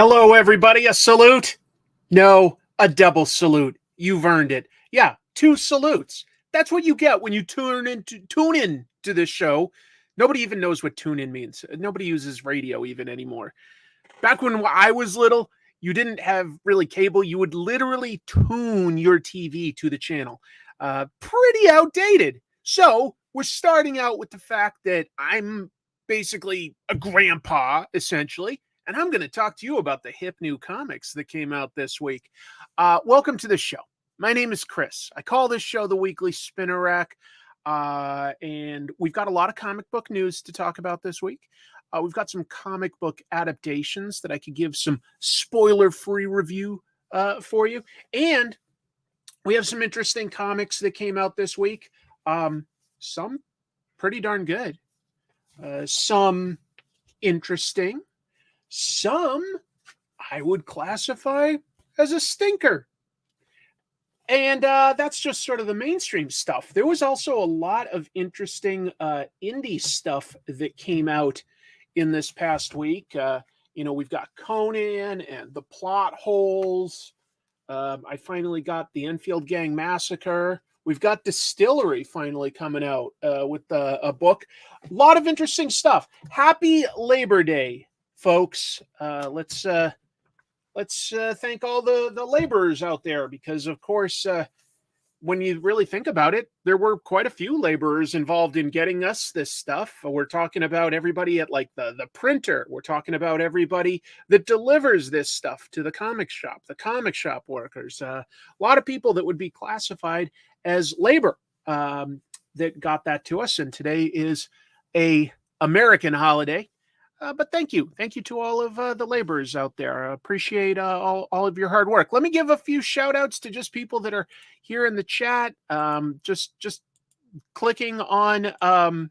Hello, everybody. A salute? No, a double salute. You've earned it. Yeah, two salutes. That's what you get when you tune in to this show. Nobody even knows what tune in means. Nobody uses radio even anymore. Back when I was little, you didn't have really cable. You would literally tune your TV to the channel. Pretty outdated. So we're starting out with the fact that I'm basically a grandpa, essentially. And I'm going to talk to you about the hip new comics that came out this week. Welcome to the show. My name is Chris. I call this show the Weekly Spinner Rack. And we've got a lot of comic book news to talk about this week. We've got some comic book adaptations that I could give some spoiler-free review for you. And we have some interesting comics that came out this week. Some pretty darn good. Some interesting. Some I would classify as a stinker. And that's just sort of the mainstream stuff. There was also a lot of interesting indie stuff that came out in this past week. We've got Conan and the plot holes. I finally got the Enfield Gang Massacre. We've got DSTRLY finally coming out with a book. A lot of interesting stuff. Happy Labor Day, folks. Let's thank all the laborers out there because, of course, when you really think about it, there were quite a few laborers involved in getting us this stuff. We're talking about everybody at like the printer. We're talking about everybody that delivers this stuff to the comic shop workers. A lot of people that would be classified as labor that got that to us. And today is a American holiday. But thank you. Thank you to all of the laborers out there. I appreciate all of your hard work. Let me give a few shout outs to just people that are here in the chat. Just clicking on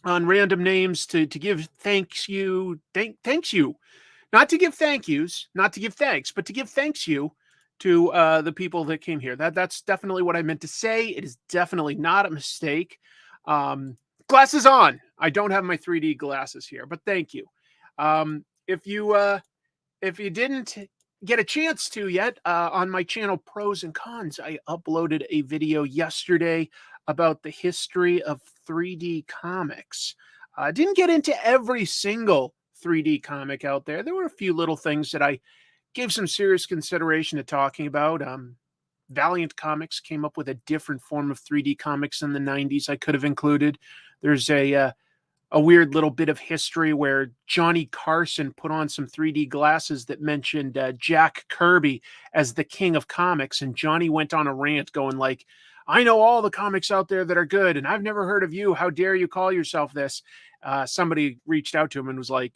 random names to give thanks you. Not to give thank yous, not to give thanks, but to give thanks you to the people that came here. That's definitely what I meant to say. It is definitely not a mistake. Glasses on. I don't have my 3D glasses here, but thank you. If you didn't get a chance to yet, on my channel Pros and Cons, I uploaded a video yesterday about the history of 3D comics. I didn't get into every single 3D comic out there. There were a few little things that I gave some serious consideration to talking about. Valiant Comics came up with a different form of 3D comics in the 90s I could have included. There's a weird little bit of history where Johnny Carson put on some 3D glasses that mentioned Jack Kirby as the king of comics. And Johnny went on a rant going like, I know all the comics out there that are good, and I've never heard of you. How dare you call yourself this? Somebody reached out to him and was like,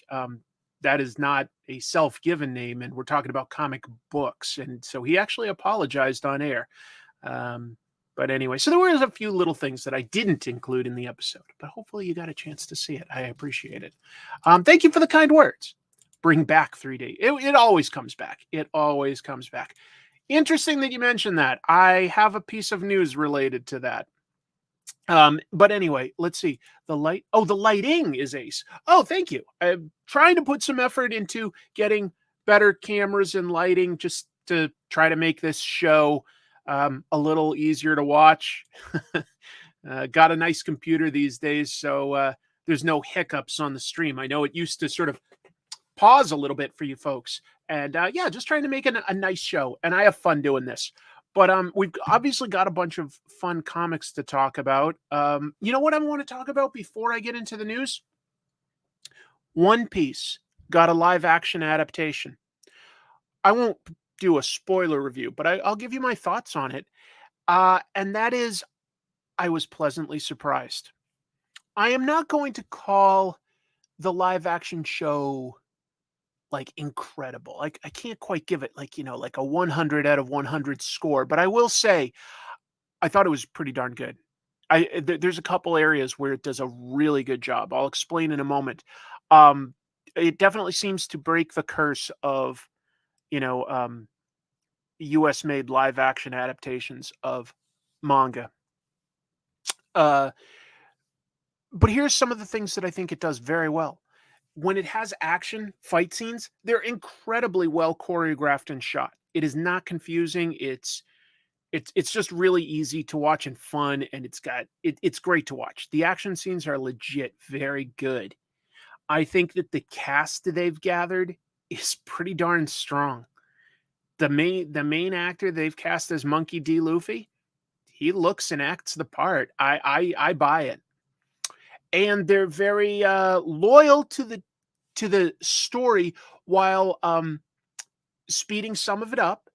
that is not a self-given name, and we're talking about comic books. And so he actually apologized on air. But anyway, so there was a few little things that I didn't include in the episode, but hopefully you got a chance to see it. I appreciate it. Thank you for the kind words. Bring back 3D. It always comes back. It always comes back. Interesting that you mentioned that. I have a piece of news related to that. But anyway, let's see. The lighting is ace. Oh, thank you. I'm trying to put some effort into getting better cameras and lighting just to try to make this show a little easier to watch. Got a nice computer these days, so there's no hiccups on the stream. I know it used to sort of pause a little bit for you folks. And yeah, just trying to make a nice show. And I have fun doing this. But we've obviously got a bunch of fun comics to talk about. You know what I want to talk about before I get into the news? One Piece got a live action adaptation. I won't do a spoiler review, but I'll give you my thoughts on it. And that is, I was pleasantly surprised. I am not going to call the live action show like incredible. Like I can't quite give it like a 100 out of 100 score, but I will say I thought it was pretty darn good. There's a couple areas where it does a really good job. I'll explain in a moment. It definitely seems to break the curse of US made live action adaptations of manga. But here's some of the things that I think it does very well. when it has action fight scenes, they're incredibly well choreographed and shot. It is not confusing. It's just really easy to watch and fun, and it's great to watch. The action scenes are legit very good. I think that the cast that they've gathered is pretty darn strong. The main actor they've cast as Monkey D. Luffy, he looks and acts the part. I buy it. And they're very loyal to the story while speeding some of it up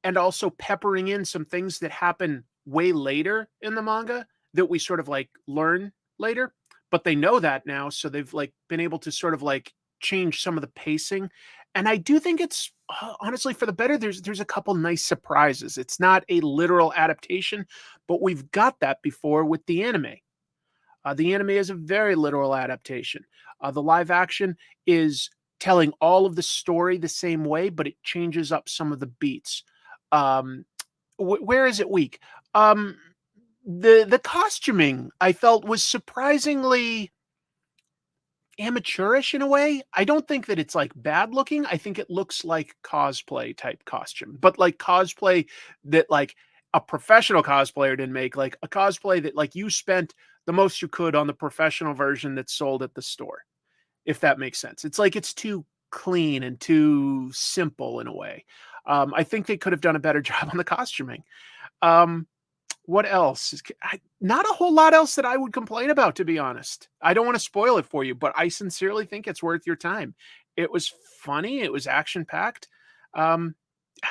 and also peppering in some things that happen way later in the manga that we sort of like learn later. But they know that now, so they've like been able to sort of like change some of the pacing. And I do think it's honestly for the better. There's a couple nice surprises. It's not a literal adaptation, but we've got that before with the anime. The anime is a very literal adaptation. The live action is telling all of the story the same way, but it changes up some of the beats. Where is it weak? The costuming I felt was surprisingly amateurish in a way. I don't think that it's like bad looking. I think it looks like cosplay type costume, but like cosplay that like a professional cosplayer didn't make, like a cosplay that like you spent the most you could on the professional version that's sold at the store, if that makes sense. It's like it's too clean and too simple in a way. I think they could have done a better job on the costuming. What else? Not a whole lot else that I would complain about, to be honest. I don't want to spoil it for you, but I sincerely think it's worth your time. It was funny. It was action-packed. I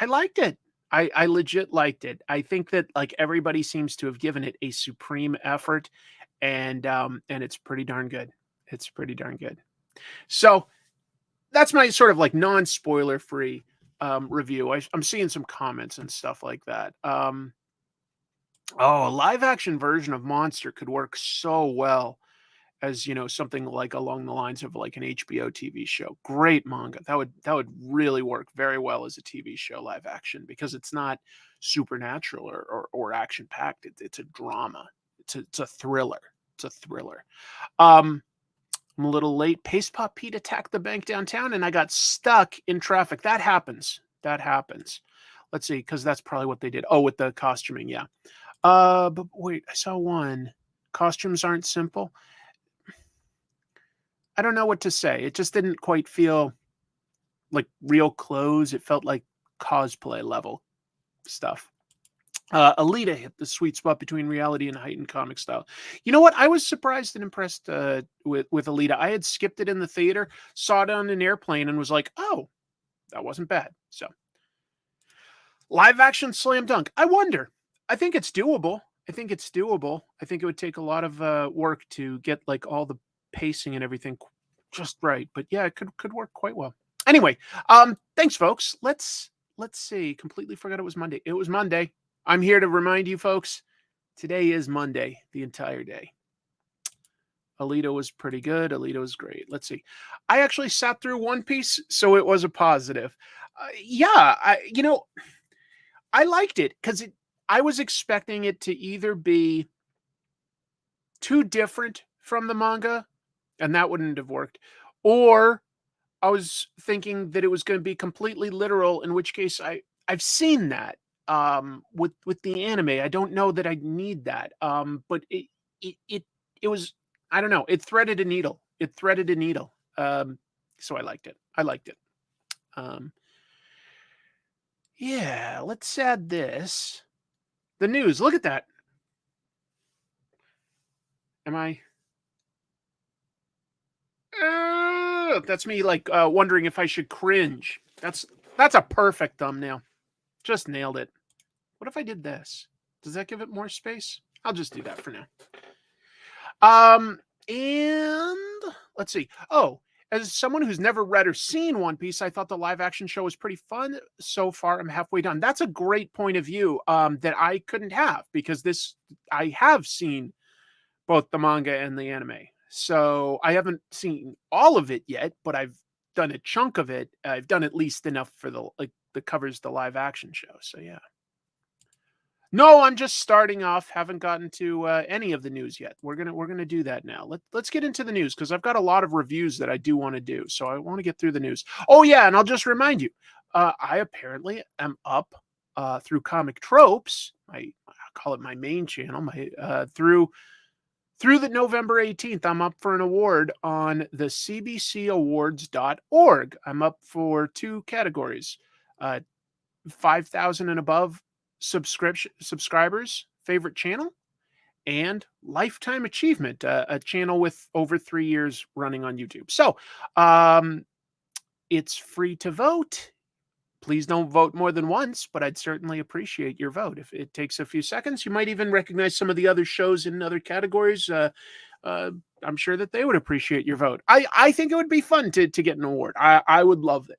liked it. I legit liked it. I think that like everybody seems to have given it a supreme effort, and it's pretty darn good. It's pretty darn good. So that's my sort of like non-spoiler free review. I'm seeing some comments and stuff like that. A live action version of Monster could work so well as, you know, something like along the lines of like an HBO TV show. Great manga. That would really work very well as a TV show live action, because it's not supernatural or action packed. It's a drama. It's a thriller. It's a thriller. I'm a little late. Paste Pop Pete attacked the bank downtown and I got stuck in traffic. That happens. That happens. Let's see, because that's probably what they did. Oh, with the costuming, yeah. But wait, I saw one. Costumes aren't simple. I don't know what to say. It just didn't quite feel like real clothes. It felt like cosplay level stuff. Alita hit the sweet spot between reality and heightened comic style. You know what? I was surprised and impressed with Alita. I had skipped it in the theater, saw it on an airplane, and was like, oh, that wasn't bad. So, live action slam dunk. I wonder. I think it's doable. I think it's doable. I think it would take a lot of work to get like all the pacing and everything just right. But yeah, it could work quite well. Anyway, thanks, folks. Let's see. Completely forgot it was Monday. It was Monday. I'm here to remind you, folks. Today is Monday, the entire day. Alita was pretty good. Alita was great. Let's see. I actually sat through One Piece, so it was a positive. I liked it because I was expecting it to either be too different from the manga, and that wouldn't have worked, or I was thinking that it was going to be completely literal, in which case I've seen that with the anime. I don't know that I need that, but it was, I don't know, it threaded a needle. It threaded a needle. So I liked it. I liked it. Yeah, let's add this. The news. Look at that. Am I? That's me like wondering if I should cringe. That's a perfect thumbnail. Just nailed it. What if I did this? Does that give it more space? I'll just do that for now. And let's see. Oh, as someone who's never read or seen One Piece, I thought the live action show was pretty fun. So far, I'm halfway done. That's a great point of view that I couldn't have, because I have seen both the manga and the anime. So I haven't seen all of it yet, but I've done a chunk of it. I've done at least enough for that covers the live action show. So yeah. No, I'm just starting off. Haven't gotten to any of the news yet. We're gonna do that now. Let's get into the news because I've got a lot of reviews that I do want to do. So I want to get through the news. Oh yeah, and I'll just remind you, I apparently am up through Comic Tropes. I call it my main channel. My through the November 18th, I'm up for an award on the cbcawards.org. I'm up for 2 categories. 5,000 and above subscribers, favorite channel, and lifetime achievement, a channel with over 3 years running on YouTube. So, it's free to vote. Please don't vote more than once, but I'd certainly appreciate your vote. If it takes a few seconds, you might even recognize some of the other shows in other categories. I'm sure that they would appreciate your vote. I think it would be fun to get an award. I would love it.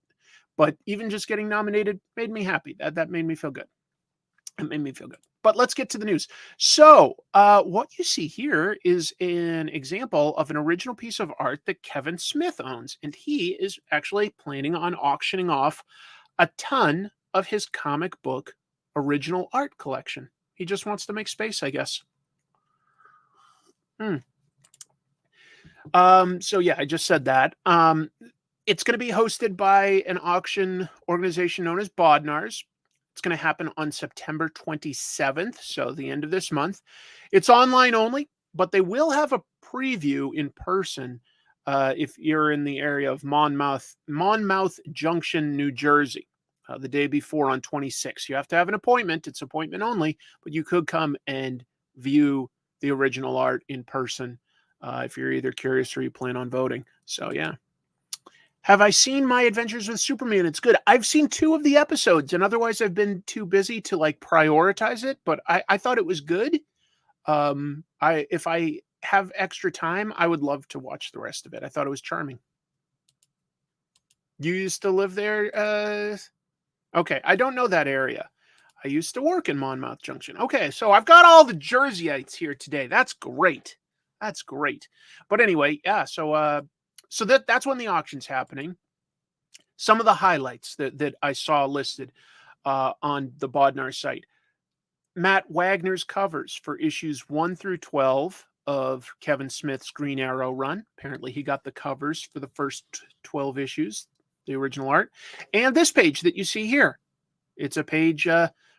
But even just getting nominated made me happy. That made me feel good. It made me feel good. But let's get to the news. So, what you see here is an example of an original piece of art that Kevin Smith owns, and he is actually planning on auctioning off a ton of his comic book original art collection. He just wants to make space, I guess. So yeah, I just said that. It's going to be hosted by an auction organization known as Bodnar's. It's going to happen on September 27th, so the end of this month. It's online only, but they will have a preview in person if you're in the area of Monmouth Junction, New Jersey, the day before on 26th. You have to have an appointment. It's appointment only, but you could come and view the original art in person if you're either curious or you plan on voting. So, yeah. Have I seen My Adventures with Superman? It's good. I've seen 2 of the episodes, and otherwise I've been too busy to like prioritize it, but I thought it was good. If I have extra time, I would love to watch the rest of it. I thought it was charming. You used to live there? Okay, I don't know that area. I used to work in Monmouth Junction. Okay, so I've got all the Jerseyites here today. That's great. That's great. But anyway, yeah, so that's when the auction's happening. Some of the highlights that I saw listed on the Bodnar site. Matt Wagner's covers for issues 1 through 12 of Kevin Smith's Green Arrow run. Apparently he got the covers for the first 12 issues, the original art. And this page that you see here. It's a page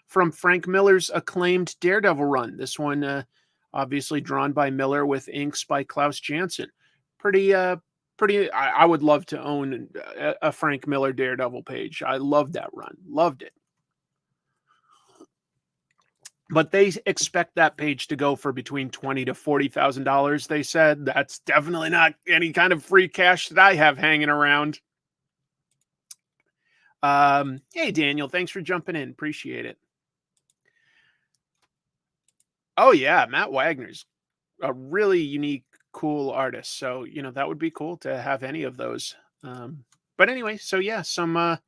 from Frank Miller's acclaimed Daredevil run. This one obviously drawn by Miller with inks by Klaus Janson. Pretty, I would love to own a Frank Miller Daredevil page. I loved that run. Loved it. But they expect that page to go for between $20,000 to $40,000, they said. That's definitely not any kind of free cash that I have hanging around. Hey, Daniel, thanks for jumping in. Appreciate it. Oh, yeah, Matt Wagner's a really unique, cool artist. So, that would be cool to have any of those. But anyway, so yeah, some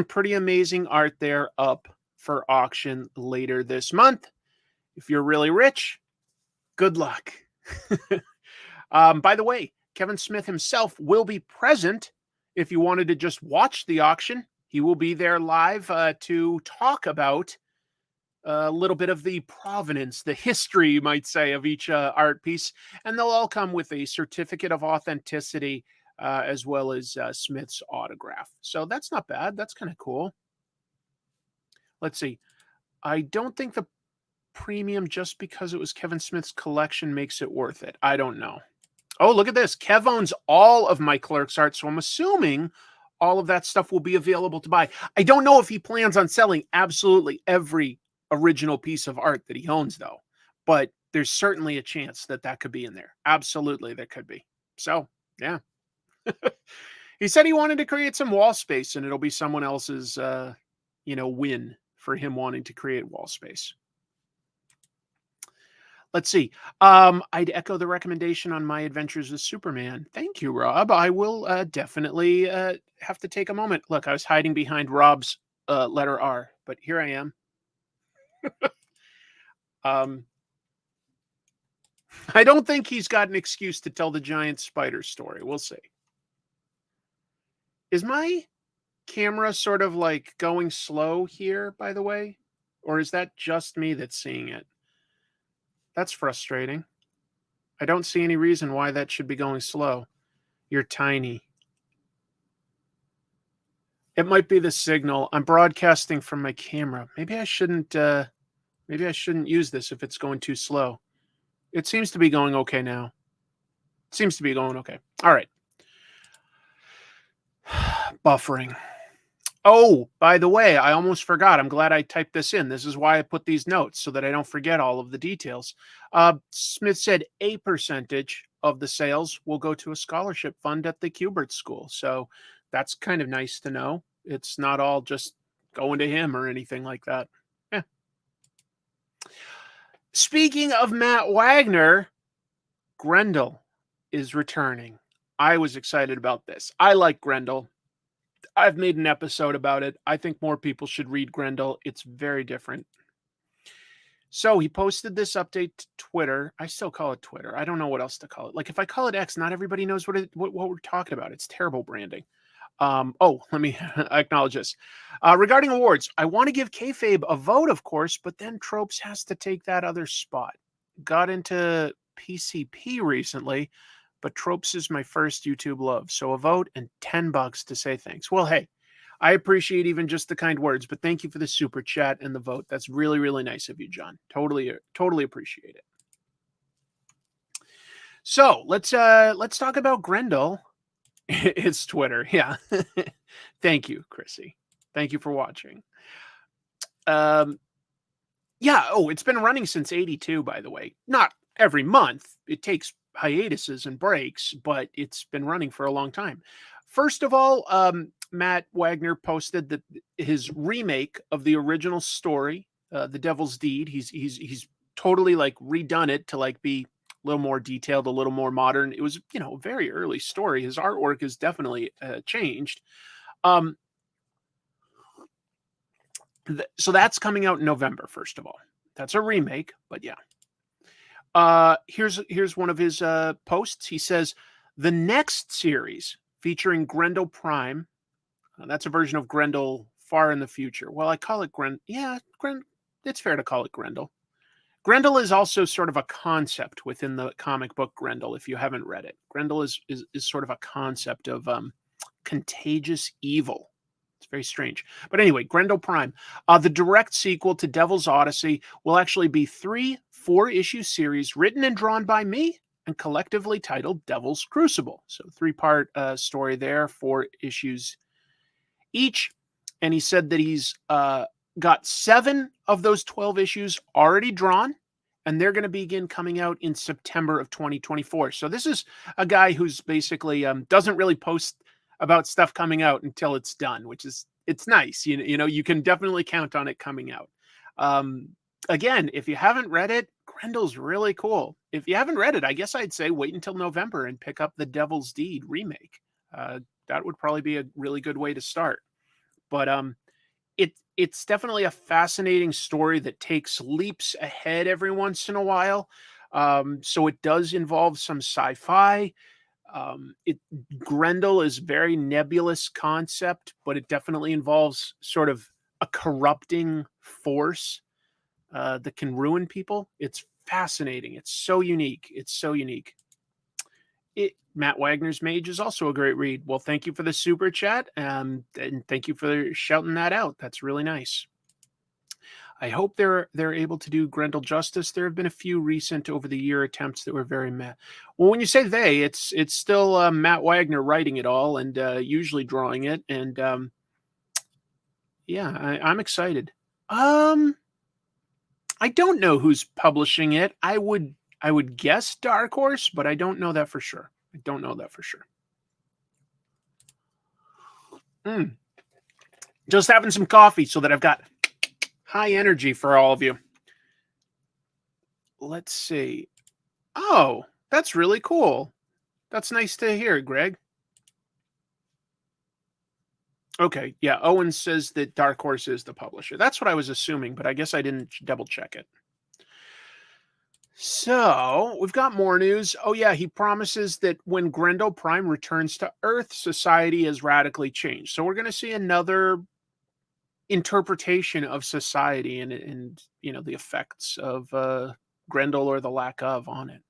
pretty amazing art there up for auction later this month. If you're really rich, good luck. By the way, Kevin Smith himself will be present if you wanted to just watch the auction. He will be there live to talk about a little bit of the provenance, the history, you might say, of each art piece. And they'll all come with a certificate of authenticity as well as Smith's autograph. So that's not bad. That's kind of cool. Let's see. I don't think the premium just because it was Kevin Smith's collection makes it worth it. I don't know. Oh, look at this. Kev owns all of my Clerks art, so I'm assuming all of that stuff will be available to buy. I don't know if he plans on selling absolutely every original piece of art that he owns, though. But there's certainly a chance that that could be in there. Absolutely, there could be. So, yeah. He said he wanted to create some wall space, and it'll be someone else's, win for him wanting to create wall space. Let's see. I'd echo the recommendation on My Adventures with Superman. Thank you, Rob. I will definitely have to take a moment. Look, I was hiding behind Rob's letter R, but here I am. I don't think he's got an excuse to tell the giant spider story. We'll see. Is my camera sort of like going slow here, by the way? Or is that just me that's seeing it? That's frustrating. I don't see any reason why that should be going slow. You're tiny. It might be the signal. I'm broadcasting from my camera. Maybe I shouldn't use this if it's going too slow. It seems to be going okay now. It seems to be going okay. All right. Buffering. Oh, by the way, I almost forgot. I'm glad I typed this in. This is why I put these notes, so that I don't forget all of the details. Smith said a percentage of the sales will go to a scholarship fund at the Kubert School. So that's kind of nice to know. It's not all just going to him or anything like that. Yeah. Speaking of Matt Wagner, Grendel is returning. I was excited about this. I like Grendel. I've made an episode about it. I think more people should read Grendel. It's very different. So he posted this update to Twitter. I still call it Twitter. I don't know what else to call it. Like if I call it X, not everybody knows what we're talking about. It's terrible branding. Let me acknowledge this. Regarding awards, I want to give kayfabe a vote, of course, but then Tropes has to take that other spot. Got into PCP recently, but Tropes is my first YouTube love. So a vote and $10 to say thanks. Well, hey, I appreciate even just the kind words, but thank you for the super chat and the vote. That's really, really nice of you, John. Totally appreciate it. So let's talk about Grendel. It's Twitter. Yeah. Thank you, Chrissy. Thank you for watching. Yeah. Oh, it's been running since 82, by the way. Not every month. It takes hiatuses and breaks, but it's been running for a long time. First of all, Matt Wagner posted that his remake of the original story, The Devil's Deed, he's totally like redone it to like be a little more detailed, a little more modern. It was, a very early story. His artwork has definitely changed. So that's coming out in November, first of all. That's a remake, but yeah. Here's one of his posts. He says, the next series featuring Grendel Prime, that's a version of Grendel far in the future. Well, I call it it's fair to call it Grendel. Grendel is also sort of a concept within the comic book Grendel, if you haven't read it. Grendel is sort of a concept of contagious evil. It's very strange. But anyway, Grendel Prime. The direct sequel to Devil's Odyssey will actually be 3 4-issue series written and drawn by me and collectively titled Devil's Crucible. So 3-part story there, 4 issues each. And he said that he's got 7 of those 12 issues already drawn, and they're going to begin coming out in September of 2024. So this is a guy who's basically doesn't really post about stuff coming out until it's done, which is, it's nice. You can definitely count on it coming out. Again, if you haven't read it, Grendel's really cool. If you haven't read it, I guess I'd say wait until November and pick up the Devil's Deed remake. That would probably be a really good way to start. But it's definitely a fascinating story that takes leaps ahead every once in a while. So it does involve some sci-fi. Grendel is very nebulous concept, but it definitely involves sort of a corrupting force that can ruin people. It's fascinating. It's so unique. Matt Wagner's Mage is also a great read. Well, thank you for the super chat, and thank you for shouting that out. That's really nice. I hope they're able to do Grendel justice. There have been a few recent over the year attempts that were very meh. Well, when you say they, it's still Matt Wagner writing it all and usually drawing it. And yeah, I'm excited. I don't know who's publishing it. I would guess Dark Horse, but I don't know that for sure. Just having some coffee so that I've got high energy for all of you. Let's see. Oh, that's really cool. That's nice to hear, Greg. Okay, yeah, Owen says that Dark Horse is the publisher. That's what I was assuming, but I guess I didn't double check it. So, we've got more news. Oh yeah, he promises that when Grendel Prime returns to Earth, society has radically changed. So we're going to see another interpretation of society and the effects of Grendel or the lack of on it.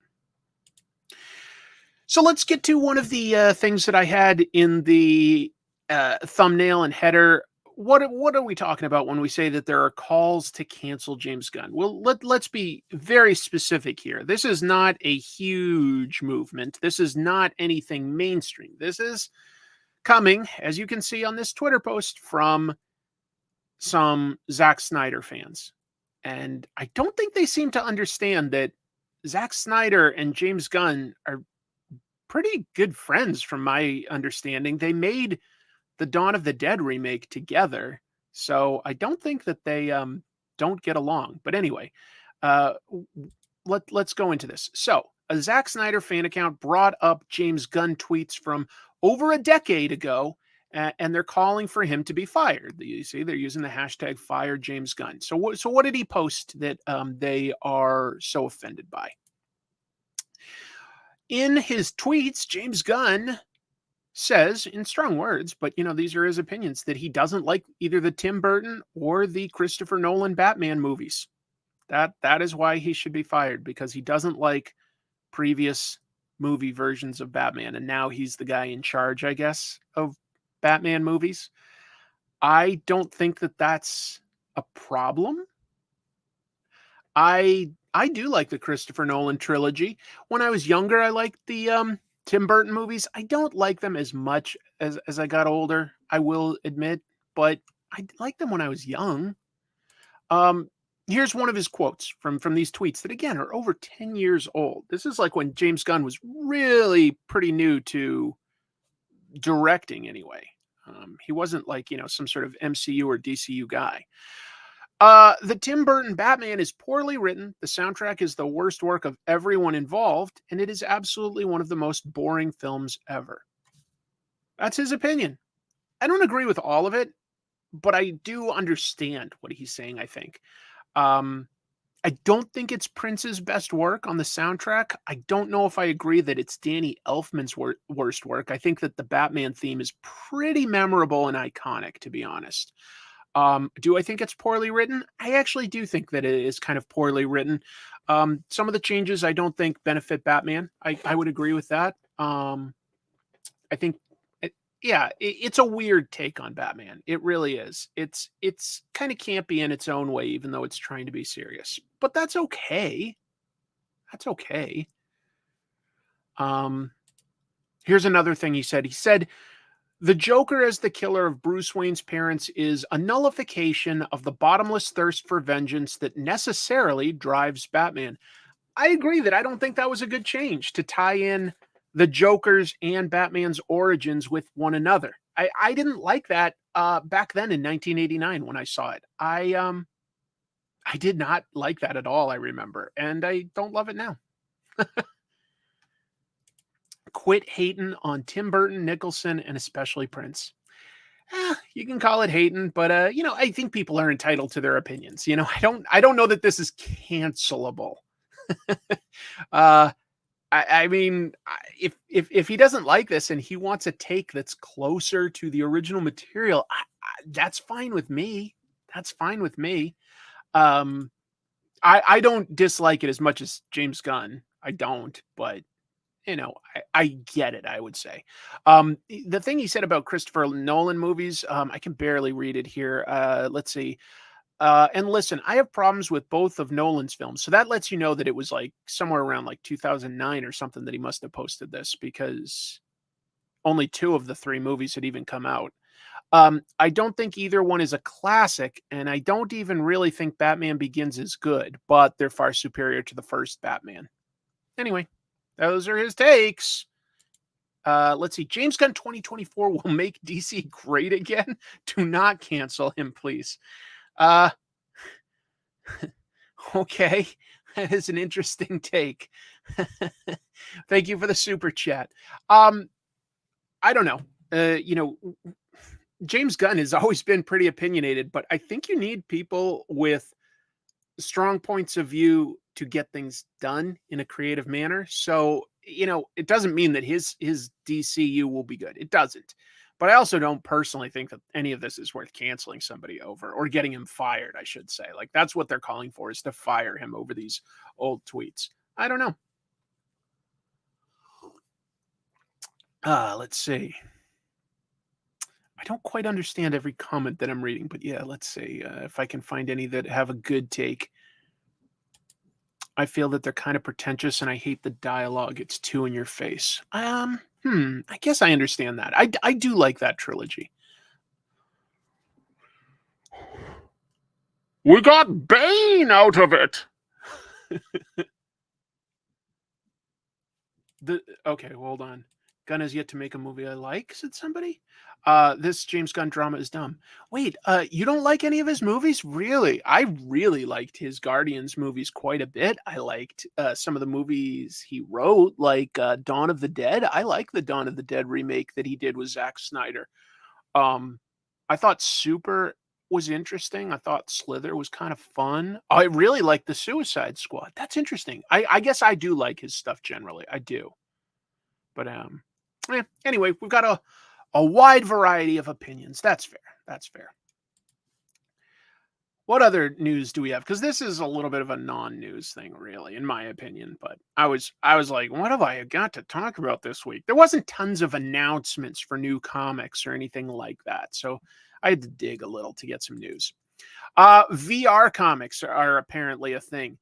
So let's get to one of the things that I had in the thumbnail and header. What are we talking about when we say that there are calls to cancel James Gunn? Well, let's be very specific here. This is not a huge movement. This is not anything mainstream. This is coming, as you can see on this Twitter post, from some Zack Snyder fans. And I don't think they seem to understand that Zack Snyder and James Gunn are pretty good friends, from my understanding. They made the Dawn of the Dead remake together, so I don't think that they don't get along. But anyway, let's go into this. So a Zack Snyder fan account brought up James Gunn tweets from over a decade ago, and they're calling for him to be fired. You see, they're using the hashtag Fire James Gunn. So what did he post that they are so offended by? In his tweets, James Gunn says, in strong words, but these are his opinions, that he doesn't like either the Tim Burton or the Christopher Nolan Batman movies. That is why he should be fired, because he doesn't like previous movie versions of Batman, and now he's the guy in charge, I guess, of Batman movies. I don't think that that's a problem. I do like the Christopher Nolan trilogy. When I was younger, I liked the Tim Burton movies. I don't like them as much as I got older, I will admit, but I liked them when I was young. Here's one of his quotes from these tweets that, again, are over 10 years old. This is like when James Gunn was really pretty new to directing anyway. He wasn't like, some sort of MCU or DCU guy. The Tim Burton Batman is poorly written. The soundtrack is the worst work of everyone involved, and it is absolutely one of the most boring films ever. That's his opinion. I don't agree with all of it, but I do understand what he's saying, I think. I don't think it's Prince's best work on the soundtrack. I don't know if I agree that it's Danny Elfman's worst work. I think that the Batman theme is pretty memorable and iconic, to be honest. Do I think it's poorly written? I actually do think that it is kind of poorly written. Some of the changes I don't think benefit Batman. I would agree with that. I think, it's a weird take on Batman. It really is. It's kind of campy in its own way, even though it's trying to be serious. But that's okay. That's okay. Here's another thing he said. He said, the Joker as the killer of Bruce Wayne's parents is a nullification of the bottomless thirst for vengeance that necessarily drives Batman. I agree that I don't think that was a good change to tie in the Joker's and Batman's origins with one another. I didn't like that back then in 1989 when I saw it. I did not like that at all, I remember, and I don't love it now. Quit hating on Tim Burton, Nicholson, and especially Prince. You can call it hating, but I think people are entitled to their opinions. I don't know that this is cancelable. I mean, if he doesn't like this and he wants a take that's closer to the original material, that's fine with me. That's fine with me. I don't dislike it as much as James Gunn. I don't, but I get it, I would say. The thing he said about Christopher Nolan movies, I can barely read it here. Let's see. And listen, I have problems with both of Nolan's films. So that lets you know that it was like somewhere around like 2009 or something that he must have posted this, because only 2 of the 3 movies had even come out. I don't think either one is a classic, and I don't even really think Batman Begins is good, but they're far superior to the first Batman. Anyway, those are his takes. Let's see. James Gunn 2024 will make DC great again. Do not cancel him, please. Okay, that is an interesting take. Thank you for the super chat. I don't know. James Gunn has always been pretty opinionated, but I think you need people with strong points of view to get things done in a creative manner. So, it doesn't mean that his DCU will be good. It doesn't. But I also don't personally think that any of this is worth canceling somebody over or getting him fired, I should say. Like, that's what they're calling for, is to fire him over these old tweets. I don't know. Let's see. I don't quite understand every comment that I'm reading, but yeah, let's see if I can find any that have a good take. I feel that they're kind of pretentious and I hate the dialogue. It's too in your face. I guess I understand that. I do like that trilogy. We got Bane out of it. Okay, hold on. Gunn has yet to make a movie I like, said somebody. This James Gunn drama is dumb. Wait, you don't like any of his movies? Really? I really liked his Guardians movies quite a bit. I liked some of the movies he wrote, like Dawn of the Dead. I like the Dawn of the Dead remake that he did with Zack Snyder. I thought Super was interesting. I thought Slither was kind of fun. I really liked the Suicide Squad. That's interesting. I guess I do like his stuff generally. I do. But anyway, we've got a wide variety of opinions. That's fair. That's fair. What other news do we have? Because this is a little bit of a non-news thing, really, in my opinion. But I was like, what have I got to talk about this week? There wasn't tons of announcements for new comics or anything like that, so I had to dig a little to get some news. VR comics are apparently a thing.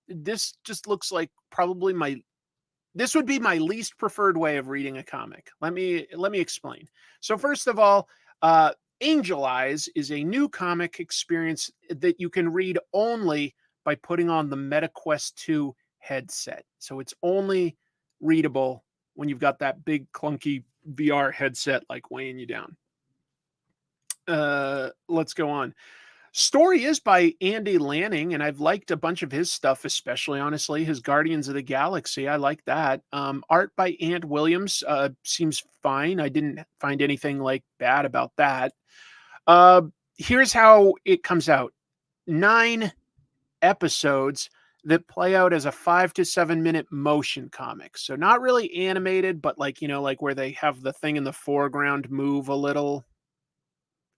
This just looks like probably this would be my least preferred way of reading a comic. Let me explain. So first of all, Angel Eyes is a new comic experience that you can read only by putting on the MetaQuest 2 headset. So it's only readable when you've got that big clunky VR headset like weighing you down. Let's go on. Story is by Andy Lanning, and I've liked a bunch of his stuff, especially, honestly, his Guardians of the Galaxy. I like that. Art by Ant Williams seems fine. I didn't find anything like bad about that. Here's how it comes out. 9 episodes that play out as a 5 to 7 minute motion comic. So not really animated, but like where they have the thing in the foreground move a little.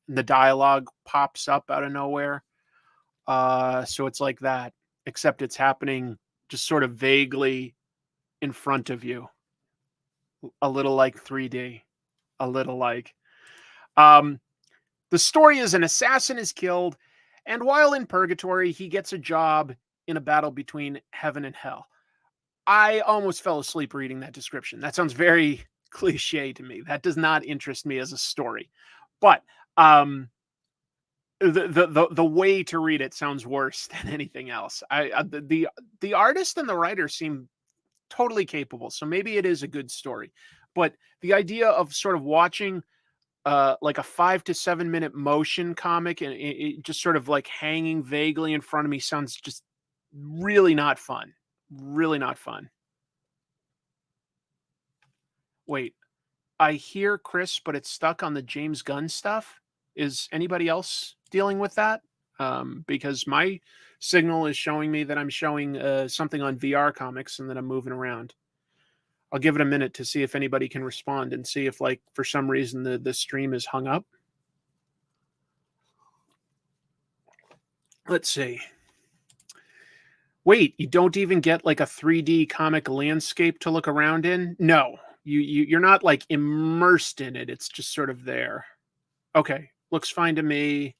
The dialogue pops up out of nowhere. So it's like that, except it's happening just sort of vaguely in front of you. A little like 3D. A little like. The story is an assassin is killed, and while in purgatory, he gets a job in a battle between heaven and hell. I almost fell asleep reading that description. That sounds very cliche to me. That does not interest me as a story. But the way to read it sounds worse than anything else. The artist and the writer seem totally capable, so maybe it is a good story. But the idea of sort of watching like a 5 to 7 minute motion comic and it just sort of like hanging vaguely in front of me sounds just really not fun. Really not fun. Wait, I hear Chris, but it's stuck on the James Gunn stuff. Is anybody else dealing with that? Because my signal is showing me that I'm showing something on VR comics and that I'm moving around. I'll give it a minute to see if anybody can respond and see if, like, for some reason the stream is hung up. Let's see. Wait, you don't even get like a 3D comic landscape to look around in? No, you're not like immersed in it. It's just sort of there. Okay, looks fine to me.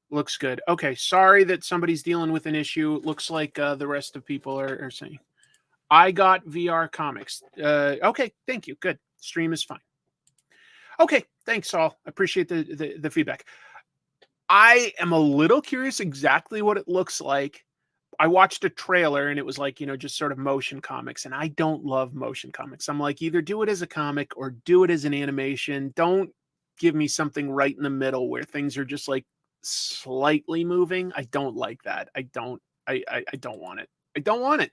Looks good. Okay, sorry that somebody's dealing with an issue. Looks like the rest of people are saying. I got VR comics. Okay, thank you. Good. Stream is fine. Okay, thanks all. I appreciate the feedback. I am a little curious exactly what it looks like. I watched a trailer and it was like, just sort of motion comics, and I don't love motion comics. I'm like, either do it as a comic or do it as an animation. Don't give me something right in the middle where things are just like slightly moving. I don't like that. I don't want it. I don't want it.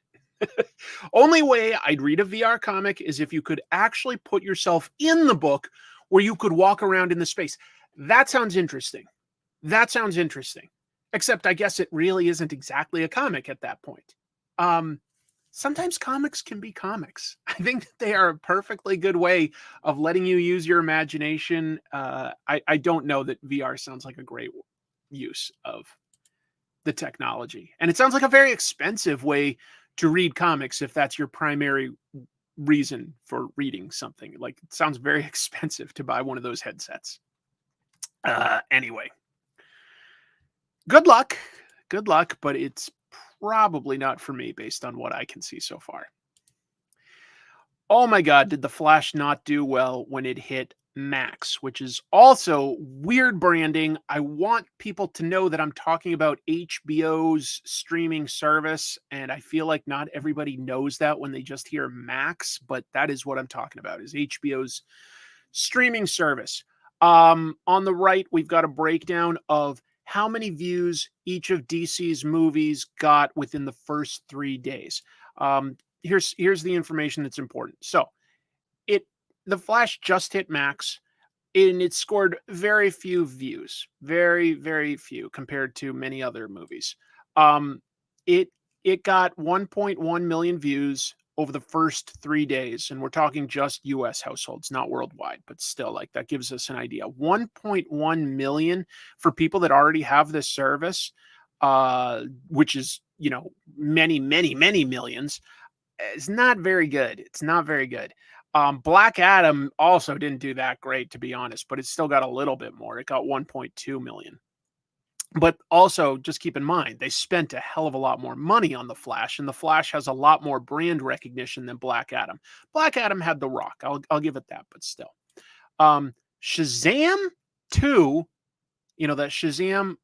Only way I'd read a VR comic is if you could actually put yourself in the book where you could walk around in the space. That sounds interesting. That sounds interesting. Except I guess it really isn't exactly a comic at that point. sometimes comics can be comics. I think that they are a perfectly good way of letting you use your imagination. I don't know that VR sounds like a great use of the technology. And it sounds like a very expensive way to read comics if that's your primary reason for reading something. Like, it sounds very expensive to buy one of those headsets. Anyway, good luck. Good luck, but it's probably not for me based on what I can see so far. Oh my God, did The Flash not do well when it hit Max, which is also weird branding. I want people to know that I'm talking about HBO's streaming service, and I feel like not everybody knows that when they just hear Max, but that is what I'm talking about, is HBO's streaming service. On the right, we've got a breakdown of how many views each of DC's movies got within the first 3 days. Here's the information that's important. So, The Flash just hit Max, and it scored very few views, very, very few compared to many other movies. It got 1.1 million views over the first 3 days, and we're talking just U.S. households, not worldwide, but still, like, that gives us an idea. 1.1 million for people that already have this service, which is, many, many, many millions. It's not very good. It's not very good. Black Adam also didn't do that great, to be honest, but it still got a little bit more. It got 1.2 million. But also, just keep in mind, they spent a hell of a lot more money on The Flash, and The Flash has a lot more brand recognition than Black Adam. Black Adam had The Rock. I'll give it that, but still. Shazam 2, that Shazam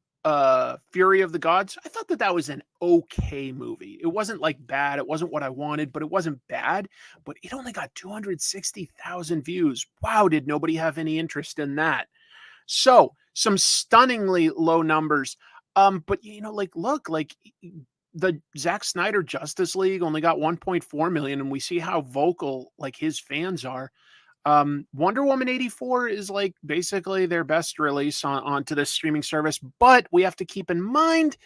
Fury of the Gods, I thought that was an okay movie. It wasn't like bad. It wasn't what I wanted, but it wasn't bad. But it only got 260,000 views. Wow, did nobody have any interest in that? So, some stunningly low numbers. But look, the Zack Snyder Justice League only got 1.4 million, and we see how vocal his fans are. Wonder Woman 84 is basically their best release onto this streaming service, but we have to keep in mind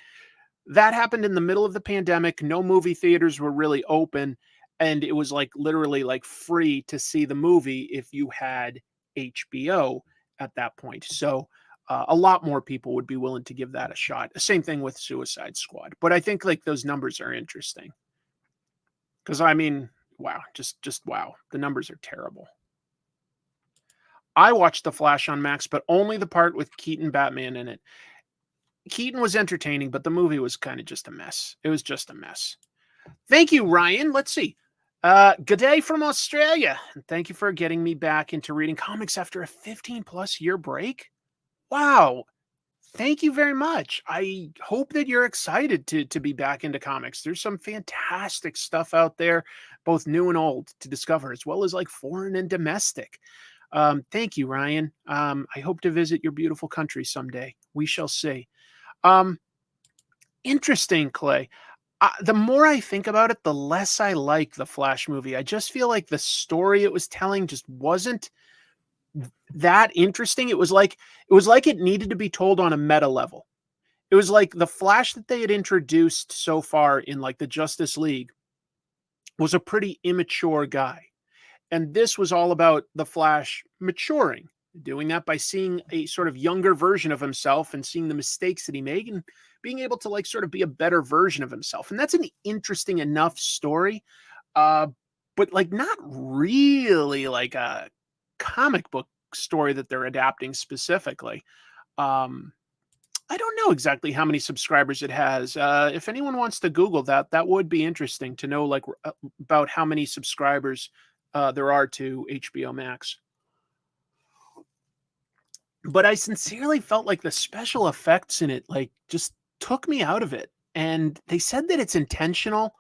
that happened in the middle of the pandemic. No movie theaters were really open, and it was literally free to see the movie if you had HBO at that point. So a lot more people would be willing to give that a shot. Same thing with Suicide Squad, but I think those numbers are interesting because wow, just wow, the numbers are terrible. I watched The Flash on Max, but only the part with Keaton Batman in it. Keaton was entertaining, but the movie was kind of just a mess. It was just a mess. Thank you, Ryan. Let's see. Good day from Australia. And thank you for getting me back into reading comics after a 15-plus year break. Wow. Thank you very much. I hope that you're excited to be back into comics. There's some fantastic stuff out there, both new and old, to discover, as well as foreign and domestic. Thank you, Ryan. I hope to visit your beautiful country someday. We shall see. Interesting, Clay. The more I think about it, the less I like the Flash movie. I just feel like the story it was telling just wasn't that interesting. It was like it needed to be told on a meta level. It was like the Flash that they had introduced so far in the Justice League was a pretty immature guy. And this was all about the Flash maturing, doing that by seeing a sort of younger version of himself and seeing the mistakes that he made and being able to sort of be a better version of himself. And that's an interesting enough story, but not really a comic book story that they're adapting specifically. I don't know exactly how many subscribers it has. If anyone wants to Google that, that would be interesting to know about how many subscribers there are to HBO Max. But I sincerely felt like the special effects in it just took me out of it. And they said that it's intentional.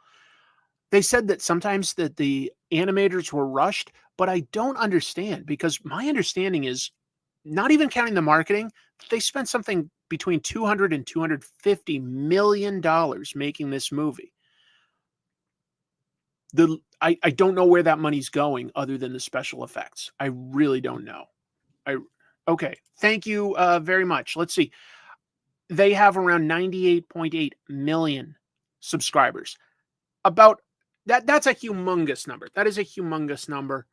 They said that sometimes that the animators were rushed, but I don't understand, because my understanding is, not even counting the marketing, they spent something between $200 and $250 million making this movie. I don't know where that money's going other than the special effects. I really don't know. Okay. Thank you very much. Let's see. They have around 98.8 million subscribers. About That's a humongous number. That is a humongous number.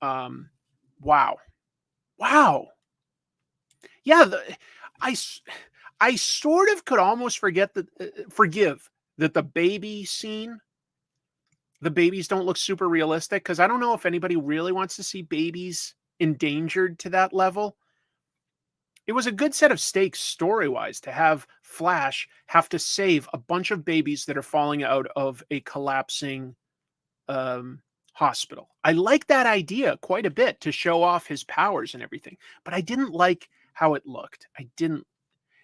Wow. Yeah, I sort of could almost forgive that the baby scene, the babies don't look super realistic, because I don't know if anybody really wants to see babies endangered to that level. It was a good set of stakes story-wise to have Flash have to save a bunch of babies that are falling out of a collapsing hospital. I like that idea quite a bit to show off his powers and everything, but I didn't like how it looked. I didn't.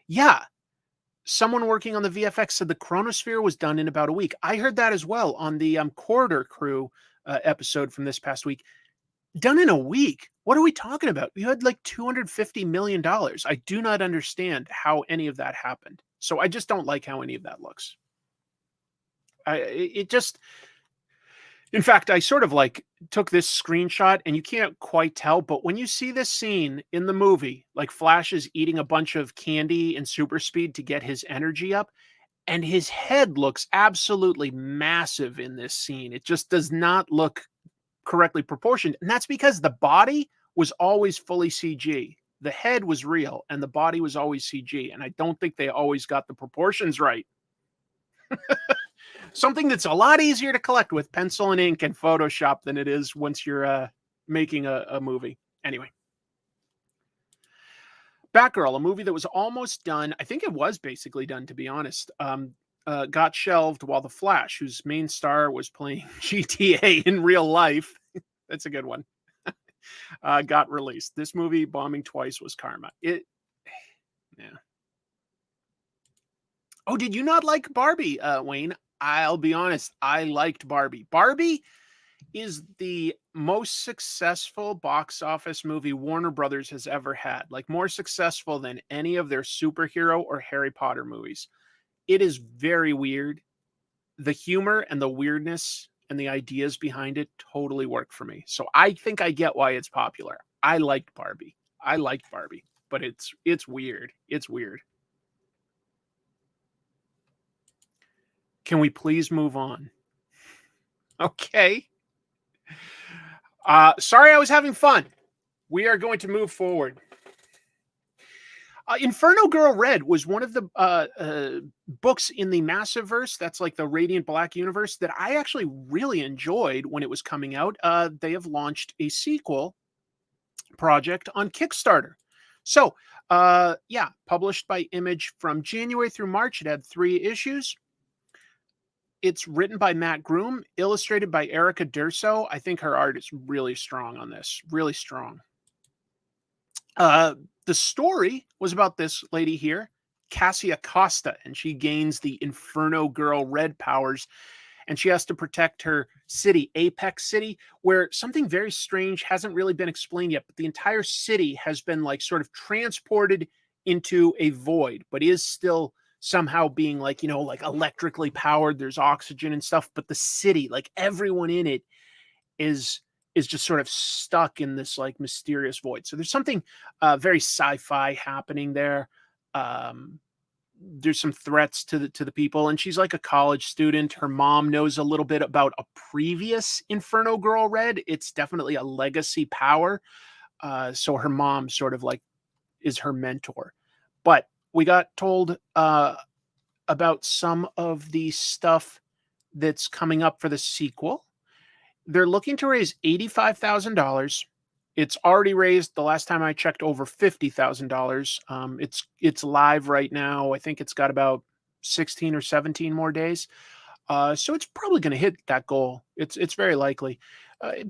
Yeah, someone working on the VFX said the Chronosphere was done in about a week. I heard that as well on the Corridor Crew episode from this past week. Done in a week? What are we talking about? You had like $250 million. I do not understand how any of that happened. So I just don't like how any of that looks. In fact, I sort of like took this screenshot, and you can't quite tell, but when you see this scene in the movie, like Flash is eating a bunch of candy and super speed to get his energy up, and his head looks absolutely massive in this scene. It just does not look correctly proportioned. And that's because the body was always fully CG. The head was real and the body was always CG. And I don't think they always got the proportions right. Something that's a lot easier to collect with pencil and ink and Photoshop than it is once you're making a movie. Anyway. Batgirl, a movie that was almost done. I think it was basically done, to be honest. Got shelved while The Flash, whose main star was playing GTA in real life, that's a good one, got released. This movie, bombing twice, was karma. Yeah. Oh, did you not like Barbie, Wayne? I'll be honest, I liked Barbie. Barbie is the most successful box office movie Warner Brothers has ever had. Like, more successful than any of their superhero or Harry Potter movies. It is very weird. The humor and the weirdness and the ideas behind it totally work for me. So I think I get why it's popular. I liked Barbie, but it's weird. It's weird. Can we please move on? Okay. Sorry, I was having fun. We are going to move forward. Inferno Girl Red was one of the books in the Massiverse, that's like the Radiant Black universe, that I actually really enjoyed when it was coming out. They have launched a sequel project on Kickstarter. So, yeah, published by Image from January through March. It had 3 issues. It's written by Matt Groom, illustrated by Erica Durso. I think her art is really strong on this, really strong. The story was about this lady here, Cassia Costa, and she gains the Inferno Girl Red powers, and she has to protect her city, Apex City, where something very strange hasn't really been explained yet, but the entire city has been like sort of transported into a void, but is still somehow being like, like electrically powered. There's oxygen and stuff, but the city, like everyone in it is just sort of stuck in this like mysterious void. So there's something very sci-fi happening there. There's some threats to the people, and she's like a college student. Her mom knows a little bit about a previous Inferno Girl Red. It's definitely a legacy power. So her mom sort of like is her mentor. But we got told about some of the stuff that's coming up for the sequel. They're looking to raise $85,000. It's already raised, the last time I checked, over $50,000. It's live right now. I think it's got about 16 or 17 more days. So it's probably going to hit that goal. It's very likely.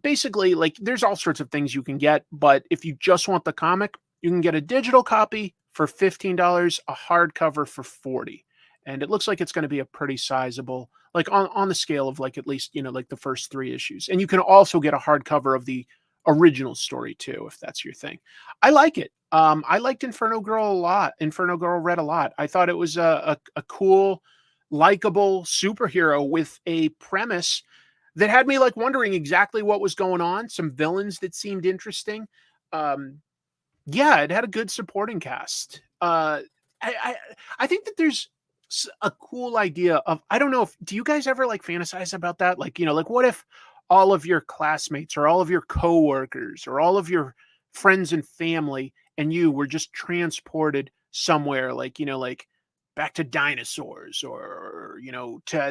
Basically, like, there's all sorts of things you can get, but if you just want the comic, you can get a digital copy for $15, a hardcover for $40. And it looks like it's going to be a pretty sizable, like on the scale of like at least, like the first 3 issues. And you can also get a hardcover of the original story too, if that's your thing. I like it. I liked Inferno Girl Red a lot. I thought it was a cool, likable superhero with a premise that had me like wondering exactly what was going on. Some villains that seemed interesting. Yeah, it had a good supporting cast. I think that there's a cool idea of, I don't know if, do you guys ever like fantasize about that? Like, like what if all of your classmates or all of your coworkers or all of your friends and family and you were just transported somewhere, like, like back to dinosaurs or,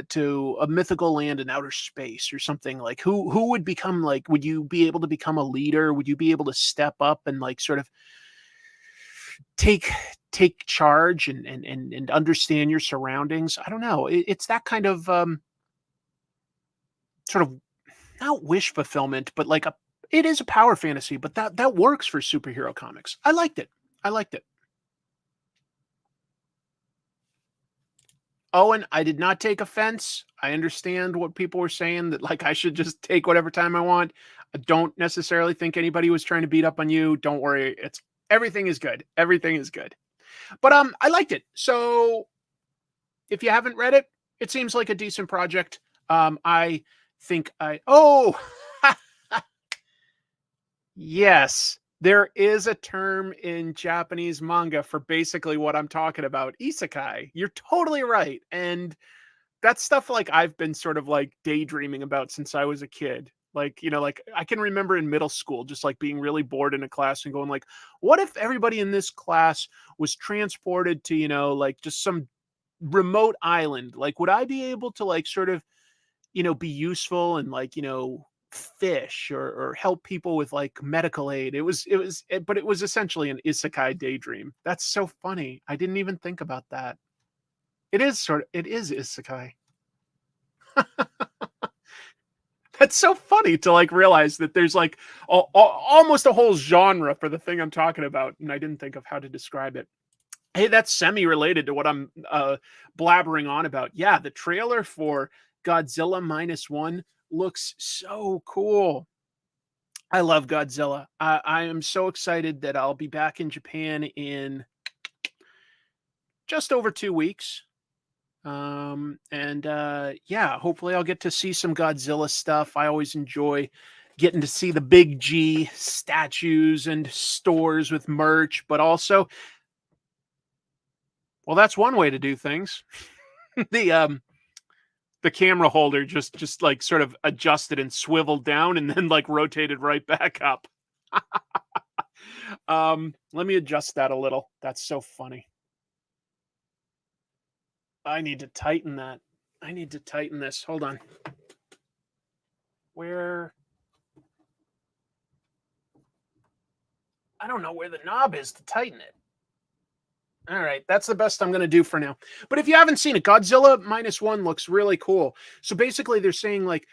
to a mythical land in outer space or something. Like who would become, like, would you be able to become a leader? Would you be able to step up and like sort of take charge and understand your surroundings? I don't know. It's that kind of sort of, not wish fulfillment, but like it is a power fantasy, but that works for superhero comics. I liked it. I liked it. Owen, I did not take offense. I understand what people were saying, that like I should just take whatever time I want. I don't necessarily think anybody was trying to beat up on you. Don't worry. It's everything is good. Everything is good. But I liked it. So if you haven't read it, it seems like a decent project. I think yes, there is a term in Japanese manga for basically what I'm talking about. Isekai. You're totally right. And that's stuff like I've been sort of like daydreaming about since I was a kid. Like, like I can remember in middle school just like being really bored in a class and going like, what if everybody in this class was transported to, like just some remote island? Like, would I be able to like sort of, be useful and like, fish or help people with like medical aid? But it was essentially an isekai daydream. That's so funny. I didn't even think about that. It is isekai. That's so funny to like realize that there's like almost a whole genre for the thing I'm talking about, and I didn't think of how to describe it. Hey, that's semi-related to what I'm blabbering on about. Yeah, the trailer for Godzilla -1 looks so cool. I love Godzilla. I am so excited that I'll be back in Japan in just over 2 weeks. Yeah, hopefully I'll get to see some Godzilla stuff. I always enjoy getting to see the big G statues and stores with merch, but also, well, that's one way to do things. The camera holder just like sort of adjusted and swiveled down and then like rotated right back up. Let me adjust that a little. That's so funny. I need to tighten that. I need to tighten this. Hold on. Where? I don't know where the knob is to tighten it. All right, that's the best I'm going to do for now. But if you haven't seen it, Godzilla -1 looks really cool. So basically they're saying like,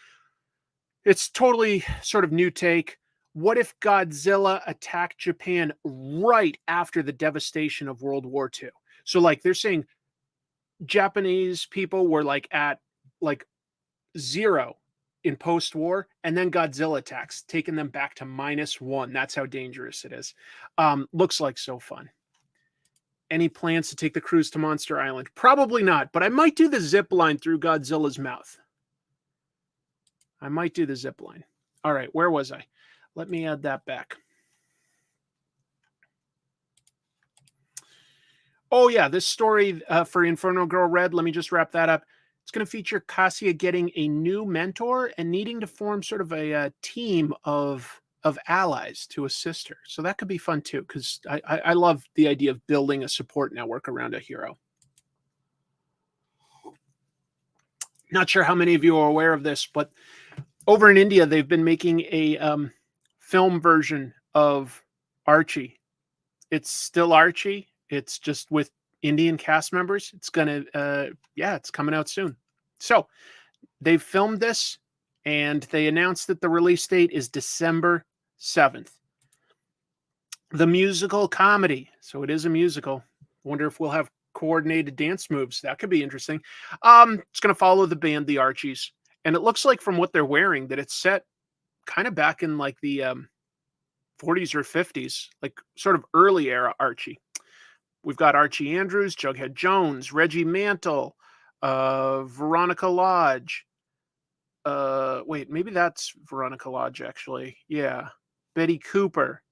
it's totally sort of new take. What if Godzilla attacked Japan right after the devastation of World War II? So like they're saying Japanese people were like at like 0 in post-war, and then Godzilla attacks, taking them back to -1. That's how dangerous it is. Looks like so fun. Any plans to take the cruise to Monster Island? Probably not, but I might do the zip line through Godzilla's mouth. I might do the zip line. All right, where was I? Let me add that back. Oh, yeah, this story for Inferno Girl Red, let me just wrap that up. It's going to feature Cassia getting a new mentor and needing to form sort of a team of allies to assist her. So that could be fun too, because I love the idea of building a support network around a hero. Not sure how many of you are aware of this, but over in India, they've been making a film version of Archie. It's still Archie. It's just with Indian cast members. It's gonna, it's coming out soon. So they've filmed this, and they announced that the release date is December 7th. The musical comedy. So it is a musical. Wonder if we'll have coordinated dance moves. That could be interesting. It's going to follow the band, the Archies. And it looks like from what they're wearing that it's set kind of back in like the 40s or 50s, like sort of early era Archie. We've got Archie Andrews, Jughead Jones, Reggie Mantle, Veronica Lodge. Wait, maybe that's Veronica Lodge, actually. Yeah. Betty Cooper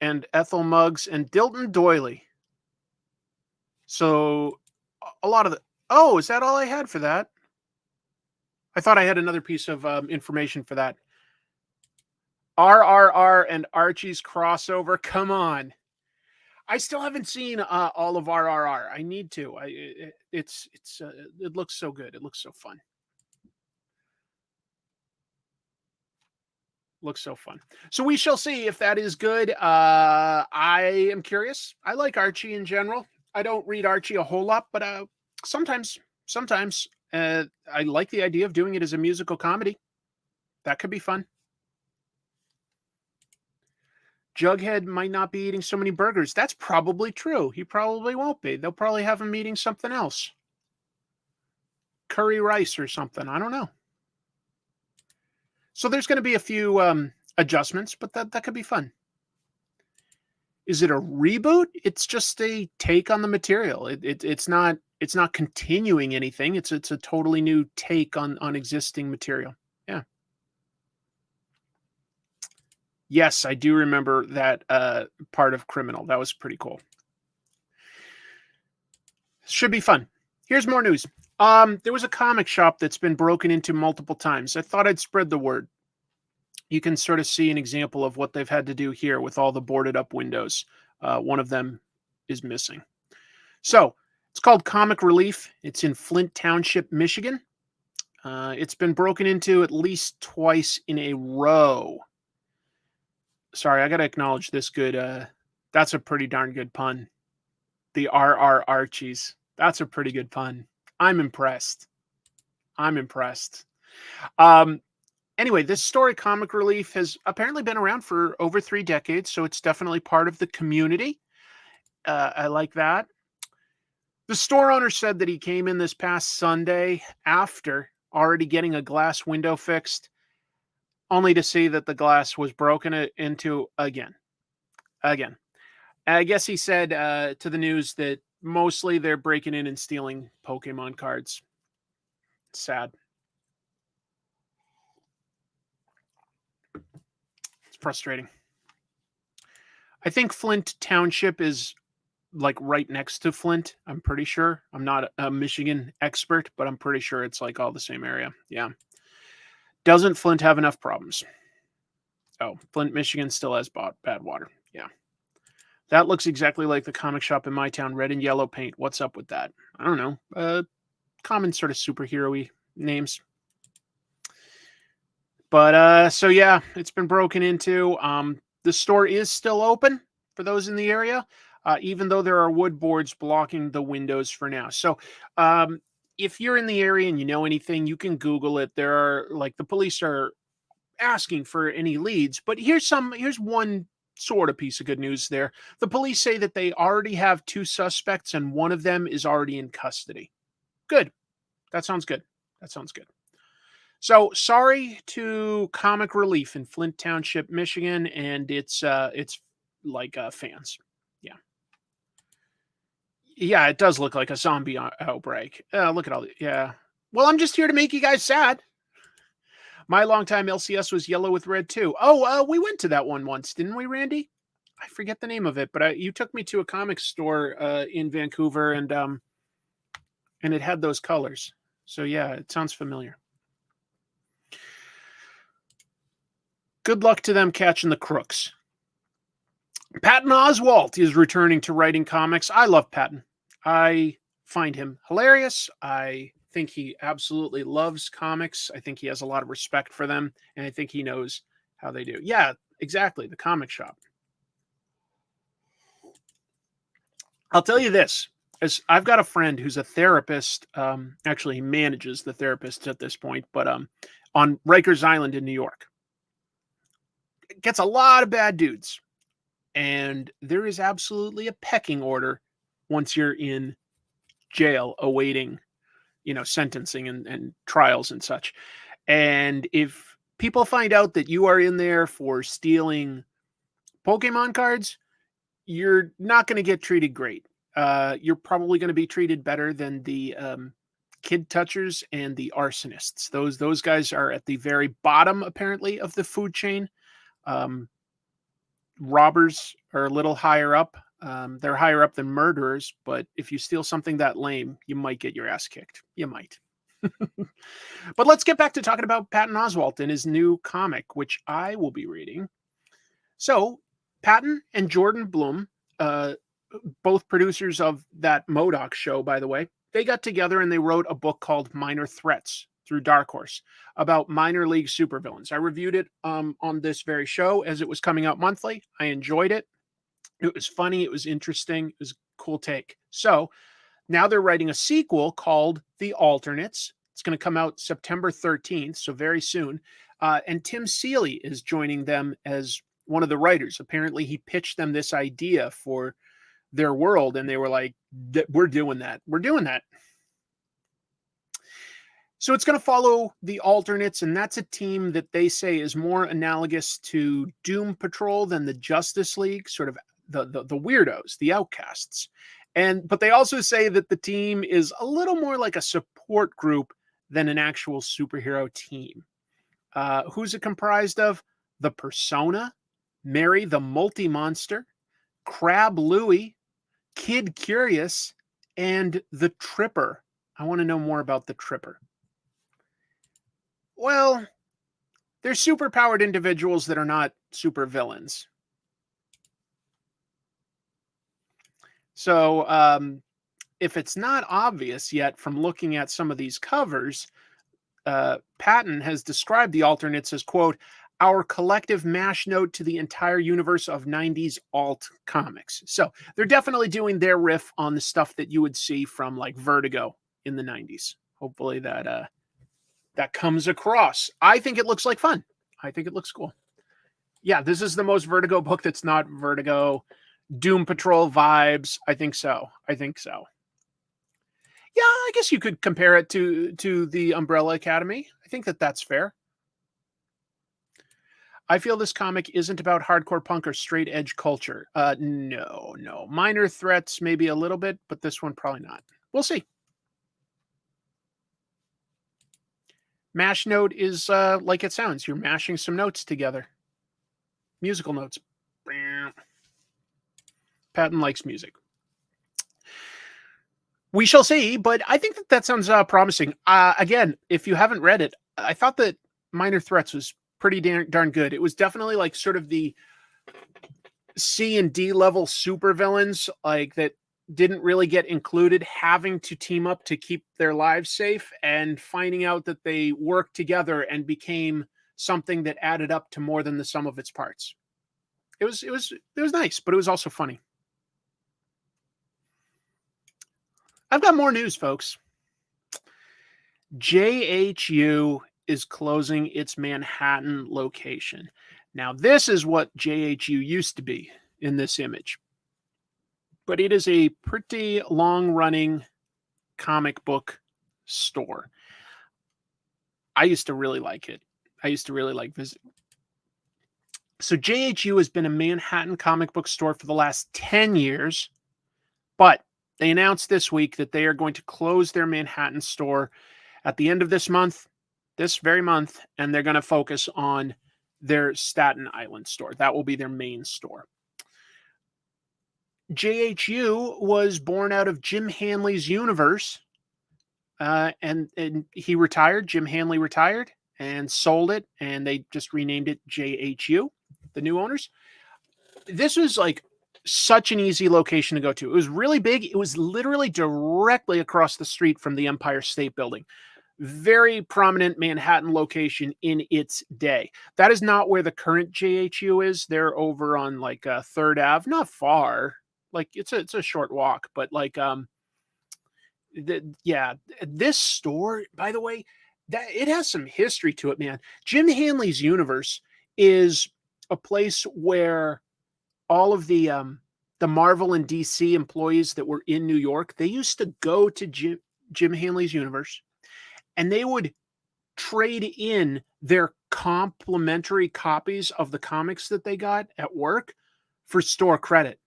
and Ethel Muggs and Dilton Doily. So a lot of the. Oh, is that all I had for that? I thought I had another piece of information for that. RRR and Archie's crossover. Come on. I still haven't seen all of RRR. I need to. It looks so good. It looks so fun. Looks so fun. So we shall see if that is good. I am curious. I like Archie in general. I don't read Archie a whole lot, but sometimes I like the idea of doing it as a musical comedy. That could be fun. Jughead might not be eating so many burgers. That's probably true. He probably won't be. They'll probably have him eating something else. Curry rice or something. I don't know. So there's going to be a few adjustments, but that could be fun. Is it a reboot? It's just a take on the material. It's not continuing anything. It's a totally new take on existing material. Yeah. Yes, I do remember that part of Criminal. That was pretty cool. Should be fun. Here's more news. There was a comic shop that's been broken into multiple times. I thought I'd spread the word. You can sort of see an example of what they've had to do here with all the boarded up windows. One of them is missing. So it's called Comic Relief. It's in Flint Township, Michigan. It's been broken into at least twice in a row. Sorry, I got to acknowledge this good. That's a pretty darn good pun. The RR Archies. That's a pretty good pun. I'm impressed. Anyway, this story, Comic Relief, has apparently been around for over 3 decades, so it's definitely part of the community. I like that. The store owner said that he came in this past Sunday after already getting a glass window fixed, only to see that the glass was broken into again. I guess he said to the news that mostly they're breaking in and stealing Pokemon cards. Sad. It's frustrating. I think Flint Township is like right next to Flint. I'm pretty sure. I'm not a Michigan expert, but I'm pretty sure it's like all the same area. Yeah. Doesn't Flint have enough problems? Oh, Flint, Michigan still has bad water. Yeah. That looks exactly like the comic shop in my town, red and yellow paint. What's up with that? I don't know. Common sort of superhero-y names. But so yeah, it's been broken into. The store is still open for those in the area, even though there are wood boards blocking the windows for now. So if you're in the area and you know anything, you can Google it. There are the police are asking for any leads, but here's one sort of piece of good news there. The police say that they already have 2 suspects and one of them is already in custody. Good. That sounds good. So sorry to Comic Relief in Flint Township, Michigan, and it's fans. Yeah, it does look like a zombie outbreak. Look at all the, yeah. Well, I'm just here to make you guys sad. My longtime LCS was yellow with red too. Oh, we went to that one once, didn't we, Randy? I forget the name of it, but you took me to a comic store in Vancouver, and it had those colors. So yeah, it sounds familiar. Good luck to them catching the crooks. Patton Oswalt is returning to writing comics. I love Patton. I find him hilarious. I think he absolutely loves comics. I think he has a lot of respect for them, and I think he knows how they do. Yeah, exactly. The comic shop. I'll tell you this, as I've got a friend who's a therapist. Actually, he manages the therapist at this point, but on Rikers Island in New York. Gets a lot of bad dudes. And there is absolutely a pecking order once you're in jail awaiting, sentencing and trials and such. And if people find out that you are in there for stealing Pokemon cards, you're not going to get treated great. You're probably going to be treated better than the kid touchers and the arsonists. Those guys are at the very bottom, apparently, of the food chain. Robbers are a little higher up. They're higher up than murderers, but if you steal something that lame, you might get your ass kicked. You might. But let's get back to talking about Patton Oswalt and his new comic, which I will be reading. So, Patton and Jordan Blum, both producers of that MODOK show, by the way, they got together and they wrote a book called Minor Threats through Dark Horse about minor league supervillains. I reviewed it on this very show as it was coming out monthly. I enjoyed it. It was funny. It was interesting. It was a cool take. So now they're writing a sequel called The Alternates. It's going to come out September 13th, so very soon. And Tim Seeley is joining them as one of the writers. Apparently, he pitched them this idea for their world, and they were like, we're doing that. We're doing that. So it's going to follow the Alternates, and that's a team that they say is more analogous to Doom Patrol than the Justice League, sort of the weirdos, the outcasts. But they also say that the team is a little more like a support group than an actual superhero team. Who's it comprised of? The Persona, Mary the Multi-Monster, Crab Louie, Kid Curious, and the Tripper. I want to know more about the Tripper. Well, they're superpowered individuals that are not super villains. So if it's not obvious yet from looking at some of these covers, Patton has described the Alternates as, quote, our collective mash note to the entire universe of 90s alt comics. So they're definitely doing their riff on the stuff that you would see from like Vertigo in the 90s. Hopefully that comes across. I think it looks like fun. I think it looks cool. Yeah, this is the most Vertigo book that's not Vertigo. Doom Patrol vibes. I think so. Yeah, I guess you could compare it to the Umbrella Academy. I think that's fair. I feel this comic isn't about hardcore punk or straight edge culture. No. Minor Threats, maybe a little bit, but this one probably not. We'll see. Mash note is like it sounds. You're mashing some notes together. Musical notes. Patton likes music. We shall see, but I think that sounds promising. Again, if you haven't read it, I thought that Minor Threats was pretty darn good. It was definitely like sort of the C and D level supervillains, like that didn't really get included, having to team up to keep their lives safe and finding out that they worked together and became something that added up to more than the sum of its parts. It was nice, but it was also funny. I've got more news, folks. JHU is closing its Manhattan location. Now, this is what JHU used to be in this image. But it is a pretty long-running comic book store. I used to really like it. I used to really like visiting. So JHU has been a Manhattan comic book store for the last 10 years, but they announced this week that they are going to close their Manhattan store at the end of this very month, and they're going to focus on their Staten Island store. That will be their main store. JHU was born out of Jim Hanley's universe, and he retired. Jim Hanley retired and sold it, and they just renamed it JHU, the new owners. This was like such an easy location to go to. It was really big. It was literally directly across the street from the Empire State Building. Very prominent Manhattan location in its day. That is not where the current JHU is. They're over on like 3rd Ave, not far. Like it's a short walk, but like this store, by the way, that it has some history to it, man. Jim Hanley's universe is a place where all of the Marvel and DC employees that were in New York, they used to go to Jim Hanley's universe, and they would trade in their complimentary copies of the comics that they got at work for store credit.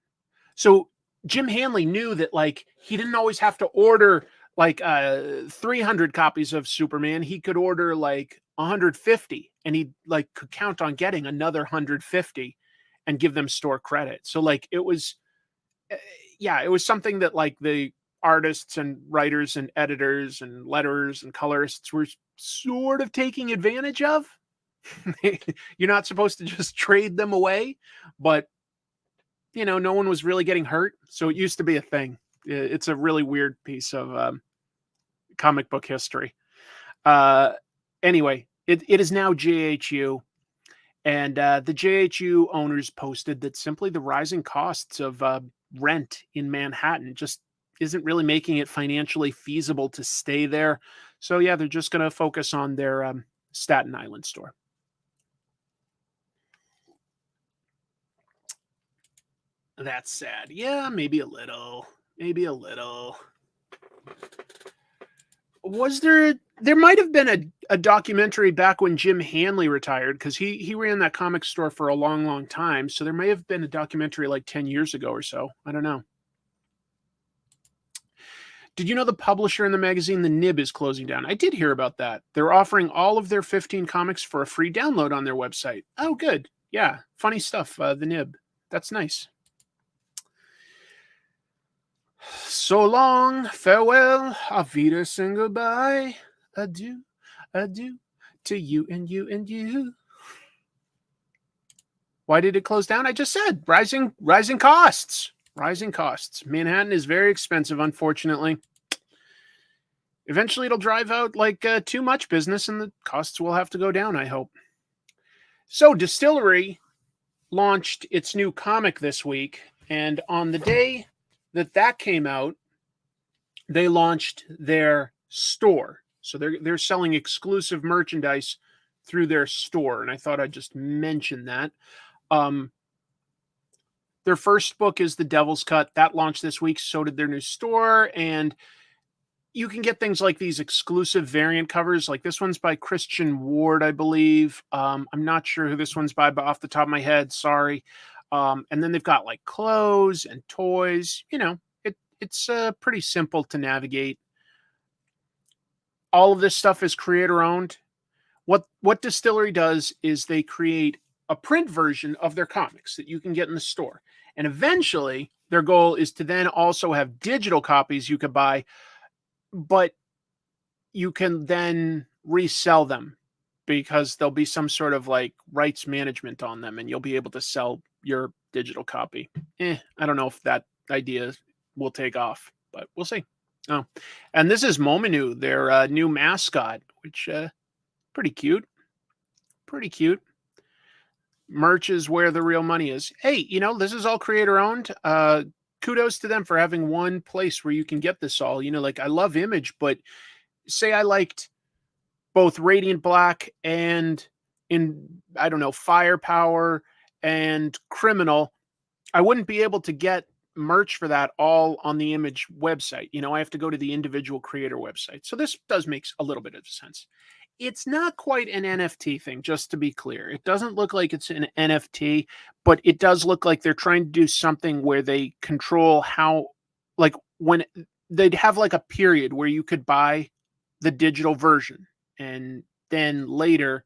So Jim Hanley knew that like he didn't always have to order like 300 copies of Superman. He could order like 150, and he like could count on getting another 150 and give them store credit. So like it was yeah, it was something that like the artists and writers and editors and letterers and colorists were sort of taking advantage of. You're not supposed to just trade them away, but no one was really getting hurt. So it used to be a thing. It's a really weird piece of comic book history. Anyway, it is now JHU. And the JHU owners posted that simply the rising costs of rent in Manhattan just isn't really making it financially feasible to stay there. So, yeah, they're just going to focus on their Staten Island store. That's sad. Yeah, maybe a little. Maybe a little. Was there might have been a documentary back when Jim Hanley retired, because he ran that comic store for a long, long time. So there may have been a documentary like 10 years ago or so. I don't know. Did you know the publisher in the magazine, The Nib, is closing down? I did hear about that. They're offering all of their 15 comics for a free download on their website. Oh, good. Yeah, funny stuff, The Nib. That's nice. So long, farewell, auf Wiedersehen, goodbye, adieu, adieu, to you and you and you. Why did it close down? I just said, rising costs. Rising costs. Manhattan is very expensive, unfortunately. Eventually it'll drive out like too much business and the costs will have to go down, I hope. So DSTRLY launched its new comic this week, and on the day that came out, they launched their store. So they're selling exclusive merchandise through their store, and I thought I'd just mention that. Their first book is The Devil's Cut. That launched this week. So did their new store, and you can get things like these exclusive variant covers. Like this one's by Christian Ward, I believe. I'm not sure who this one's by, but off the top of my head, sorry. And then they've got like clothes and toys. It's pretty simple to navigate. All of this stuff is creator owned. What DSTRLY does is they create a print version of their comics that you can get in the store. And eventually their goal is to then also have digital copies you could buy, but you can then resell them because there'll be some sort of like rights management on them and you'll be able to sell your digital copy. I don't know if that idea will take off, but we'll see. Oh, and this is Mominu, their new mascot, which pretty cute. Pretty cute. Merch is where the real money is. Hey, this is all creator owned. Kudos to them for having one place where you can get this all. Like I love Image, but say I liked both Radiant Black and Firepower and Criminal, I wouldn't be able to get merch for that all on the Image website. I have to go to the individual creator website. So this does make a little bit of sense. It's not quite an NFT thing, just to be clear. It doesn't look like it's an NFT, but it does look like they're trying to do something where they control how, like when they'd have like a period where you could buy the digital version, and then later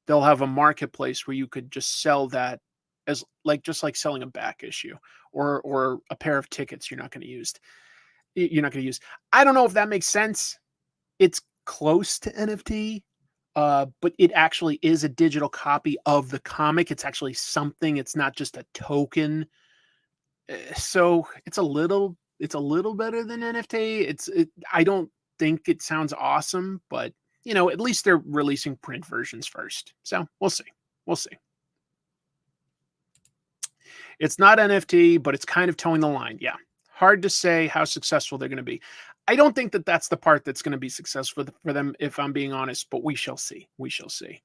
they'll have a marketplace where you could just sell that as like, just like selling a back issue or a pair of tickets you're not going to use. I don't know if that makes sense. It's close to NFT. But it actually is a digital copy of the comic. It's actually something. It's not just a token. So it's a little better than NFT. I don't think it sounds awesome, but at least they're releasing print versions first. So we'll see. We'll see. It's not NFT, but it's kind of towing the line. Yeah. Hard to say how successful they're going to be. I don't think that that's the part that's going to be successful for them, if I'm being honest, but we shall see. We shall see.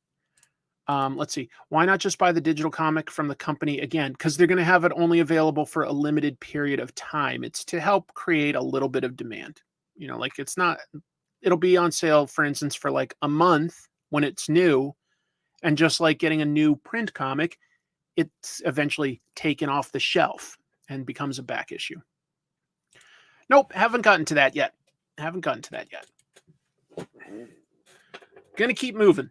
Let's see. Why not just buy the digital comic from the company again? Because they're going to have it only available for a limited period of time. It's to help create a little bit of demand. Like it'll be on sale, for instance, for like a month when it's new. And just like getting a new print comic, it's eventually taken off the shelf and becomes a back issue. Nope, haven't gotten to that yet. Gonna keep moving.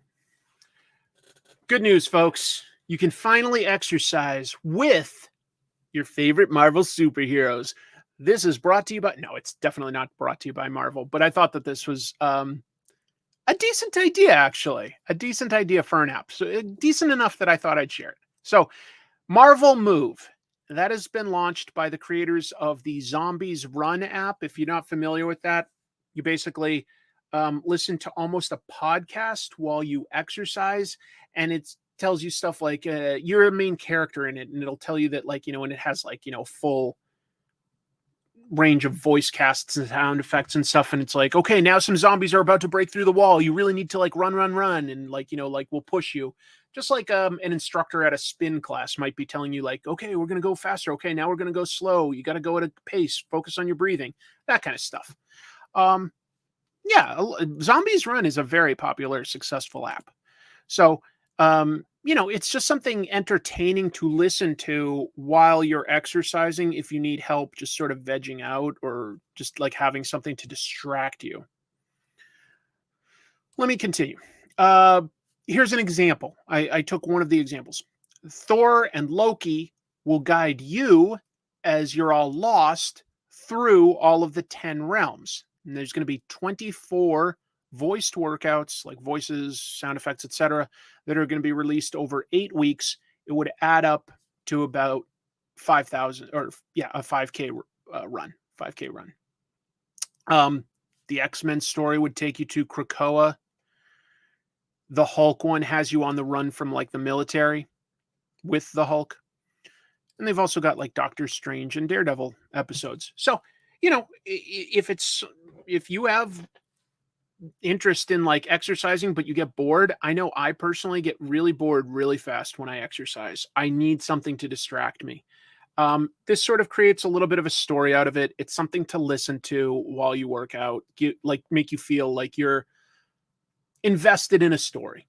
Good news, folks. You can finally exercise with your favorite Marvel superheroes. This is brought to you by, no, it's definitely not brought to you by Marvel, but I thought that this was a decent idea, actually. A decent idea for an app. So decent enough that I thought I'd share it. So Marvel Move. That has been launched by the creators of the Zombies Run app. If you're not familiar with that, you basically listen to almost a podcast while you exercise, and it tells you stuff like you're a main character in it, and it'll tell you that, like, and it has, like, full range of voice casts and sound effects and stuff, and it's like, okay, now some zombies are about to break through the wall, you really need to, like, run, and, like, like, we'll push you, just like an instructor at a spin class might be telling you, like, okay, we're going to go faster, okay, now we're going to go slow, you got to go at a pace, focus on your breathing, that kind of stuff. Yeah, Zombies Run is a very popular, successful app. So it's just something entertaining to listen to while you're exercising if you need help just sort of vegging out or just like having something to distract you. Let me continue. Here's an example. I took one of the examples. Thor and Loki will guide you as you're all lost through all of the 10 realms. And there's going to be 24 voiced workouts, like voices, sound effects, etc., that are going to be released over 8 weeks. It would add up to about 5,000, or a 5K run. 5K run. The X-Men story would take you to Krakoa. The Hulk one has you on the run from, like, the military with the Hulk. And they've also got, like, Doctor Strange and Daredevil episodes. So, if you have interest in, like, exercising, but you get bored, I know I personally get really bored really fast when I exercise. I need something to distract me. This sort of creates a little bit of a story out of it. It's something to listen to while you work out, make you feel like you're invested in a story.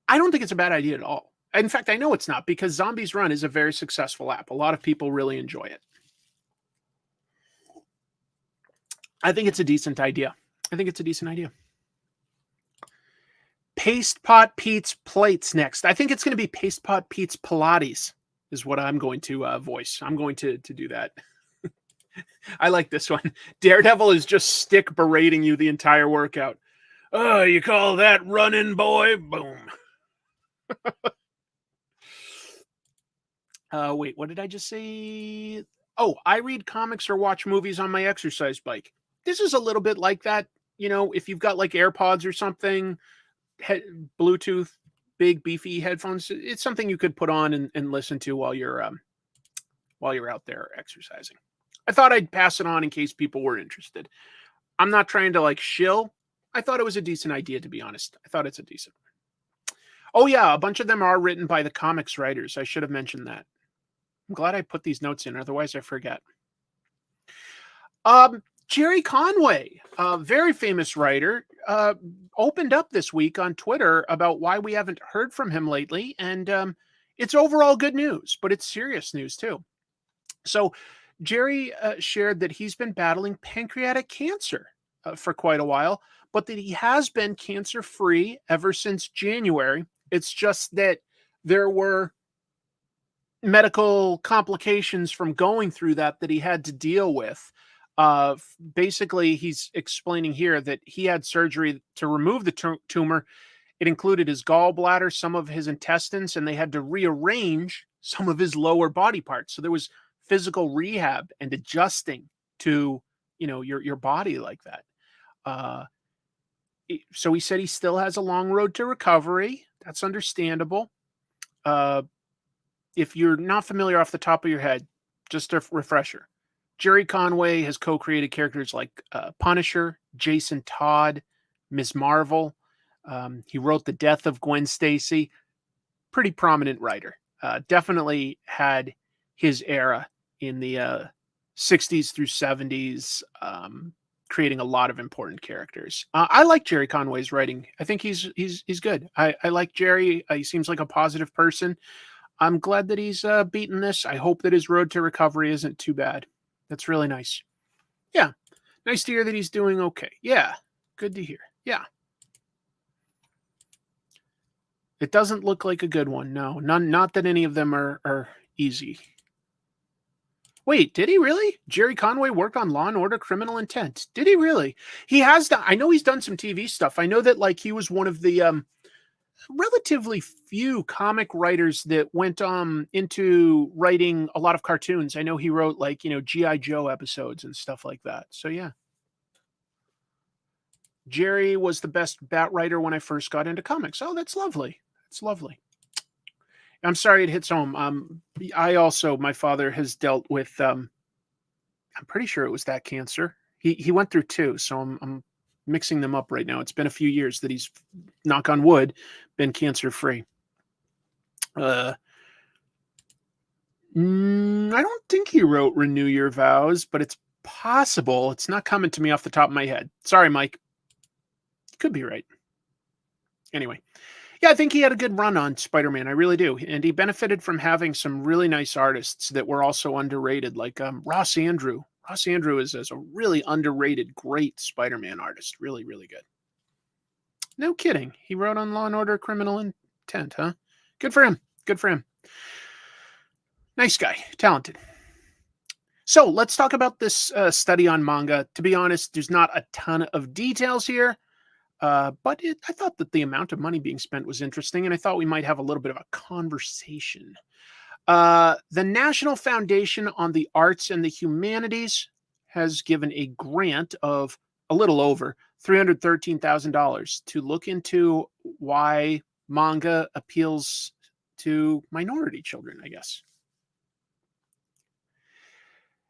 I don't think it's a bad idea at all. In fact, I know it's not, because Zombies Run is a very successful app. A lot of people really enjoy it. I think it's a decent idea. Paste Pot Pete's Plates next. I think it's going to be Paste Pot Pete's Pilates is what I'm going to voice. I'm going to do that. I like this one. Daredevil is just stick berating you the entire workout. Oh, you call that running, boy? Boom. Wait, what did I just say? Oh, I read comics or watch movies on my exercise bike. This is a little bit like that. If you've got, like, AirPods or something, Bluetooth, big beefy headphones, it's something you could put on and listen to while you're out there exercising. I thought I'd pass it on in case people were interested. I'm not trying to, like, shill. I thought it was a decent idea, to be honest. I thought it's a decent one. Oh yeah, a bunch of them are written by the comics writers. I should have mentioned that. I'm glad I put these notes in, otherwise I forget. Gerry Conway, a very famous writer, opened up this week on Twitter about why we haven't heard from him lately, and it's overall good news, but it's serious news too. So Gerry shared that he's been battling pancreatic cancer for quite a while, but that he has been cancer-free ever since January. It's just that there were medical complications from going through that he had to deal with. Basically, he's explaining here that he had surgery to remove the tumor. It included his gallbladder, some of his intestines, and they had to rearrange some of his lower body parts. So there was physical rehab and adjusting to, your body like that. So he said he still has a long road to recovery. That's understandable. If you're not familiar off the top of your head, just a refresher. Gerry Conway has co-created characters like Punisher, Jason Todd, Ms. Marvel. He wrote The Death of Gwen Stacy. Pretty prominent writer. Definitely had his era in the 60s through 70s, creating a lot of important characters. I like Gerry Conway's writing. I think he's good. I like Gerry. He seems like a positive person. I'm glad that he's beaten this. I hope that his road to recovery isn't too bad. That's really nice. Yeah. Nice to hear that he's doing okay. Yeah. Good to hear. Yeah. It doesn't look like a good one. No, not that any of them are easy. Wait, did he really? Gerry Conway worked on Law and Order: Criminal Intent. Did he really? He has done. I know he's done some TV stuff. I know that like he was one of the relatively few comic writers that went into writing a lot of cartoons. I know he wrote like, G.I. Joe episodes and stuff like that. So yeah. Gerry was the best bat writer when I first got into comics. Oh, that's lovely. That's lovely. I'm sorry it hits home. My father has dealt with I'm pretty sure it was that cancer. He went through two, so I'm mixing them up right now. It's been a few years that he's, knock on wood, been cancer free. I don't think he wrote Renew Your Vows, but it's possible. It's not coming to me off the top of my head. Sorry, Mike. Could be right. Anyway. Yeah, I think he had a good run on Spider-Man. I really do. And he benefited from having some really nice artists that were also underrated, like Ross Andrew. Ross Andrew is a really underrated, great Spider-Man artist. Really, really good. No kidding. He wrote on Law and Order: Criminal Intent, huh? Good for him. Good for him. Nice guy. Talented. So let's talk about this study on manga. To be honest, there's not a ton of details here. But I thought that the amount of money being spent was interesting, and I thought we might have a little bit of a conversation. The National Foundation on the Arts and the Humanities has given a grant of a little over $313,000 to look into why manga appeals to minority children, I guess.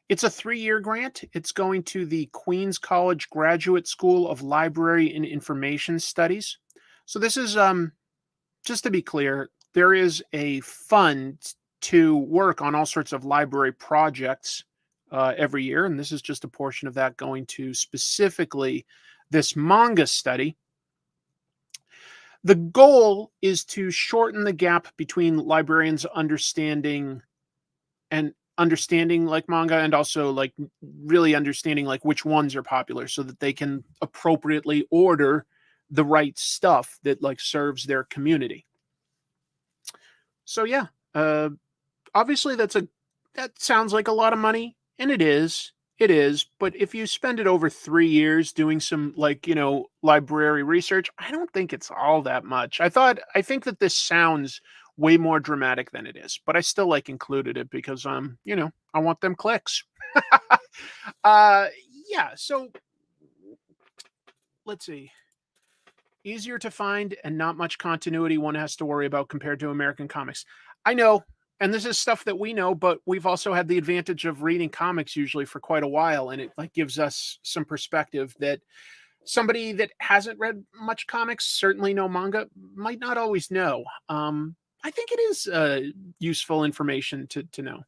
It's a 3-year grant. It's going to the Queens College Graduate School of Library and Information Studies. So this is, just to be clear, there is a fund to work on all sorts of library projects every year, and this is just a portion of that going to specifically this manga study. The goal is to shorten the gap between librarians understanding like manga, and also like really understanding like which ones are popular, so that they can appropriately order the right stuff that like serves their community. So yeah, obviously that sounds like a lot of money, and it is, but if you spend it over 3 years doing some like, library research, I don't think it's all that much. I think that this sounds way more dramatic than it is, but I still like included it because I want them clicks. Yeah, so let's see. Easier to find and not much continuity one has to worry about compared to American comics. I know, and this is stuff that we know, but we've also had the advantage of reading comics usually for quite a while, and it like gives us some perspective that somebody that hasn't read much comics, certainly no manga, might not always know. I think it is useful information to know.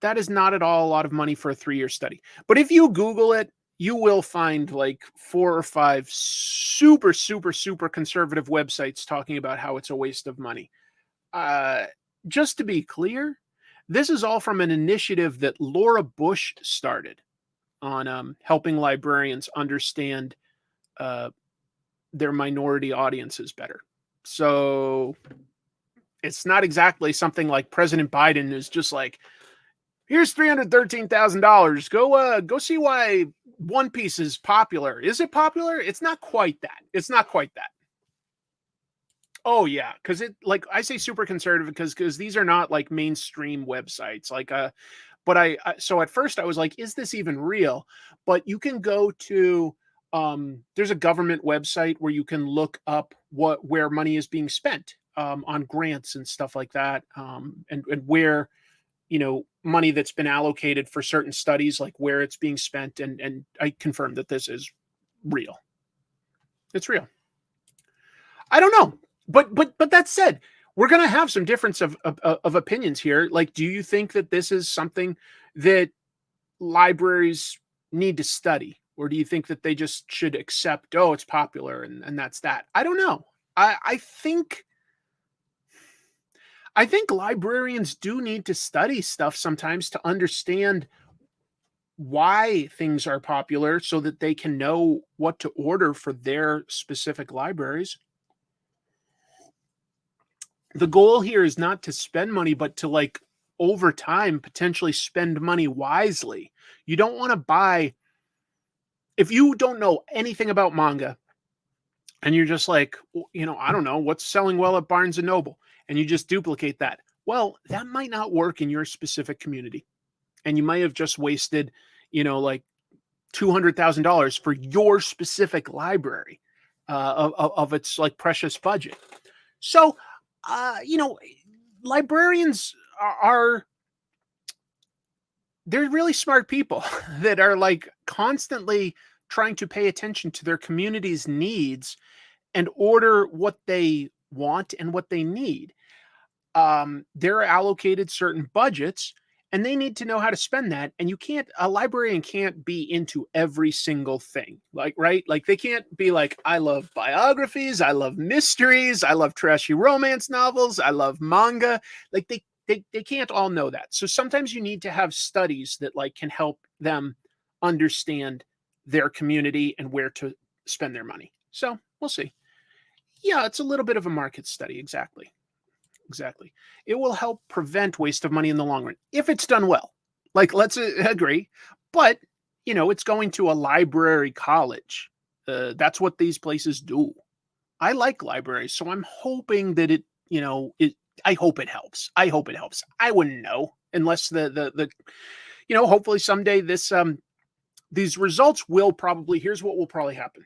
That is not at all a lot of money for a 3-year study. But if you Google it, you will find like 4 or 5 super, super, super conservative websites talking about how it's a waste of money. Just to be clear, this is all from an initiative that Laura Bush started on helping librarians understand their minority audiences better. So it's not exactly something like President Biden is just like, here's $313,000. Go see why One Piece is popular. Is it popular? It's not quite that. It's not quite that. Oh yeah, because it, like, I say super conservative because these are not like mainstream websites. Like but so at first I was like, is this even real? But you can go to there's a government website where you can look up where money is being spent on grants and stuff like that, and where money that's been allocated for certain studies, like where it's being spent, and I confirm that this is real. It's real. I don't know, but that said, we're gonna have some difference of opinions here. Like, do you think that this is something that libraries need to study, or do you think that they just should accept, oh, it's popular and that's that? I don't know. I think librarians do need to study stuff sometimes to understand why things are popular, so that they can know what to order for their specific libraries. The goal here is not to spend money, but to like over time potentially spend money wisely. You don't want to buy, if you don't know anything about manga and you're just like, I don't know what's selling well at Barnes and Noble, and you just duplicate that. Well, that might not work in your specific community. And you might have just wasted, like $200,000 for your specific library of its like precious budget. So, librarians they're really smart people that are like constantly trying to pay attention to their community's needs and order what they want and what they need. They're allocated certain budgets and they need to know how to spend that. And a librarian can't be into every single thing. Like, right? Like they can't be like, I love biographies, I love mysteries, I love trashy romance novels, I love manga. Like they can't all know that. So sometimes you need to have studies that like can help them understand their community and where to spend their money. So we'll see. Yeah, it's a little bit of a market study. Exactly. It will help prevent waste of money in the long run if it's done well. Like, let's agree. But, it's going to a library college. That's what these places do. I like libraries, so I'm hoping that I hope it helps. I wouldn't know unless hopefully someday these results here's what will probably happen.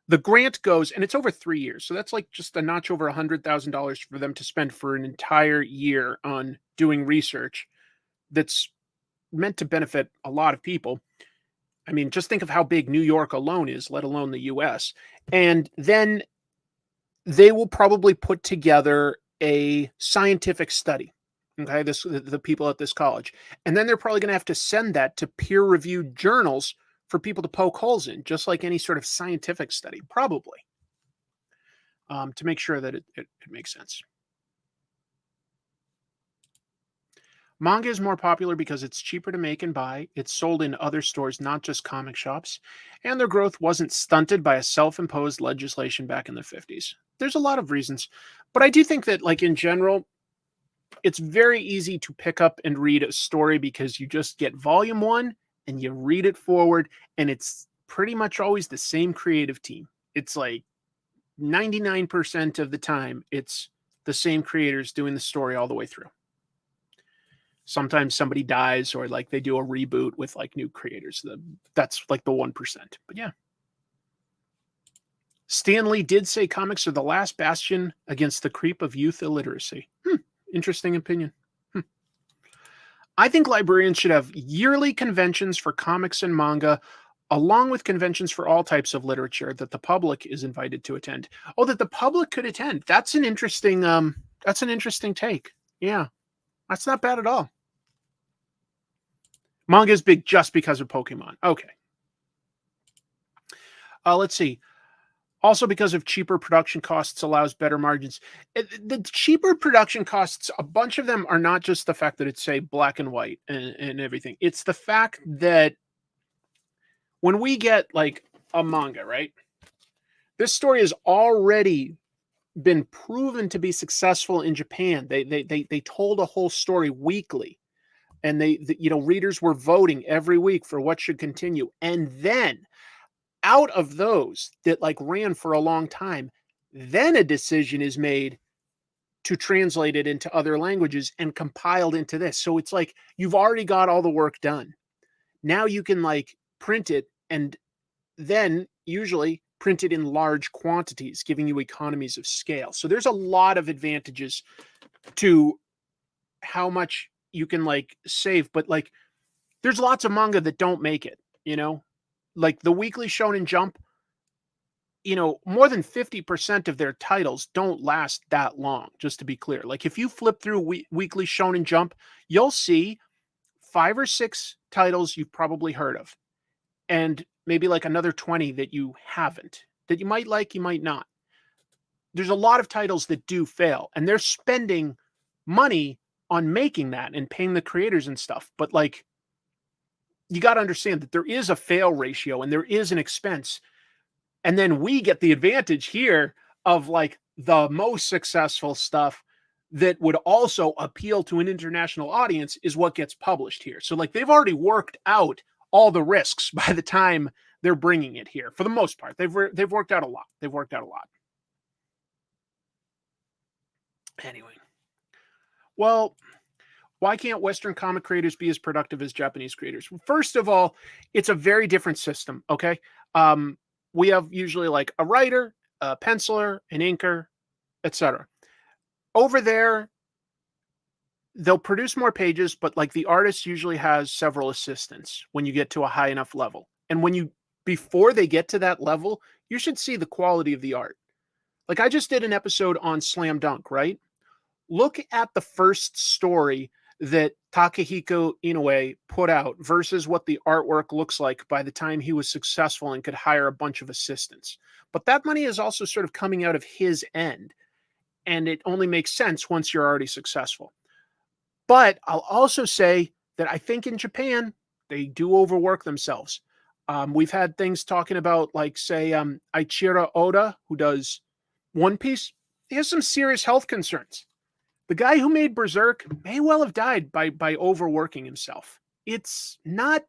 The grant goes, and it's over 3 years. So that's like just a notch over $100,000 for them to spend for an entire year on doing research that's meant to benefit a lot of people. I mean, just think of how big New York alone is, let alone the US. And then they will probably put together a scientific study. Okay, the people at this college. And then they're probably going to have to send that to peer-reviewed journals for people to poke holes in, just like any sort of scientific study, probably, to make sure that it makes sense. Manga is more popular because it's cheaper to make and buy. It's sold in other stores, not just comic shops. And their growth wasn't stunted by a self-imposed legislation back in the 50s. There's a lot of reasons. But I do think that, like, in general, it's very easy to pick up and read a story because you just get volume 1 and you read it forward, and it's pretty much always the same creative team. It's like 99% of the time, it's the same creators doing the story all the way through. Sometimes somebody dies or like they do a reboot with like new creators. That's like the 1%. But yeah. Stan Lee did say comics are the last bastion against the creep of youth illiteracy. Interesting opinion. I think librarians should have yearly conventions for comics and manga, along with conventions for all types of literature that the public is invited to attend. Oh, that the public could attend. That's an interesting take. Yeah. That's not bad at all. Manga is big just because of Pokemon. Okay. Let's see. Also, because of cheaper production costs allows better margins. The cheaper production costs, a bunch of them are not just the fact that it's, say, black and white and everything. It's the fact that when we get, like, a manga, right? This story has already been proven to be successful in Japan. They told a whole story weekly. And readers were voting every week for what should continue. And then out of those that like ran for a long time, then a decision is made to translate it into other languages and compiled into this. So it's like you've already got all the work done. Now you can like print it and then usually print it in large quantities, giving you economies of scale. So there's a lot of advantages to how much you can like save, but like there's lots of manga that don't make it, like the Weekly Shonen Jump, more than 50% of their titles don't last that long, just to be clear. Like if you flip through Weekly Shonen Jump, you'll see 5 or 6 titles you've probably heard of, and maybe like another 20 that you haven't, that you might like, you might not. There's a lot of titles that do fail, and they're spending money on making that and paying the creators and stuff. But like, you got to understand that there is a fail ratio and there is an expense. And then we get the advantage here of like the most successful stuff that would also appeal to an international audience is what gets published here. So like they've already worked out all the risks by the time they're bringing it here. For the most part, they've worked out a lot. They've worked out a lot. Anyway, well, why can't Western comic creators be as productive as Japanese creators? First of all, it's a very different system. Okay, we have usually like a writer, a penciler, an inker, etc. Over there, they'll produce more pages, but like the artist usually has several assistants when you get to a high enough level. And before they get to that level, you should see the quality of the art. Like I just did an episode on Slam Dunk, right? Look at the first story that Takehiko Inoue put out versus what the artwork looks like by the time he was successful and could hire a bunch of assistants. But that money is also sort of coming out of his end. And it only makes sense once you're already successful. But I'll also say that I think in Japan, they do overwork themselves. We've had things talking about, like, say, Eiichiro Oda, who does One Piece. He has some serious health concerns. The guy who made Berserk may well have died by overworking himself. It's not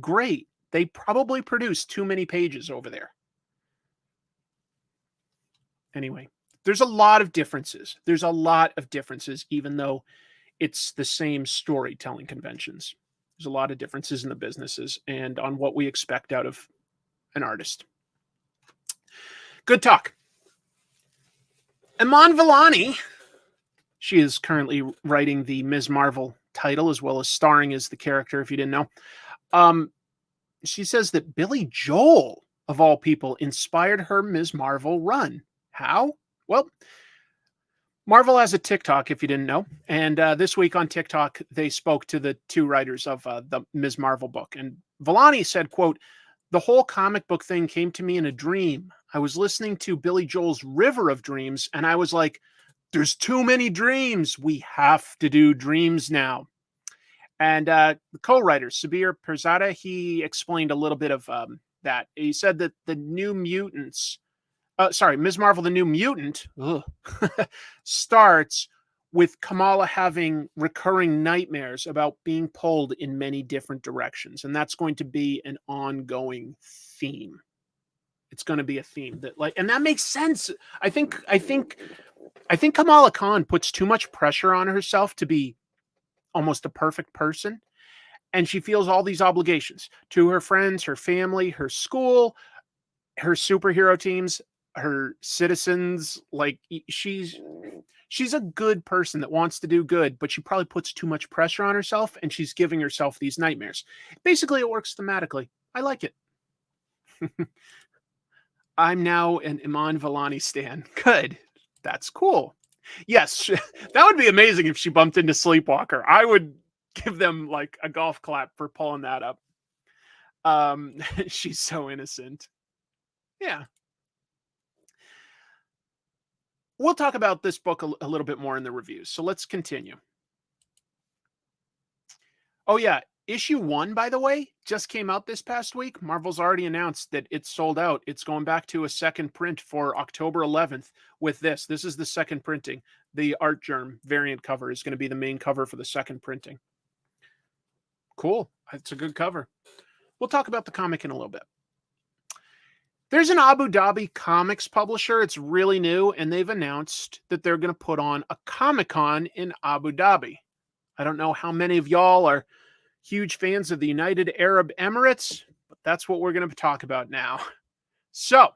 great. They probably produce too many pages over there. Anyway, there's a lot of differences. There's a lot of differences, even though it's the same storytelling conventions. There's a lot of differences in the businesses and on what we expect out of an artist. Good talk. Iman Vellani, she is currently writing the Ms. Marvel title as well as starring as the character, if you didn't know. She says that Billy Joel, of all people, inspired her Ms. Marvel run. How? Well, Marvel has a TikTok, if you didn't know. And this week on TikTok, they spoke to the two writers of the Ms. Marvel book. And Vellani said, quote, "The whole comic book thing came to me in a dream. I was listening to Billy Joel's River of Dreams, and I was like, there's too many dreams. We have to do dreams now." And the co-writer, Sabir Pirzada, he explained a little bit of that. He said that the New Mutants, Ms. Marvel, the New Mutant, starts with Kamala having recurring nightmares about being pulled in many different directions. And that's going to be an ongoing theme. It's going to be a theme that, like, and that makes sense. I think Kamala Khan puts too much pressure on herself to be almost a perfect person. And she feels all these obligations to her friends, her family, her school, her superhero teams, her citizens. Like, she's a good person that wants to do good, but she probably puts too much pressure on herself, and she's giving herself these nightmares. Basically, it works thematically. I like it. I'm now an Iman Vellani stan. Good. That's cool. Yes, that would be amazing if she bumped into Sleepwalker. I would give them like a golf clap for pulling that up. She's so innocent. Yeah. We'll talk about this book a little bit more in the reviews. So let's continue. Oh yeah, issue 1, by the way, just came out this past week. Marvel's already announced that it's sold out. It's going back to a second print for October 11th with this. This is the second printing. The Art Germ variant cover is going to be the main cover for the second printing. Cool. It's a good cover. We'll talk about the comic in a little bit. There's an Abu Dhabi comics publisher. It's really new, and they've announced that they're going to put on a Comic-Con in Abu Dhabi. I don't know how many of y'all are huge fans of the United Arab Emirates, but that's what we're going to talk about now. So,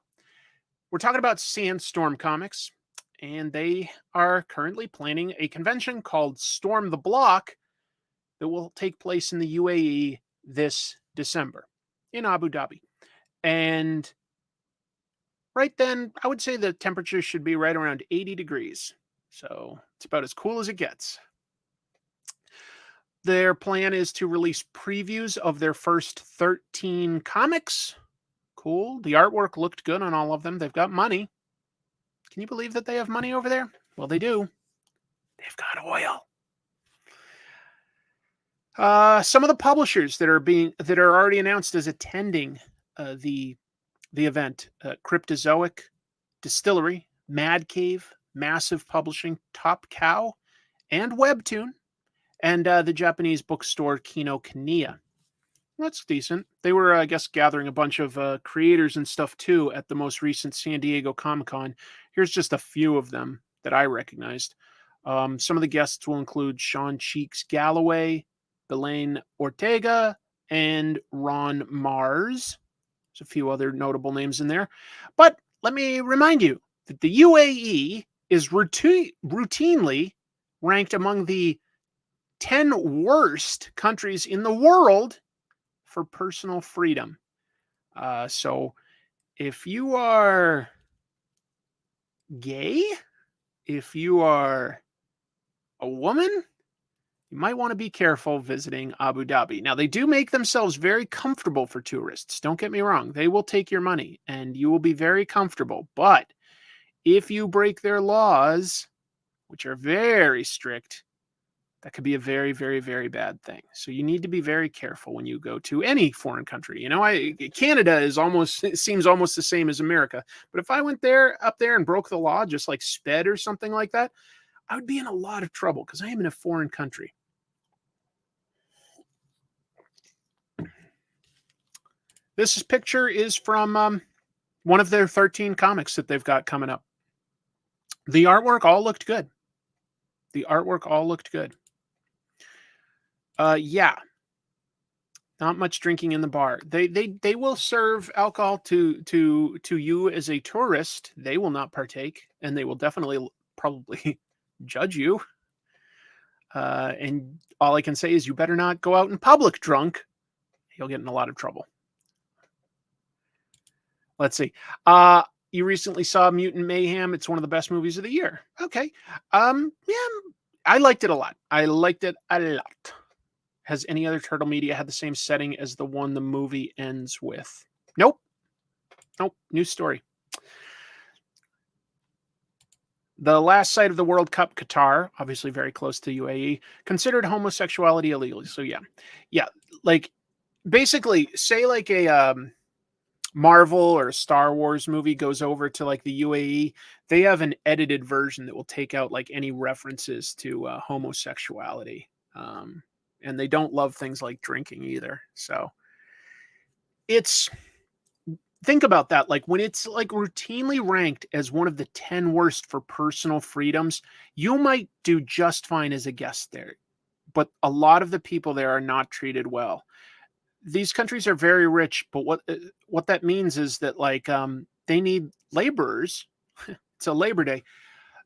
we're talking about Sandstorm Comics, and they are currently planning a convention called Storm the Block that will take place in the UAE this December in Abu Dhabi. And right then, I would say the temperature should be right around 80 degrees. So it's about as cool as it gets. Their plan is to release previews of their first 13 comics. Cool. The artwork looked good on all of them. They've got money. Can you believe that they have money over there? Well, they do. They've got oil. Some of the publishers that are already announced as attending the event: Cryptozoic, Distillery, Mad Cave, Massive Publishing, Top Cow, and Webtoon, and the Japanese bookstore Kinokuniya. That's decent. They were, I guess, gathering a bunch of creators and stuff too at the most recent San Diego Comic-Con. Here's just a few of them that I recognized. Some of the guests will include Sean Cheeks Galloway, Belaine Ortega, and Ron Mars. There's a few other notable names in there. But let me remind you that the UAE is routinely ranked among the 10 worst countries in the world for personal freedom. So if you are gay, if you are a woman, you might want to be careful visiting Abu Dhabi. Now, they do make themselves very comfortable for tourists. Don't get me wrong. They will take your money and you will be very comfortable. But if you break their laws, which are very strict, that could be a very, very, very bad thing. So you need to be very careful when you go to any foreign country. You know, Canada is it seems almost the same as America. But if I went up there and broke the law, just like sped or something like that, I would be in a lot of trouble because I am in a foreign country. This picture is from one of their 13 comics that they've got coming up. The artwork all looked good. Yeah. Not much drinking in the bar. They will serve alcohol to you as a tourist. They will not partake, and they will definitely probably judge you. And all I can say is you better not go out in public drunk. You'll get in a lot of trouble. Let's see. You recently saw Mutant Mayhem. It's one of the best movies of the year. Okay. Yeah, I liked it a lot. Has any other Turtle media had the same setting as the one the movie ends with? Nope. New story. The last site of the World Cup, Qatar, obviously very close to UAE, considered homosexuality illegal. So yeah. Like basically, say like a Marvel or a Star Wars movie goes over to like the UAE, they have an edited version that will take out like any references to homosexuality. And they don't love things like drinking either. So think about that. Like when it's like routinely ranked as one of the 10 worst for personal freedoms, you might do just fine as a guest there. But a lot of the people there are not treated well. These countries are very rich, but what that means is that like they need laborers. It's a Labor Day.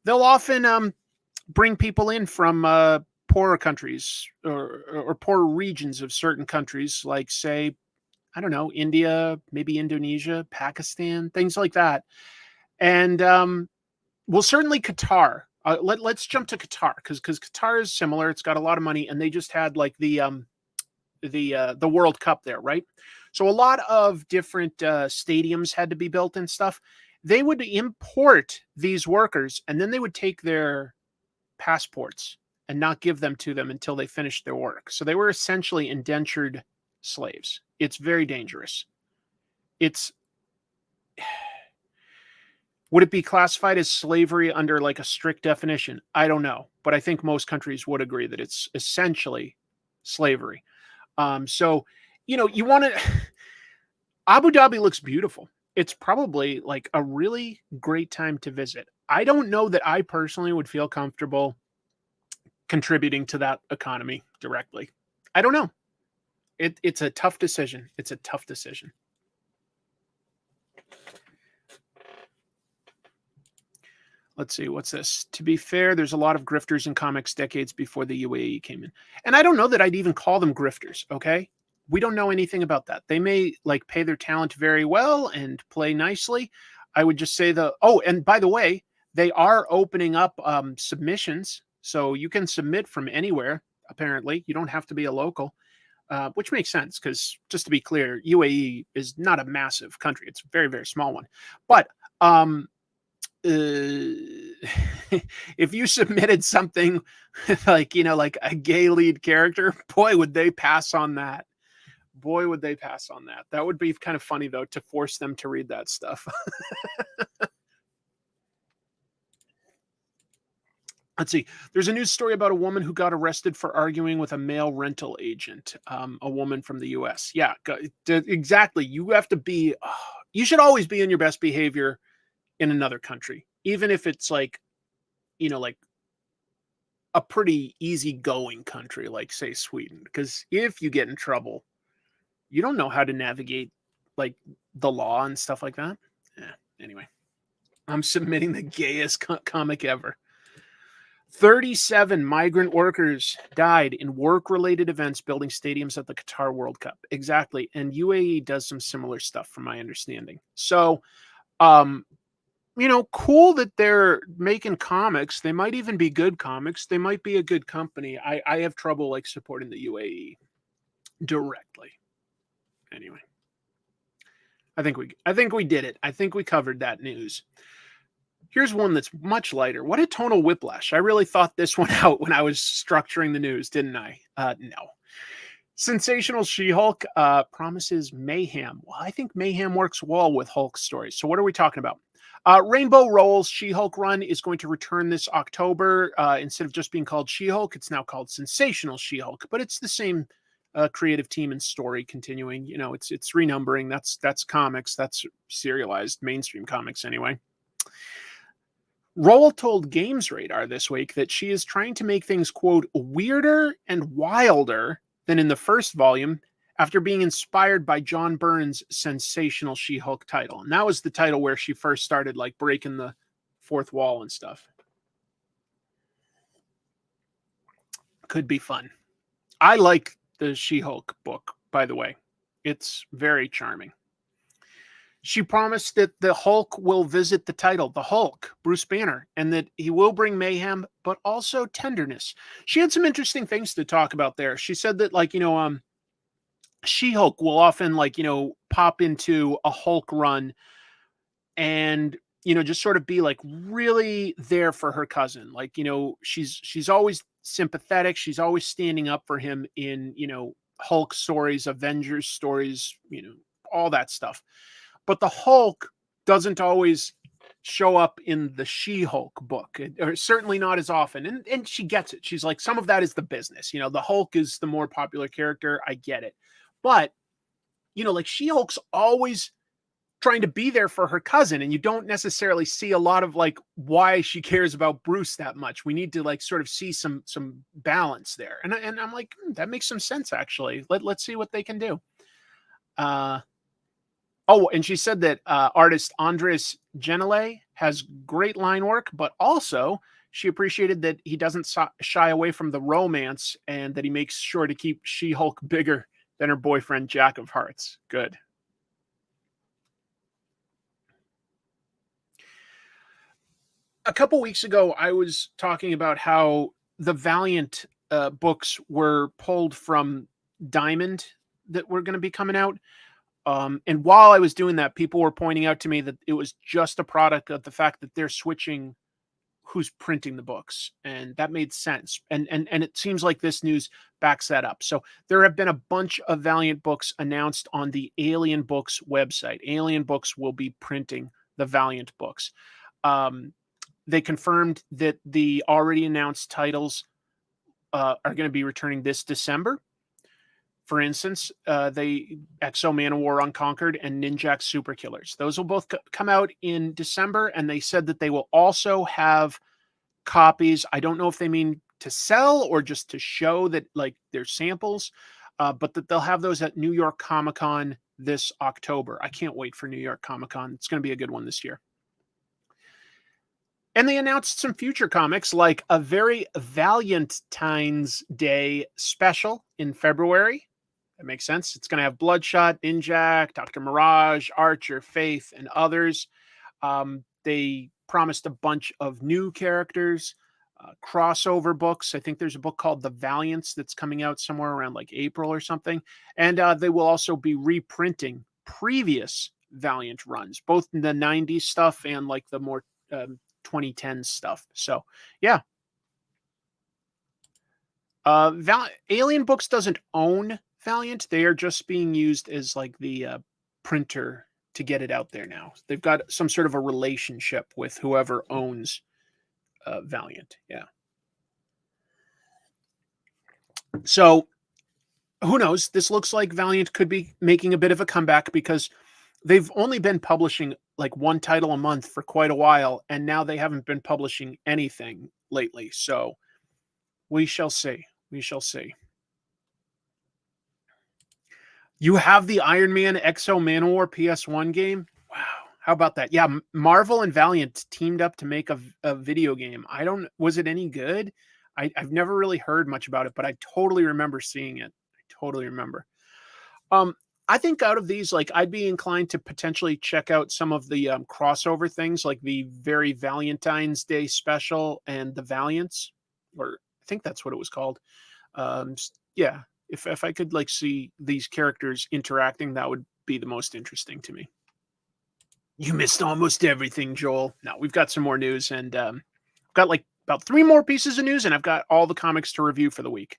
They'll often bring people in from poorer countries or poorer regions of certain countries, like say, I don't know, India, maybe Indonesia, Pakistan, things like that. And well, certainly Qatar. Let's jump to Qatar because Qatar is similar. It's got a lot of money, and they just had like the World Cup there, right? So a lot of different stadiums had to be built and stuff. They would import these workers, and then they would take their passports and not give them to them until they finished their work. So they were essentially indentured slaves. It's very dangerous. Would it be classified as slavery under like a strict definition? I don't know, but I think most countries would agree that it's essentially slavery. So, you know, you want to, Abu Dhabi looks beautiful. It's probably like a really great time to visit. I don't know that I personally would feel comfortable contributing to that economy directly. I don't know. It's a tough decision. Let's see, what's this? To be fair, there's a lot of grifters in comics decades before the UAE came in. And I don't know that I'd even call them grifters, okay? We don't know anything about that. They may like pay their talent very well and play nicely. I would just say and by the way, they are opening up submissions. So you can submit from anywhere, apparently. You don't have to be a local, which makes sense because just to be clear, UAE is not a massive country. It's a very, very small one. But if you submitted something like, you know, like a gay lead character, boy, would they pass on that. That would be kind of funny, though, to force them to read that stuff. Let's see. There's a news story about a woman who got arrested for arguing with a male rental agent, a woman from the US. Yeah, exactly. You have to be, you should always be in your best behavior in another country, even if it's like, like a pretty easygoing country, like say Sweden. Because if you get in trouble, you don't know how to navigate like the law and stuff like that. Yeah. Anyway, I'm submitting the gayest comic ever. 37 migrant workers died in work-related events building stadiums at the Qatar World Cup. Exactly. And UAE does some similar stuff from my understanding. So, cool that they're making comics. They might even be good comics. They might be a good company. I have trouble like supporting the UAE directly. Anyway, I think we did it. I think we covered that news. Here's one that's much lighter. What a tonal whiplash. I really thought this one out when I was structuring the news, didn't I? No. Sensational She-Hulk promises mayhem. Well, I think mayhem works well with Hulk stories. So what are we talking about? Rainbow Rowell's She-Hulk run is going to return this October. Instead of just being called She-Hulk, it's now called Sensational She-Hulk. But it's the same creative team and story continuing. It's renumbering. That's comics. That's serialized mainstream comics anyway. Rowell told Games Radar this week that she is trying to make things, quote, weirder and wilder than in the first volume after being inspired by John Byrne's sensational She-Hulk title. And that was the title where she first started like breaking the fourth wall and stuff. Could be fun. I like the She-Hulk book, by the way. It's very charming. She promised that the Hulk will visit the title, the Hulk, Bruce Banner, and that he will bring mayhem, but also tenderness. She had some interesting things to talk about there. She said that, like, She-Hulk will often, like, pop into a Hulk run and, just sort of be, like, really there for her cousin. Like, she's always sympathetic. She's always standing up for him in, Hulk stories, Avengers stories, all that stuff. But the Hulk doesn't always show up in the She-Hulk book, or certainly not as often. And she gets it. She's like, some of that is the business. The Hulk is the more popular character. I get it. But, like She-Hulk's always trying to be there for her cousin. And you don't necessarily see a lot of like why she cares about Bruce that much. We need to like sort of see some balance there. And I'm like, that makes some sense, actually. Let's see what they can do. Oh, and she said that artist Andres Genele has great line work, but also she appreciated that he doesn't shy away from the romance and that he makes sure to keep She-Hulk bigger than her boyfriend, Jack of Hearts. Good. A couple weeks ago, I was talking about how the Valiant books were pulled from Diamond that were going to be coming out. And while I was doing that, people were pointing out to me that it was just a product of the fact that they're switching who's printing the books. And that made sense. And it seems like this news backs that up. So there have been a bunch of Valiant books announced on the Alien Books website. Alien Books will be printing the Valiant books. They confirmed that the already announced titles are going to be returning this December. For instance, Exo Manowar Unconquered and Ninjak Super Killers. Those will both come out in December, and they said that they will also have copies. I don't know if they mean to sell or just to show that like they're samples, but that they'll have those at New York Comic Con this October. I can't wait for New York Comic Con. It's going to be a good one this year. And they announced some future comics like a very Valentine's Day special in February. That makes sense. It's going to have Bloodshot, Ninjak, Dr. Mirage, Archer, Faith, and others. They promised a bunch of new characters, crossover books. I think there's a book called The Valiants that's coming out somewhere around like April or something. And they will also be reprinting previous Valiant runs, both in the 90s stuff and like the more 2010s stuff. So, yeah. Alien Books doesn't own Valiant. They are just being used as like the printer to get it out there now. They've got some sort of a relationship with whoever owns Valiant. Yeah. So who knows? This looks like Valiant could be making a bit of a comeback because they've only been publishing like one title a month for quite a while, and now they haven't been publishing anything lately. So we shall see. We shall see. You have the Iron Man Exo Manowar PS1 game? Wow. How about that? Yeah, Marvel and Valiant teamed up to make a video game. Was it any good? I've never really heard much about it, but I totally remember seeing it. I totally remember. I think out of these, like, I'd be inclined to potentially check out some of the crossover things, like the very Valentine's Day special and the Valiants, or I think that's what it was called. Yeah, if I could like see these characters interacting, that would be the most interesting to me. You missed almost everything, Joel. Now we've got some more news, and I've got like about 3 more pieces of news, and I've got all the comics to review for the week.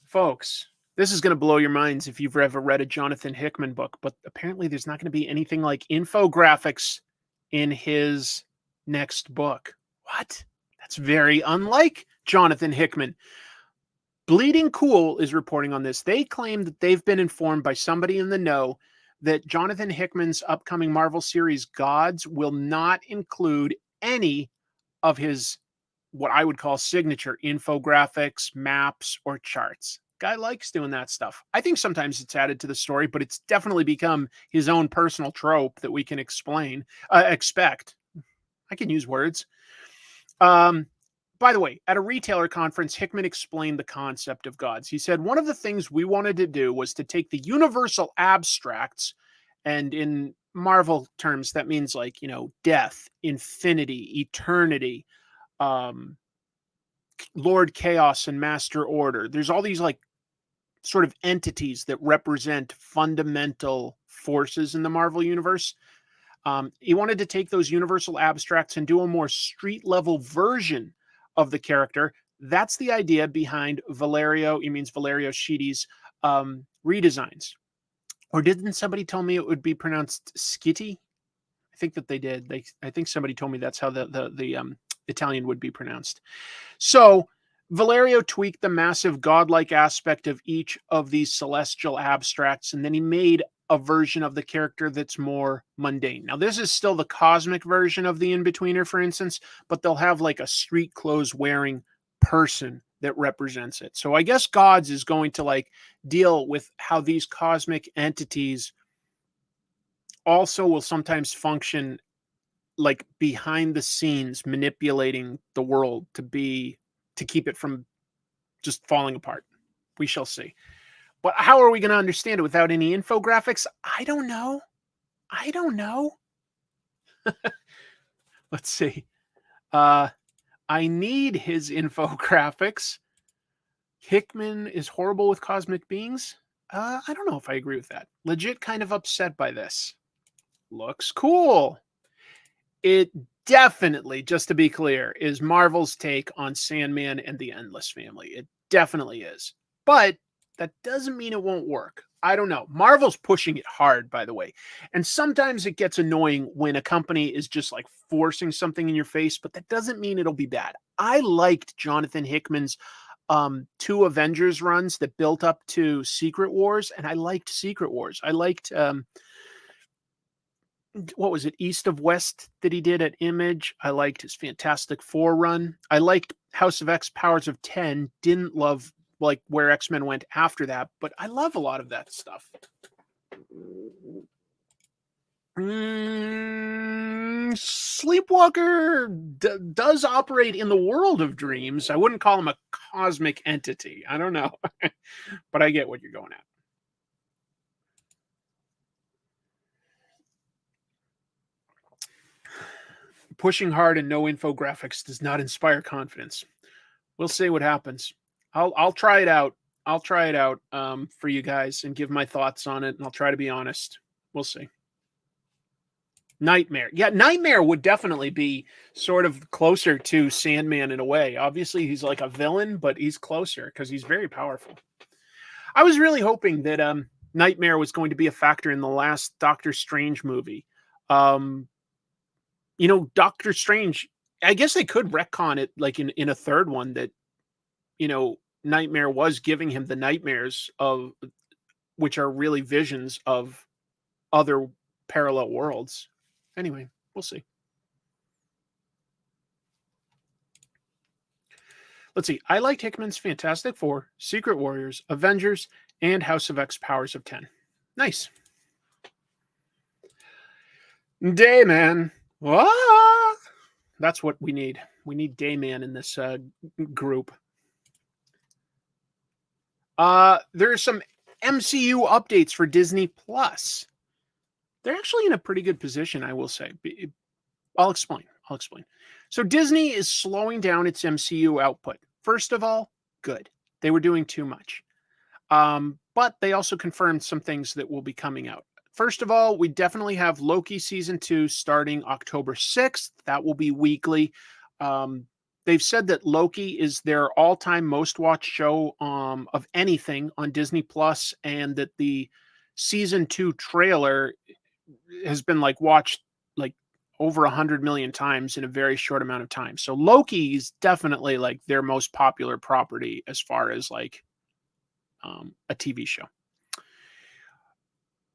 Folks, this is going to blow your minds if you've ever read a Jonathan Hickman book, but apparently there's not going to be anything like infographics in his next book. What? That's very unlike Jonathan Hickman. Bleeding Cool is reporting on this. They claim that they've been informed by somebody in the know that Jonathan Hickman's upcoming Marvel series Gods will not include any of his, what I would call signature infographics, maps, or charts. Guy likes doing that stuff. I think sometimes it's added to the story, but it's definitely become his own personal trope that we can expect. I can use words. By the way, at a retailer conference, Hickman explained the concept of gods. He said, one of the things we wanted to do was to take the universal abstracts, and in Marvel terms, that means like, death, infinity, eternity, Lord Chaos and Master Order. There's all these like sort of entities that represent fundamental forces in the Marvel universe. He wanted to take those universal abstracts and do a more street level version of the character. That's the idea behind Valerio Schitti's redesigns. Or didn't somebody tell me it would be pronounced Skitty? I think that they did. I think somebody told me that's how the Italian would be pronounced. So Valerio tweaked the massive godlike aspect of each of these celestial abstracts, and then he made a version of the character that's more mundane. Now, this is still the cosmic version of the In-Betweener, for instance, but they'll have like a street clothes wearing person that represents it. So I guess Gods is going to like deal with how these cosmic entities also will sometimes function like behind the scenes, manipulating the world to keep it from just falling apart. We shall see. But how are we going to understand it without any infographics? I don't know. Let's see. I need his infographics. Hickman is horrible with cosmic beings. I don't know if I agree with that. Legit kind of upset by this. Looks cool. It definitely, just to be clear, is Marvel's take on Sandman and the Endless Family. It definitely is. But that doesn't mean it won't work. I don't know. Marvel's pushing it hard, by the way. And sometimes it gets annoying when a company is just like forcing something in your face, but that doesn't mean it'll be bad. I liked Jonathan Hickman's 2 Avengers runs that built up to Secret Wars, and I liked Secret Wars. I liked what was it, East of West that he did at Image. I liked his Fantastic Four run. I liked House of X, Powers of 10. Didn't love like where X-Men went after that, but I love a lot of that stuff. Sleepwalker does operate in the world of dreams. I wouldn't call him a cosmic entity. I don't know, but I get what you're going at. Pushing hard and no infographics does not inspire confidence. We'll see what happens. I'll try it out. I'll try it out for you guys and give my thoughts on it, and I'll try to be honest. We'll see. Nightmare. Yeah, Nightmare would definitely be sort of closer to Sandman in a way. Obviously, he's like a villain, but he's closer because he's very powerful. I was really hoping that Nightmare was going to be a factor in the last Doctor Strange movie. Doctor Strange, I guess they could retcon it like in a third one that Nightmare was giving him the nightmares of, which are really visions of other parallel worlds. Anyway, we'll see. Let's see. I liked Hickman's Fantastic Four, Secret Warriors, Avengers, and House of X Powers of 10. Nice. Dayman. Ah! That's what we need. We need Dayman in this group. There are some MCU updates for Disney Plus. They're actually in a pretty good position, I will say. I'll explain. So Disney is slowing down its MCU output. First of all, good. They were doing too much. But they also confirmed some things that will be coming out. First of all, we definitely have Loki Season 2 starting October 6th. That will be weekly. They've said that Loki is their all-time most watched show of anything on Disney Plus, and that the Season 2 trailer has been watched over 100 million times in a very short amount of time. So Loki is definitely their most popular property as far as a TV show.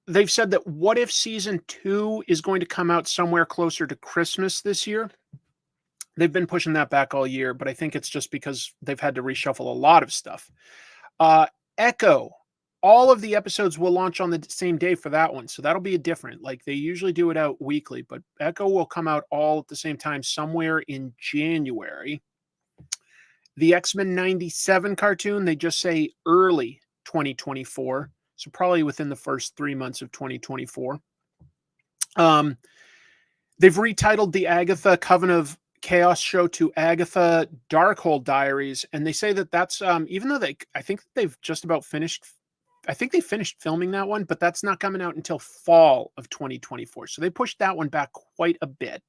They've said that What If Season 2 is going to come out somewhere closer to Christmas this year. They've been pushing that back all year, but I think it's just because they've had to reshuffle a lot of stuff. Echo. All of the episodes will launch on the same day for that one. So that'll be a different. They usually do it out weekly, but Echo will come out all at the same time somewhere in January. The X-Men 97 cartoon, they just say early 2024. So probably within the first 3 months of 2024. They've retitled the Agatha Coven of Chaos show to Agatha Darkhold Diaries. And they say that that's, even though I think they've just about finished, I think they finished filming that one, but that's not coming out until fall of 2024. So they pushed that one back quite a bit.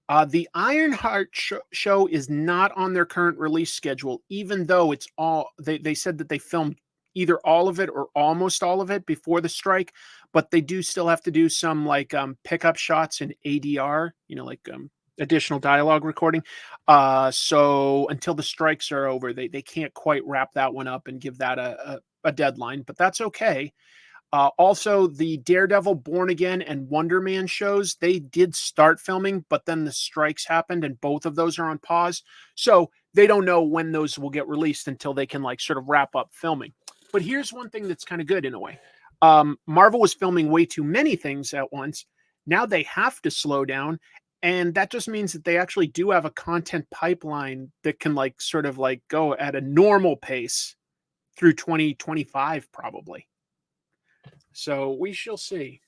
The Ironheart show is not on their current release schedule, even though it's all, they said that they filmed either all of it or almost all of it before the strike, but they do still have to do some pickup shots in ADR, additional dialogue recording. So until the strikes are over, they can't quite wrap that one up and give that a deadline, but that's okay. Also, the Daredevil, Born Again, and Wonder Man shows, they did start filming, but then the strikes happened and both of those are on pause. So they don't know when those will get released until they can sort of wrap up filming. But here's one thing that's kind of good in a way. Marvel was filming way too many things at once. Now they have to slow down. And that just means that they actually do have a content pipeline that can sort of go at a normal pace through 2025, probably. So we shall see.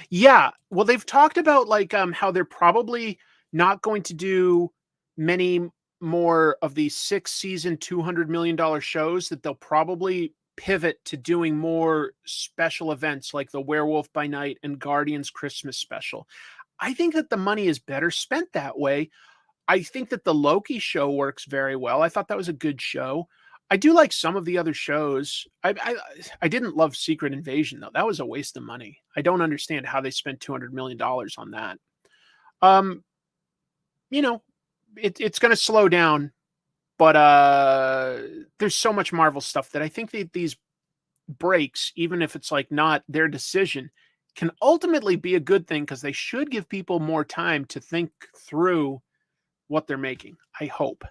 Yeah. Well, they've talked about how they're probably not going to do many more of these 6-season, $200 million shows, that they'll probably pivot to doing more special events like the Werewolf by Night and Guardians Christmas special. I think that the money is better spent that way. I think that the Loki show works very well. I thought that was a good show. I do like some of the other shows. I didn't love Secret Invasion, though. That was a waste of money. I don't understand how they spent $200 million on that. It's going to slow down, but there's so much Marvel stuff that I think that these breaks, even if it's not their decision, can ultimately be a good thing, because they should give people more time to think through what they're making. I hope.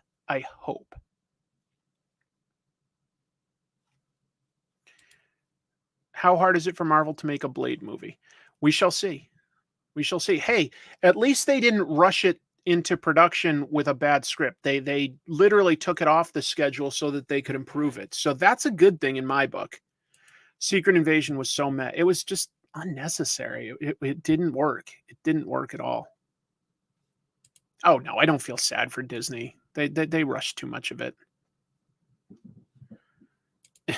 How hard is it for Marvel to make a Blade movie? We shall see. Hey, at least they didn't rush it into production with a bad script. They literally took it off the schedule so that they could improve it. So that's a good thing in my book. Secret Invasion was so meh. It was just unnecessary. It didn't work. It didn't work at all. Oh no, I don't feel sad for Disney. They rushed too much of it.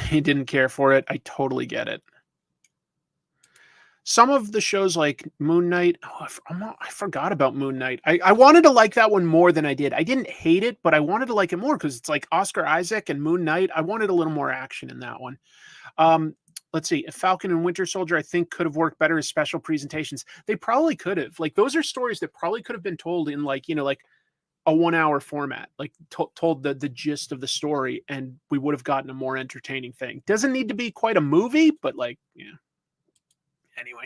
He didn't care for it. I totally get it. Some of the shows like Moon Knight, I forgot about Moon Knight. I wanted to like that one more than I did. I didn't hate it, but I wanted to like it more because it's Oscar Isaac and Moon Knight. I wanted a little more action in that one. Let's see. Falcon and Winter Soldier, I think, could have worked better as special presentations. They probably could have. Those are stories that probably could have been told in a 1 hour format, like told the gist of the story, and we would have gotten a more entertaining thing. Doesn't need to be quite a movie, but like, yeah. Anyway.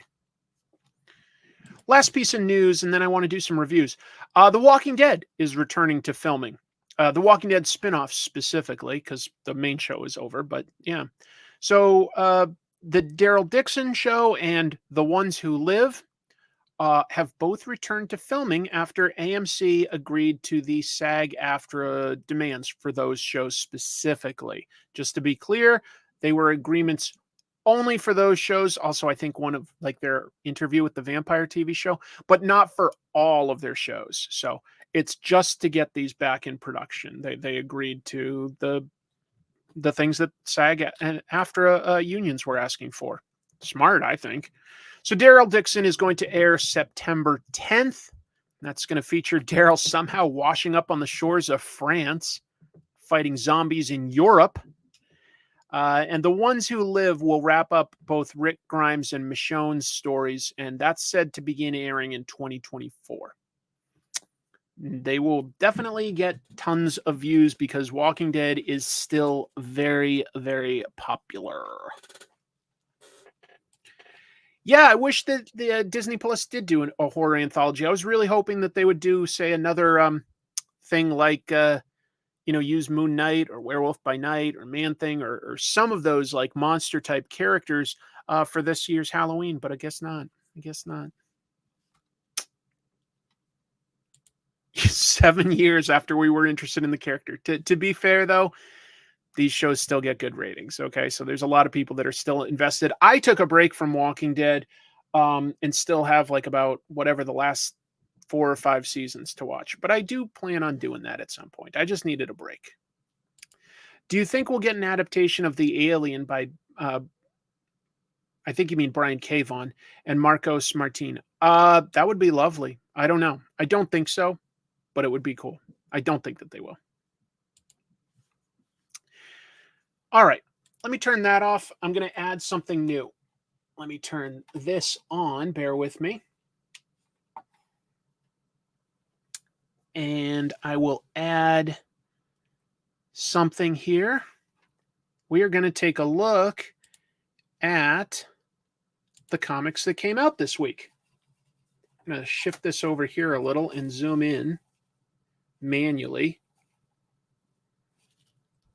Last piece of news, and then I want to do some reviews. The Walking Dead is returning to filming. The Walking Dead spinoff specifically, because the main show is over, but yeah. So the Daryl Dixon show and The Ones Who Live have both returned to filming after AMC agreed to the SAG-AFTRA demands for those shows specifically. Just to be clear, they were agreements only for those shows. Also, I think one of like their interview with the vampire TV show, but not for all of their shows. So it's just to get these back in production. They agreed to the things that SAG and AFTRA unions were asking for. Smart, I think. So Daryl Dixon is going to air September 10th. That's going to feature Daryl somehow washing up on the shores of France, fighting zombies in Europe. And The Ones Who Live will wrap up both Rick Grimes and Michonne's stories, and that's said to begin airing in 2024. They will definitely get tons of views because Walking Dead is still very, very popular. Yeah, I wish that the Disney Plus did do a horror anthology. I was really hoping that they would do, say, another thing like, use Moon Knight or Werewolf by Night or Man Thing or some of those like monster type characters for this year's Halloween, but I guess not. 7 years after we were interested in the character. To be fair, though, these shows still get good ratings. Okay, so there's a lot of people that are still invested. I took a break from Walking Dead and still have like about whatever the last 4 or 5 seasons to watch. But I do plan on doing that at some point. I just needed a break. Do you think we'll get an adaptation of The Alien by, I think you mean Brian K. Vaughan and Marcos Martin? That would be lovely. I don't know. I don't think so, but it would be cool. I don't think that they will. All right, let me turn that off. I'm going to add something new. Let me turn this on. Bear with me. And I will add something here. We are going to take a look at the comics that came out this week. I'm going to shift this over here a little and zoom in manually.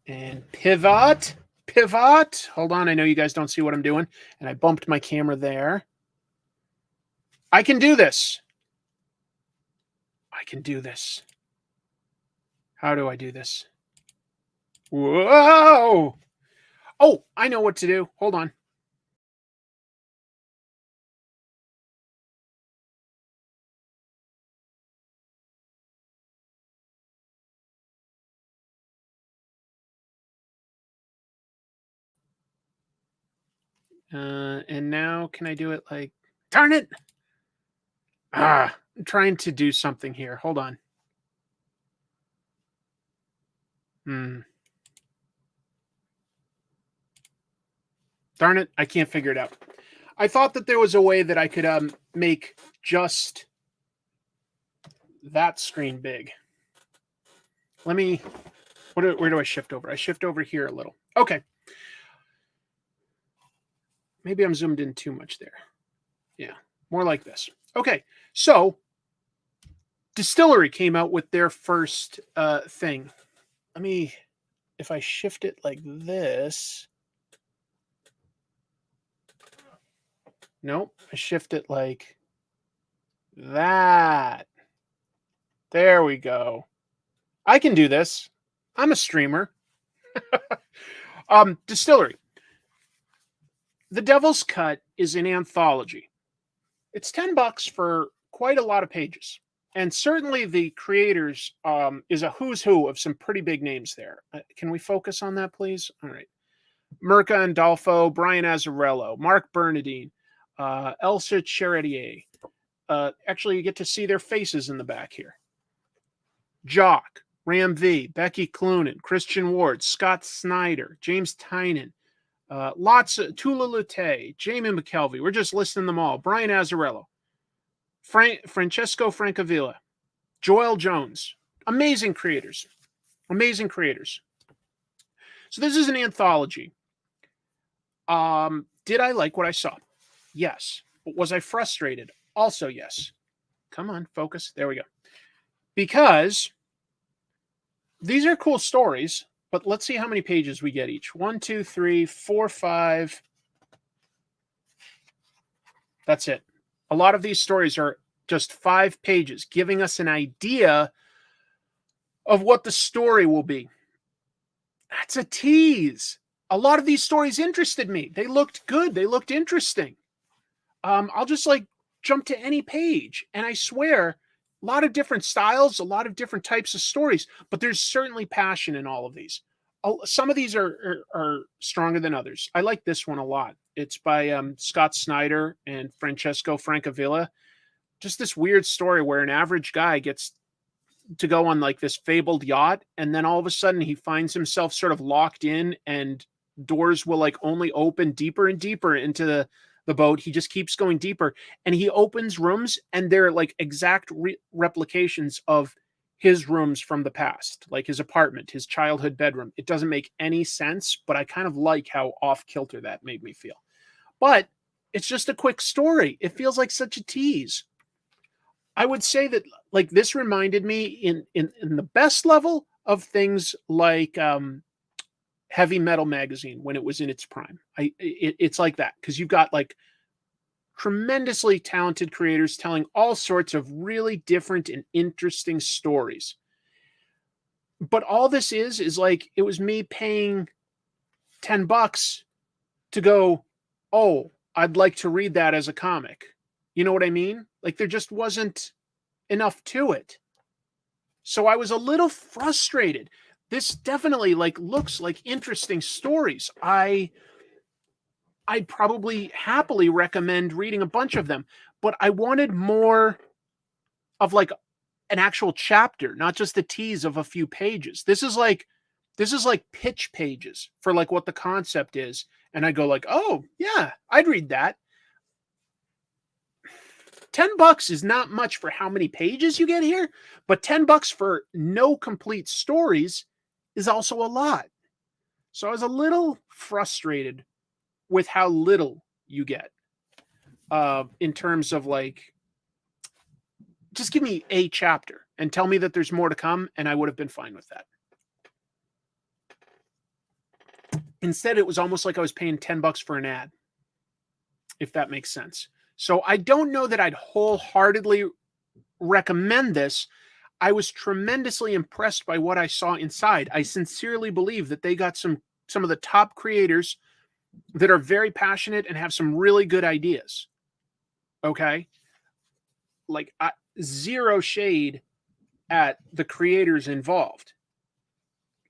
And pivot. Hold on, I know you guys don't see what I'm doing. And I bumped my camera there. I can do this. How do I do this? Whoa! Oh, I know what to do. Hold on. And now can I do it like, darn it. I'm trying to do something here. Hold on. Darn it. I can't figure it out. I thought that there was a way that I could make just that screen big. Let me, where do I shift over? I shift over here a little. Okay. Maybe I'm zoomed in too much there. Yeah, more like this. Okay, so DSTRLY came out with their first thing. Let me, if I shift it like this. Nope, I shift it like that. There we go. I can do this. I'm a streamer. DSTRLY. The Devil's Cut is an anthology. It's $10 for quite a lot of pages. And certainly the creators is a who's who of some pretty big names there. Can we focus on that, please? All right. Mirka Andolfo, Brian Azzarello, Mark Bernardine, Elsa Charretier. Actually, you get to see their faces in the back here. Jock, Ram V, Becky Cloonan, Christian Ward, Scott Snyder, James Tynan, lots of Tula Lute, Jamie McKelvey. We're just listing them all. Brian Azzarello, Francesco Francavilla, Joel Jones, Amazing creators. Amazing creators. So this is an anthology. Did I like what I saw? Yes. But was I frustrated? Also, yes. Come on, focus. There we go. Because these are cool stories, but let's see how many pages we get each. 1, 2, 3, 4, 5. That's it. A lot of these stories are just 5 pages, giving us an idea of what the story will be. That's a tease. A lot of these stories interested me. They looked good. They looked interesting. I'll just like jump to any page, and I swear, a lot of different styles, a lot of different types of stories, but there's certainly passion in all of these. Some of these are stronger than others. I like this one a lot. It's by Scott Snyder and Francesco Francavilla. Just this weird story where an average guy gets to go on like this fabled yacht, and then all of a sudden he finds himself sort of locked in, and doors will like only open deeper and deeper into the boat. He just keeps going deeper, and he opens rooms, and they're like exact replications of his rooms from the past, like his apartment, his childhood bedroom. It doesn't make any sense, but I kind of like how off kilter that made me feel. But it's just a quick story. It feels like such a tease. I would say that like this reminded me in the best level of things like Heavy Metal Magazine when it was in its prime. It's like that, because you've got like tremendously talented creators telling all sorts of really different and interesting stories. But all this is like, it was me paying $10 to go, oh, I'd like to read that as a comic. You know what I mean? Like there just wasn't enough to it. So I was a little frustrated. This definitely like looks like interesting stories. I'd probably happily recommend reading a bunch of them, but I wanted more of like an actual chapter, not just a tease of a few pages. This is like pitch pages for like what the concept is. And I go like, oh yeah, I'd read that. $10 is not much for how many pages you get here, but $10 for no complete stories is also a lot. So I was a little frustrated with how little you get in terms of like, just give me a chapter and tell me that there's more to come, and I would have been fine with that. Instead, it was almost like I was paying $10 for an ad, if that makes sense. So I don't know that I'd wholeheartedly recommend this. I was tremendously impressed by what I saw inside. I sincerely believe that they got some of the top creators that are very passionate and have some really good ideas. Okay? Like, zero shade at the creators involved.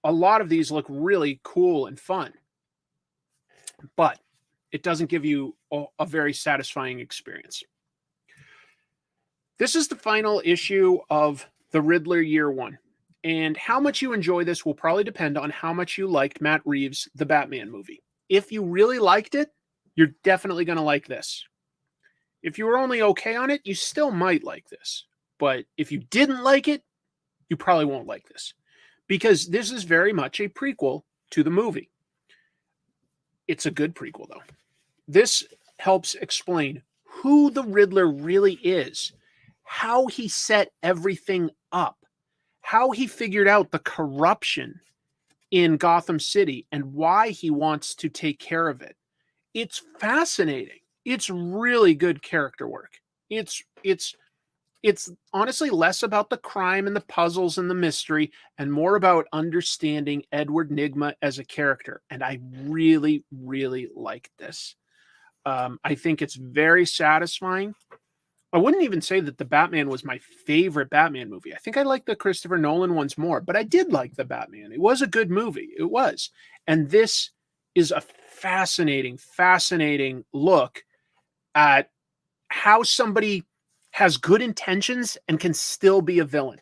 A lot of these look really cool and fun, but it doesn't give you a very satisfying experience. This is the final issue of the Riddler Year 1. And how much you enjoy this will probably depend on how much you liked Matt Reeves' The Batman movie. If you really liked it, you're definitely going to like this. If you were only okay on it, you still might like this. But if you didn't like it, you probably won't like this. Because this is very much a prequel to the movie. It's a good prequel, though. This helps explain who the Riddler really is, how he set everything up, how he figured out the corruption in Gotham City, and why he wants to take care of it. It's fascinating. It's really good character work. It's honestly less about the crime and the puzzles and the mystery and more about understanding Edward Nygma as a character. And I really, really like this. I think it's very satisfying. I wouldn't even say that the Batman was my favorite Batman movie. I think I like the Christopher Nolan ones more, but I did like the Batman. It was a good movie. It was. And this is a fascinating, fascinating look at how somebody has good intentions and can still be a villain.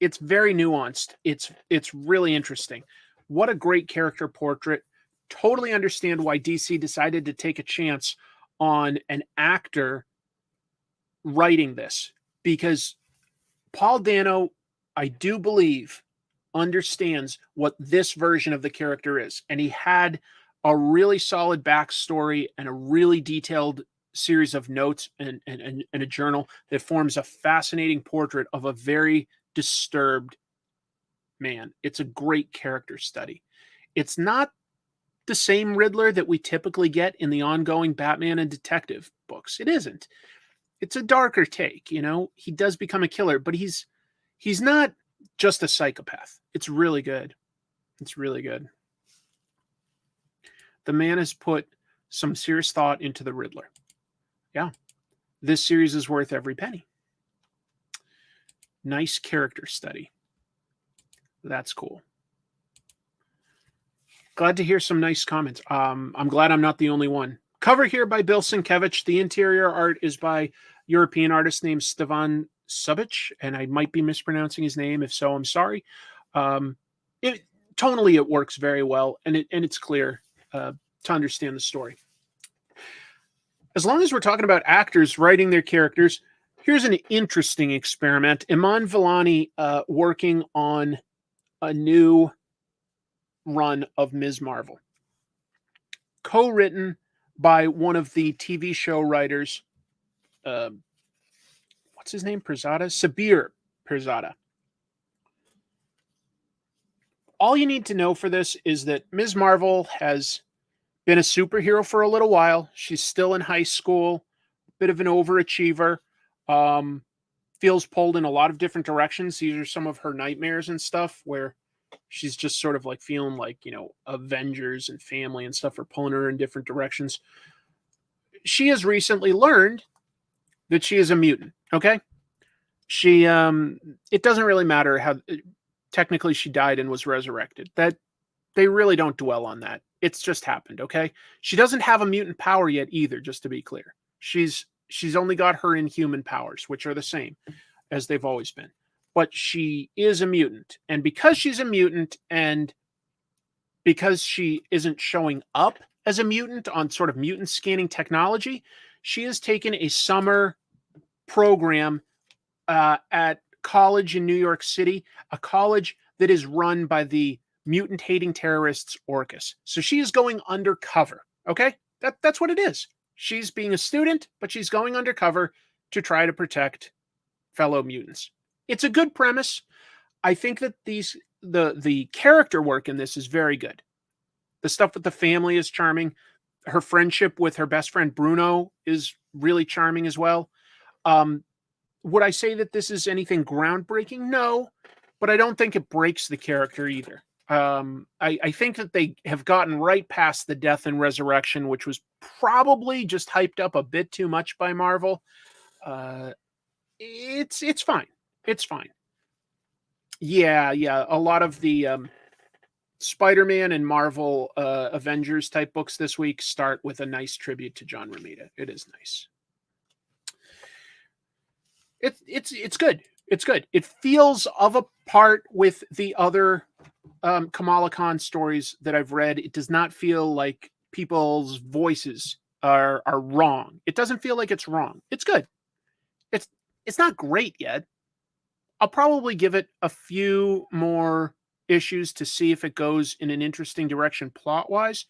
It's very nuanced. It's really interesting. What a great character portrait. Totally understand why DC decided to take a chance on an actor writing this, because Paul Dano, I do believe, understands what this version of the character is. And he had a really solid backstory and a really detailed series of notes and a journal that forms a fascinating portrait of a very disturbed man. It's a great character study. It's not the same Riddler that we typically get in the ongoing Batman and detective books. It isn't. It's a darker take, you know. He does become a killer, but he's not just a psychopath. It's really good. It's really good. The man has put some serious thought into the Riddler. Yeah. This series is worth every penny. Nice character study. That's cool. Glad to hear some nice comments. I'm glad I'm not the only one. Cover here by Bill Sienkiewicz. The interior art is by European artist named Stevan Subic, and I might be mispronouncing his name. If so, I'm sorry. Tonally, it works very well, and it's clear to understand the story. As long as we're talking about actors writing their characters, here's an interesting experiment. Iman Vellani working on a new run of Ms. Marvel, co-written by one of the TV show writers. What's his name? Sabir Pirzada. All you need to know for this is that Ms. Marvel has been a superhero for a little while. She's still in high school, bit of an overachiever, feels pulled in a lot of different directions. These are some of her nightmares and stuff where she's just sort of like feeling like, you know, Avengers and family and stuff are pulling her in different directions. She has recently learned that she is a mutant. Okay. She, it doesn't really matter how technically she died and was resurrected. That they really don't dwell on that. It's just happened. Okay. She doesn't have a mutant power yet either, just to be clear. She's only got her inhuman powers, which are the same as they've always been. But she is a mutant. And because she's a mutant and because she isn't showing up as a mutant on sort of mutant scanning technology, she has taken a summer program at college in New York City, a college that is run by the mutant-hating terrorists Orcus. So she is going undercover, okay? That's what it is. She's being a student, but she's going undercover to try to protect fellow mutants. It's a good premise. I think that the character work in this is very good. The stuff with the family is charming. Her friendship with her best friend Bruno is really charming as well. Would I say that this is anything groundbreaking? No, but I don't think it breaks the character either. I think that they have gotten right past the death and resurrection, which was probably just hyped up a bit too much by Marvel. It's fine. It's fine. Yeah. A lot of the Spider-Man and Marvel Avengers type books this week start with a nice tribute to John Romita. It is nice. It's good. It's good. It feels of a part with the other Kamala Khan stories that I've read. It does not feel like people's voices are wrong. It doesn't feel like it's wrong. It's good. It's not great yet. I'll probably give it a few more issues to see if it goes in an interesting direction plot-wise.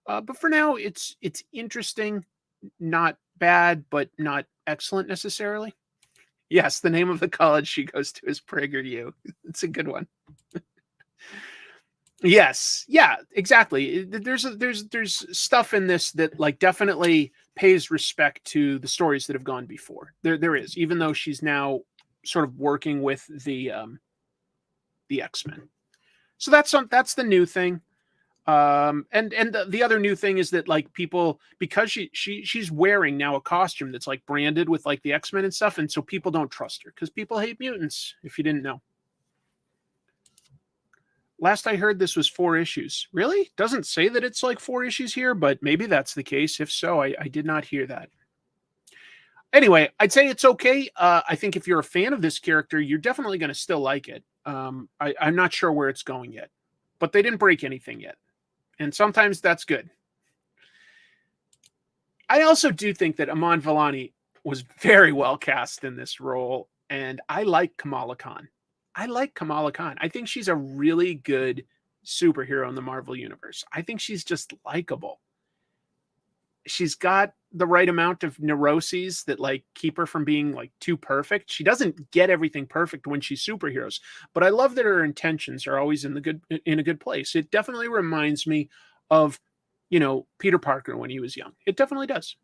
But for now, it's interesting, not bad, but not excellent necessarily. Yes, the name of the college she goes to is PragerU. It's a good one. Yes, yeah, exactly. There's stuff in this that like definitely pays respect to the stories that have gone before. There is, even though she's now sort of working with the X-Men. So that's the new thing. And the other new thing is that like people, because she's wearing now a costume that's like branded with like the X-Men and stuff, and so people don't trust her because people hate mutants, if you didn't know. Last I heard, this was 4 issues. Really? Doesn't say that it's like 4 issues here, but maybe that's the case. If so, I did not hear that. Anyway, I'd say it's okay. I think if you're a fan of this character, you're definitely going to still like it. I'm not sure where it's going yet, but they didn't break anything yet. And sometimes that's good. I also do think that Iman Vellani was very well cast in this role, and I like Kamala Khan. I like Kamala Khan. I think she's a really good superhero in the Marvel universe. I think she's just likable. She's got the right amount of neuroses that like keep her from being like too perfect. She doesn't get everything perfect when she's superheroes, but I love that her intentions are always in a good place. It definitely reminds me of, Peter Parker when he was young. It definitely does.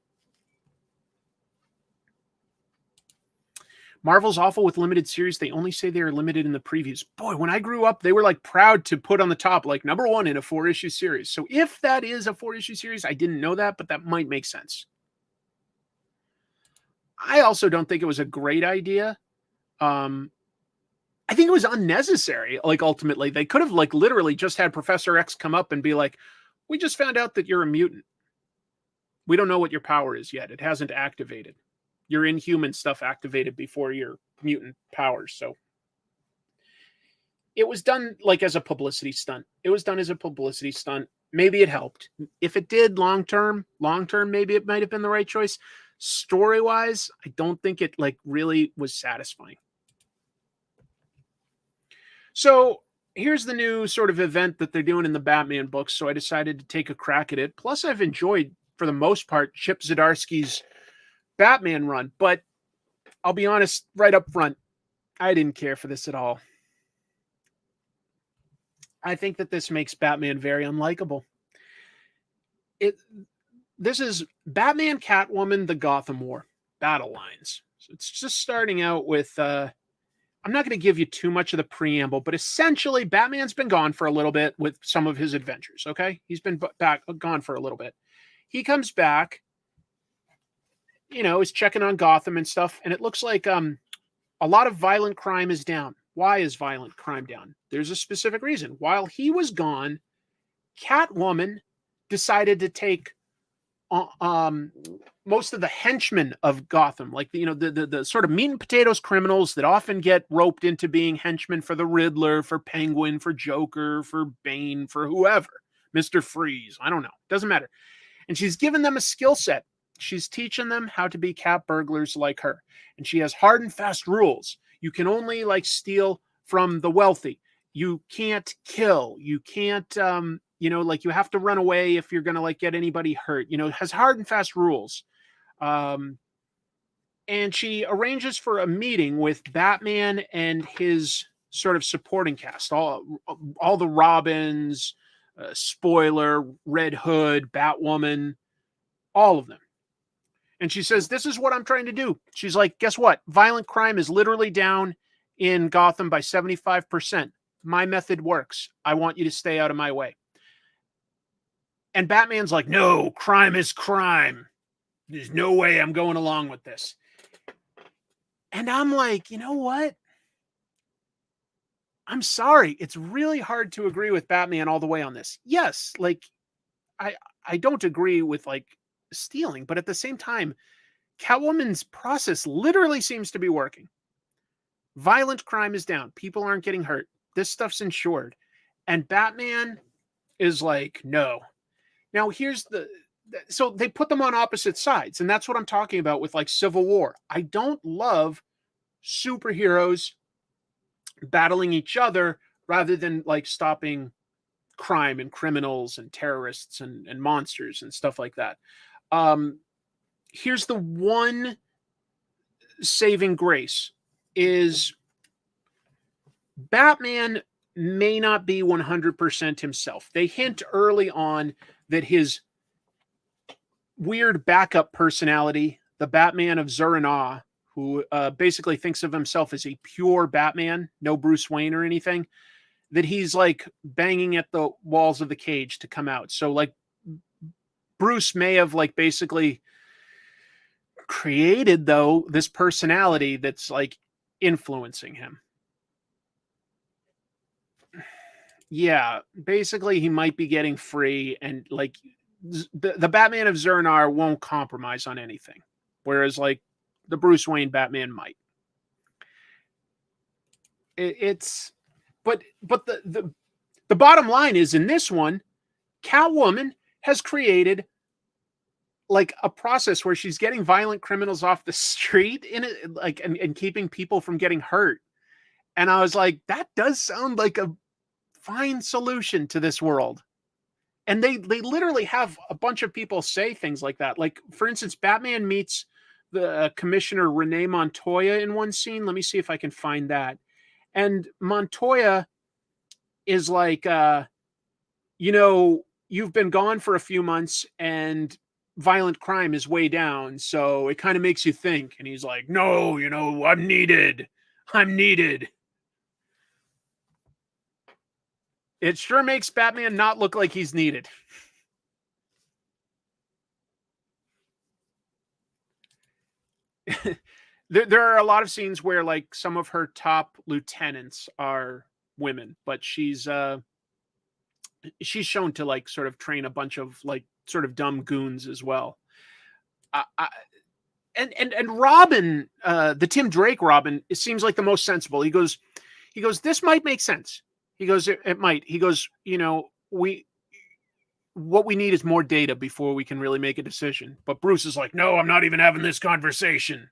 Marvel's awful with limited series. They only say they are limited in the previews. Boy, when I grew up, they were like proud to put on the top, like #1 in a 4-issue series. So if that is a 4-issue series, I didn't know that, but that might make sense. I also don't think it was a great idea. I think it was unnecessary. Like ultimately, they could have like literally just had Professor X come up and be like, "We just found out that you're a mutant. We don't know what your power is yet. It hasn't activated. Your Inhuman stuff activated before your mutant powers." So it was done like as a publicity stunt. Maybe it helped. If it did long term, maybe it might have been the right choice. Story wise, I don't think it like really was satisfying. So here's the new sort of event that they're doing in the Batman books. So I decided to take a crack at it. Plus, I've enjoyed, for the most part, Chip Zdarsky's Batman run, but I'll be honest right up front, I didn't care for this at all. I think that this makes Batman very unlikable. This is Batman, Catwoman, the Gotham War battle lines. So it's just starting out with I'm not going to give you too much of the preamble, but essentially Batman's been gone for a little bit with some of his adventures, okay? He's been gone for a little bit. He comes back, is checking on Gotham and stuff, and it looks like a lot of violent crime is down. Why is violent crime down? There's a specific reason. While he was gone, Catwoman decided to take most of the henchmen of Gotham, like the sort of meat and potatoes criminals that often get roped into being henchmen for the Riddler, for Penguin, for Joker, for Bane, for whoever, Mr. Freeze, I don't know, doesn't matter. And she's given them a skill set. She's teaching them how to be cat burglars like her. And she has hard and fast rules. You can only like steal from the wealthy. You can't kill. You can't, like you have to run away if you're going to like get anybody hurt. It has hard and fast rules. And she arranges for a meeting with Batman and his sort of supporting cast, all the Robins, Spoiler, Red Hood, Batwoman, all of them. And she says, this is what I'm trying to do. She's like, guess what? Violent crime is literally down in Gotham by 75%. My method works. I want you to stay out of my way. And Batman's like, no, crime is crime. There's no way I'm going along with this. And I'm like, you know what? I'm sorry. It's really hard to agree with Batman all the way on this. Yes, like I don't agree with like stealing, but at the same time, Catwoman's process literally seems to be working. Violent crime is down. People aren't getting hurt. This stuff's insured. And Batman is like, no. Now here's so they put them on opposite sides. And that's what I'm talking about with like Civil War. I don't love superheroes battling each other rather than like stopping crime and criminals and terrorists and monsters and stuff like that. Here's the one saving grace is Batman may not be 100% himself. They hint early on that his weird backup personality, the Batman of Zur-En-Arrh, who basically thinks of himself as a pure Batman, no Bruce Wayne or anything, that he's like banging at the walls of the cage to come out. So like Bruce may have like basically created though this personality that's like influencing him. Yeah, basically he might be getting free, and like the Batman of Zur-En-Arrh won't compromise on anything, whereas like the Bruce Wayne Batman might. But the bottom line is, in this one, Catwoman has created like a process where she's getting violent criminals off the street in it, like and keeping people from getting hurt. And I was like, that does sound like a fine solution to this world. And they literally have a bunch of people say things like that. Like, for instance, Batman meets the Commissioner Renee Montoya in one scene. Let me see if I can find that. And Montoya is like, you've been gone for a few months and violent crime is way down. So it kind of makes you think. And he's like, no, I'm needed. I'm needed. It sure makes Batman not look like he's needed. There are a lot of scenes where like some of her top lieutenants are women, but she's shown to like sort of train a bunch of like sort of dumb goons as well. And Robin, the Tim Drake Robin, it seems like the most sensible. He goes, this might make sense. He goes, it might. He goes, what we need is more data before we can really make a decision. But Bruce is like, no, I'm not even having this conversation.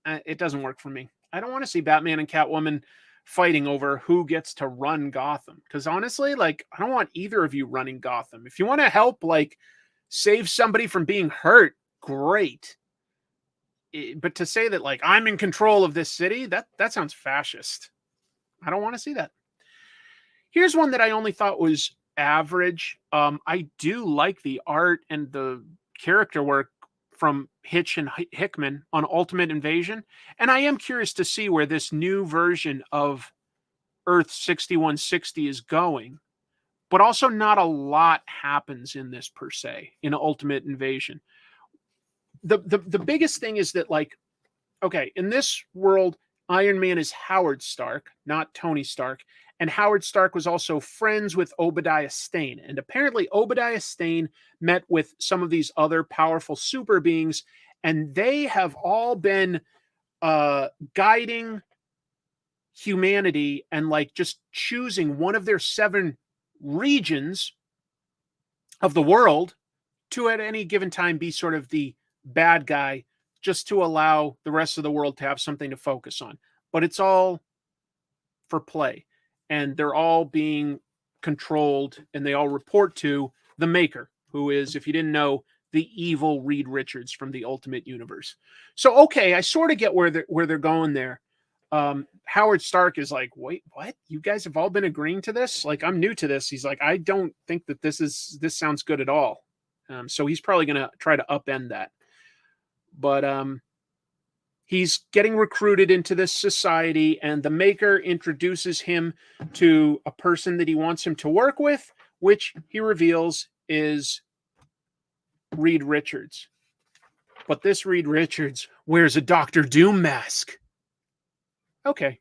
It doesn't work for me. I don't want to see Batman and Catwoman fighting over who gets to run Gotham. Because honestly, like, I don't want either of you running Gotham. If you want to help, like, save somebody from being hurt, great. But to say that, like, I'm in control of this city, that sounds fascist. I don't want to see that. Here's one that I only thought was average. I do like the art and the character work from Hitch and Hickman on Ultimate Invasion. And I am curious to see where this new version of Earth 6160 is going. But also not a lot happens in this per se, in Ultimate Invasion. The biggest thing is that, like, okay, in this world, Iron Man is Howard Stark, not Tony Stark. And Howard Stark was also friends with Obadiah Stane. And apparently Obadiah Stane met with some of these other powerful super beings, and they have all been guiding humanity and like just choosing one of their 7 regions of the world to at any given time be sort of the bad guy, just to allow the rest of the world to have something to focus on. But it's all for play. And they're all being controlled, and they all report to the Maker, who is, if you didn't know, the evil Reed Richards from the Ultimate Universe. So, okay, I sort of get where they're going there. Howard Stark is like, wait, what? You guys have all been agreeing to this? Like, I'm new to this. He's like, I don't think that this sounds good at all. So he's probably going to try to upend that. But he's getting recruited into this society, and the Maker introduces him to a person that he wants him to work with, which he reveals is Reed Richards. But this Reed Richards wears a Doctor Doom mask. Okay.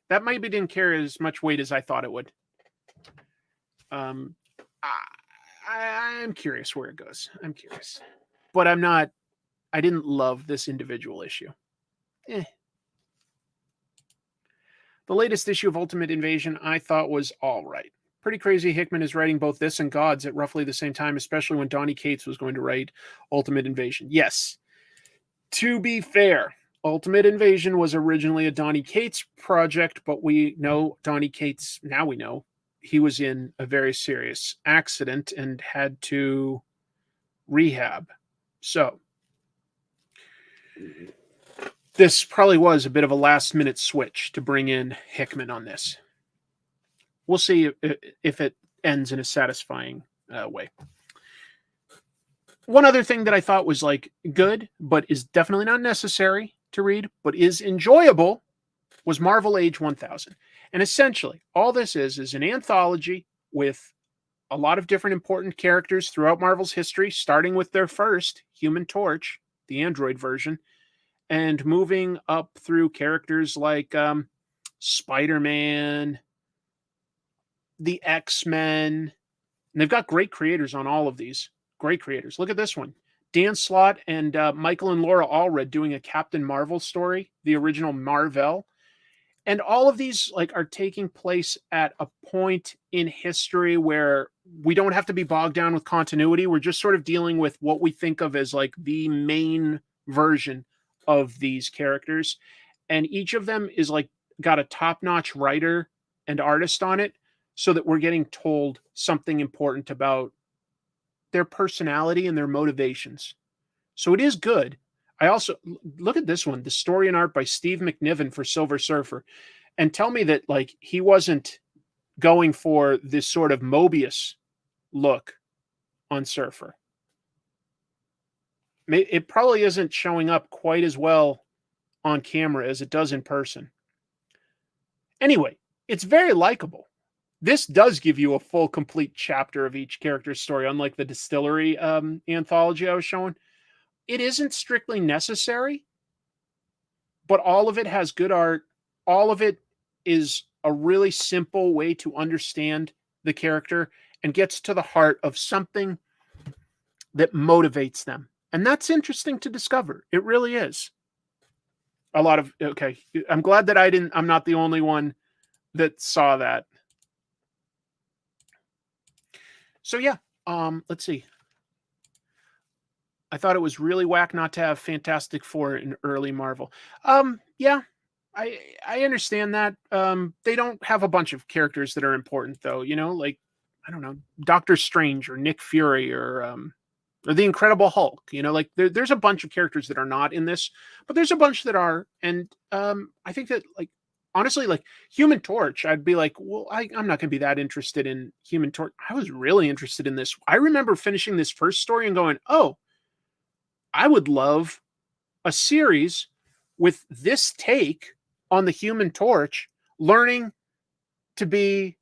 That maybe didn't carry as much weight as I thought it would. I'm curious where it goes. I'm curious. But I didn't love this individual issue. The latest issue of Ultimate Invasion I thought was all right. Pretty crazy Hickman is writing both this and Gods at roughly the same time, especially when Donny Cates was going to write Ultimate Invasion. Yes. To be fair, Ultimate Invasion was originally a Donny Cates project, but we know Donny Cates, now we know, he was in a very serious accident and had to rehab. So, this probably was a bit of a last-minute switch to bring in Hickman on this. We'll see if it ends in a satisfying way. One other thing that I thought was like good, but is definitely not necessary to read, but is enjoyable, was Marvel Age 1000. And essentially, all this is an anthology with a lot of different important characters throughout Marvel's history, starting with their first, Human Torch, the Android version, and moving up through characters like Spider-Man, the X-Men. And they've got great creators on all of these. Great creators. Look at this one. Dan Slott and Michael and Laura Allred doing a Captain Marvel story, the original Marvel. And all of these like are taking place at a point in history where we don't have to be bogged down with continuity. We're just sort of dealing with what we think of as like the main version of these characters. and each of them is like got a top-notch writer and artist on it, so that we're getting told something important about their personality and their motivations. So it is good. I also look at this one, the story and art by Steve McNiven for Silver Surfer, and tell me that like he wasn't going for this sort of Mobius look on Surfer. It probably isn't showing up quite as well on camera as it does in person. Anyway, it's very likable. This does give you a full, complete chapter of each character's story, unlike the Distillery anthology I was showing. It isn't strictly necessary, but all of it has good art. All of it is a really simple way to understand the character and gets to the heart of something that motivates them. And that's interesting to discover. It really is. A lot of, okay, I'm glad that I'm not the only one that saw that. So yeah, let's see. I thought it was really whack not to have Fantastic Four in early Marvel. Yeah, I understand that. They don't have a bunch of characters that are important though, you know, like, I don't know, Doctor Strange or Nick Fury or the Incredible Hulk, you know, like there's a bunch of characters that are not in this, but there's a bunch that are. And I think that, like, honestly, like Human Torch, I'd be like, well, I'm not going to be that interested in Human Torch. I was really interested in this. I remember finishing this first story and going, oh, I would love a series with this take on the Human Torch, learning to be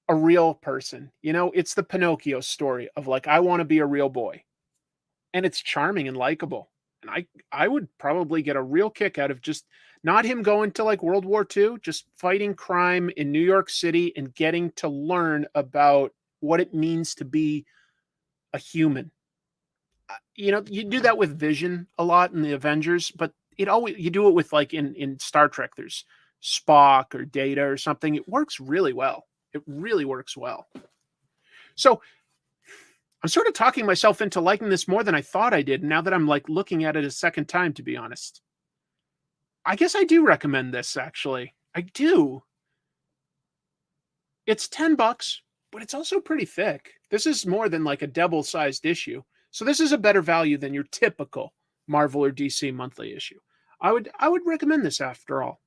a real person. You know, it's the Pinocchio story of like, I want to be a real boy. And it's charming and likable. And I would probably get a real kick out of just not him going to like World War II, just fighting crime in New York City and getting to learn about what it means to be a human. You know, you do that with Vision a lot in the Avengers, but you do it with like in Star Trek, there's Spock or Data or something. It works really well. It really works well. So I'm sort of talking myself into liking this more than I thought I did. Now that I'm like looking at it a second time, to be honest, I guess I do recommend this. Actually, I do. It's $10, but it's also pretty thick. This is more than like a double-sized issue. So this is a better value than your typical Marvel or DC monthly issue. I would recommend this after all.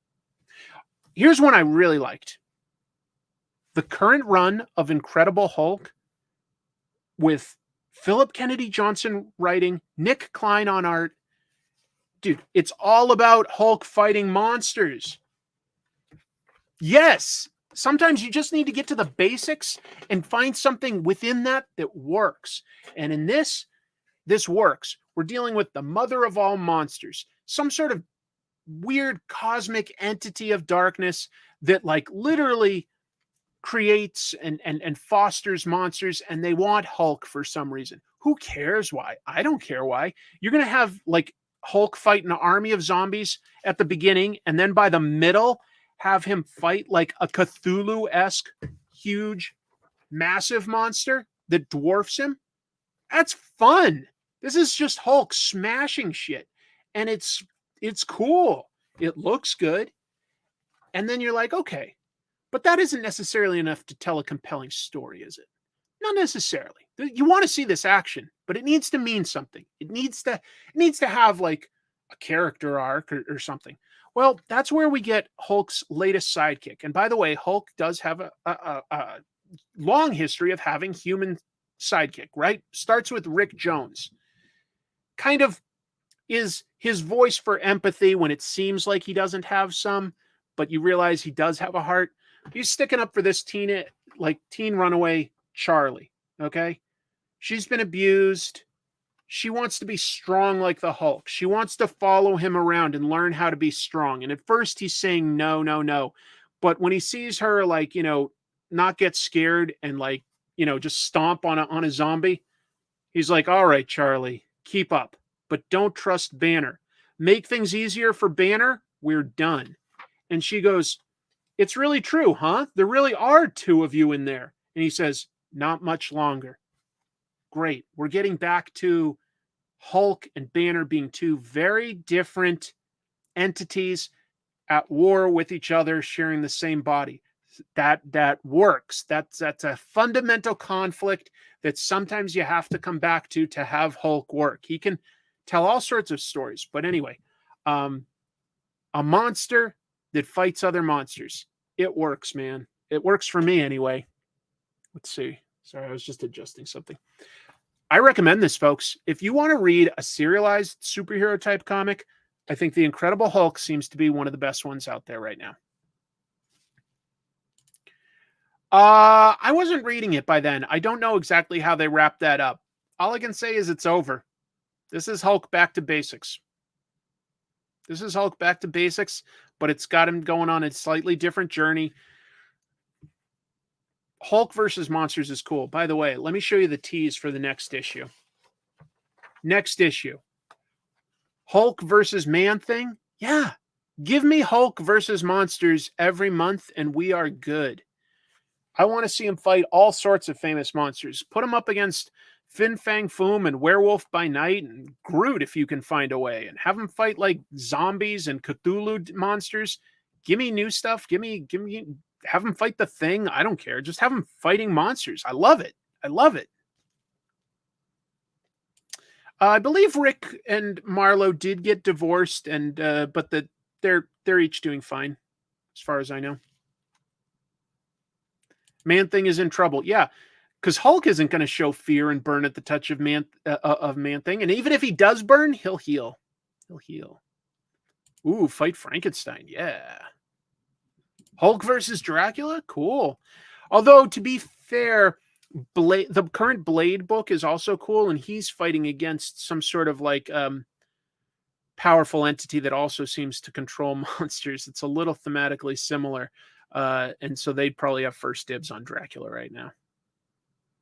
Here's one I really liked. The current run of Incredible Hulk with Philip Kennedy Johnson writing, Nic Klein on art. Dude, it's all about Hulk fighting monsters. Yes, sometimes you just need to get to the basics and find something within that works. And in this works. We're dealing with the mother of all monsters, some sort of weird cosmic entity of darkness that like literally creates and fosters monsters, and they want Hulk for some reason. Who cares why? I don't care why. You're going to have like Hulk fight an army of zombies at the beginning, and then by the middle have him fight like a Cthulhu-esque huge massive monster that dwarfs him. That's fun. This is just Hulk smashing shit. And it's cool. It looks good. And then you're like, okay, but that isn't necessarily enough to tell a compelling story, is it? Not necessarily. You want to see this action, but it needs to mean something. It needs to have like a character arc or something. Well, that's where we get Hulk's latest sidekick. And by the way, Hulk does have a long history of having human sidekick, right? Starts with Rick Jones. Kind of is his voice for empathy when it seems like he doesn't have some, but you realize he does have a heart. He's sticking up for this teen runaway Charlie, okay? She's been abused. She wants to be strong like the Hulk. She wants to follow him around and learn how to be strong. And at first he's saying no, no, no. But when he sees her, like, you know, not get scared and like, you know, just stomp on a zombie, he's like, all right, Charlie, keep up, but don't trust Banner. Make things easier for Banner. We're done. And she goes, it's really true, huh? There really are two of you in there. And he says, not much longer. Great. We're getting back to Hulk and Banner being two very different entities at war with each other, sharing the same body. That works. That's a fundamental conflict that sometimes you have to come back to have Hulk work. He can tell all sorts of stories, but anyway, a monster that fights other monsters. It works, man. It works for me anyway. Let's see. Sorry, I was just adjusting something. I recommend this, folks. If you want to read a serialized superhero type comic, I think The Incredible Hulk seems to be one of the best ones out there right now. I wasn't reading it by then. I don't know exactly how they wrapped that up. All I can say is it's over. This is Hulk back to basics. This is Hulk back to basics, but it's got him going on a slightly different journey. Hulk versus monsters is cool. By the way, let me show you the tease for the next issue. Next issue. Hulk versus Man-Thing? Yeah. Give me Hulk versus monsters every month and we are good. I want to see him fight all sorts of famous monsters. Put him up against Fin Fang Foom and Werewolf by Night and Groot if you can find a way. And have him fight like zombies and Cthulhu monsters. Give me new stuff. Have him fight the Thing. I don't care. Just have him fighting monsters. I love it. I love it. I believe Rick and Marlo did get divorced, and but they're each doing fine, as far as I know. Man-Thing is in trouble. Yeah, because Hulk isn't going to show fear and burn at the touch of Man-Thing. And even if he does burn, he'll heal. He'll heal. Ooh, fight Frankenstein. Yeah. Hulk versus Dracula? Cool. Although, to be fair, the current Blade book is also cool, and he's fighting against some sort of like powerful entity that also seems to control monsters. It's a little thematically similar. And so they'd probably have first dibs on Dracula right now.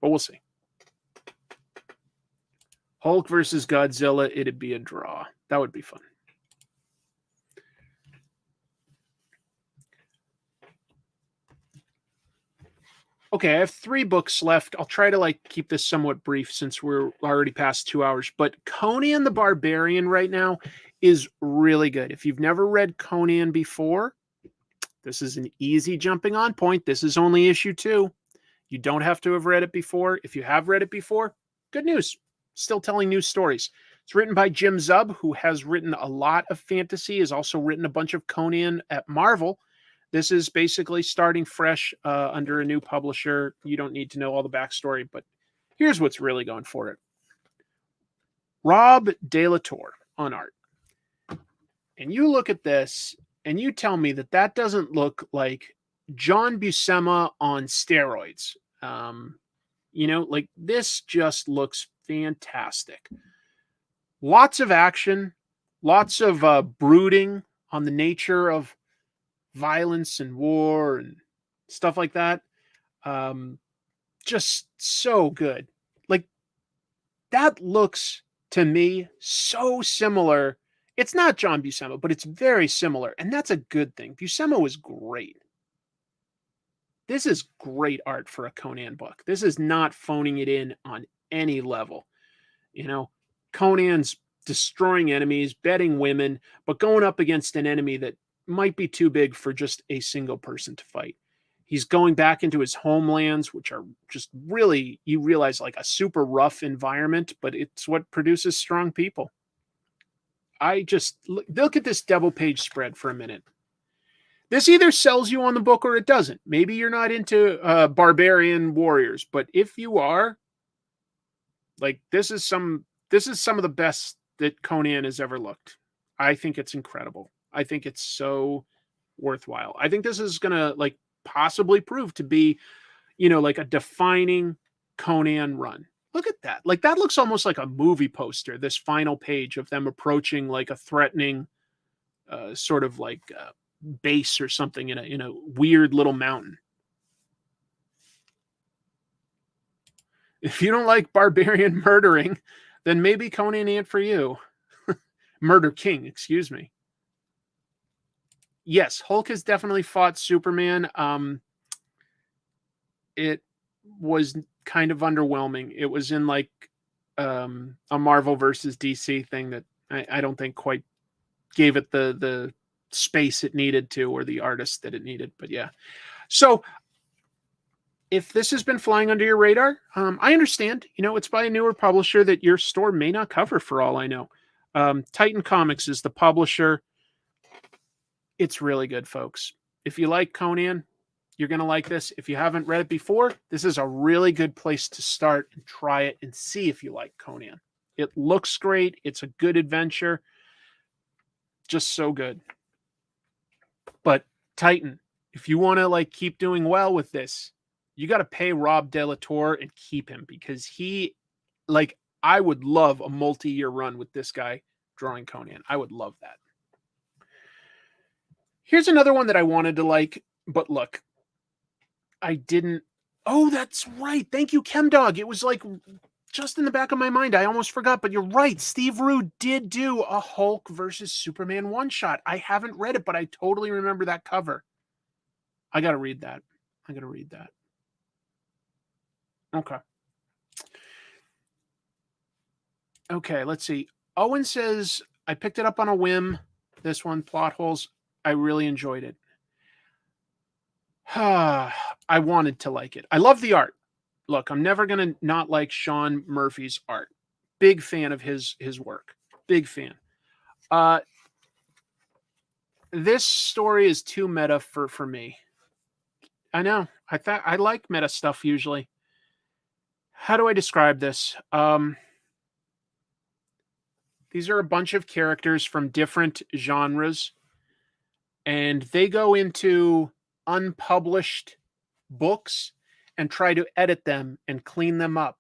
But we'll see. Hulk versus Godzilla, it'd be a draw. That would be fun. Okay, I have 3 books left. I'll try to keep this somewhat brief since we're already past 2 hours. But Conan the Barbarian right now is really good. If you've never read Conan before, this is an easy jumping on point. This is only issue 2. You don't have to have read it before. If you have read it before, good news. Still telling new stories. It's written by Jim Zub, who has written a lot of fantasy, has also written a bunch of Conan at Marvel. This is basically starting fresh under a new publisher. You don't need to know all the backstory, but here's what's really going for it. Rob De La Torre on art. And you look at this, and you tell me that doesn't look like John Buscema on steroids. This just looks fantastic. Lots of action, lots of brooding on the nature of violence and war and stuff like that. Just so good. That looks to me so similar. It's not John Buscema, but it's very similar. And that's a good thing. Buscema was great. This is great art for a Conan book. This is not phoning it in on any level. Conan's destroying enemies, bedding women, but going up against an enemy that might be too big for just a single person to fight. He's going back into his homelands, which are just really, you realize, a super rough environment, but it's what produces strong people. I just look at this double page spread for a minute. This either sells you on the book or it doesn't. Maybe you're not into barbarian warriors, but if you are, this is some of the best that Conan has ever looked. I think it's incredible. I think it's so worthwhile. I think this is going to possibly prove to be, a defining Conan run. Look at that. That looks almost like a movie poster, this final page of them approaching a threatening sort of base or something in a weird little mountain. If you don't like barbarian murdering, then maybe Conan ain't for you. Murder King, excuse me. Yes, Hulk has definitely fought Superman. It was kind of underwhelming. It was in a Marvel versus DC thing that I don't think quite gave it the space it needed to, or the artist that it needed. But yeah. So if this has been flying under your radar, I understand. You know, it's by a newer publisher that your store may not cover, for all I know. Titan Comics is the publisher. It's really good, folks. If you like Conan, you're going to like this. If you haven't read it before, this is a really good place to start and try it and see if you like Conan. It looks great. It's a good adventure. Just so good. But Titan, if you want to like keep doing well with this, you got to pay Rob De La Torre and keep him, because he, like, I would love a multi-year run with this guy drawing Conan. I would love that. Here's another one that I wanted to like, but look, I didn't. Oh, that's right. Thank you, ChemDog. It was like just in the back of my mind. I almost forgot, but you're right. Steve Rude did do a Hulk versus Superman one-shot. I haven't read it, but I totally remember that cover. I got to read that. Okay. Okay, let's see. Owen says, I picked it up on a whim. This one, Plot Holes. I really enjoyed it. I wanted to like it. I love the art. Look, I'm never going to not like Sean Murphy's art. Big fan of his work. Big fan. This story is too meta for me. I know. I like meta stuff usually. How do I describe this? These are a bunch of characters from different genres, and they go into unpublished books and try to edit them and clean them up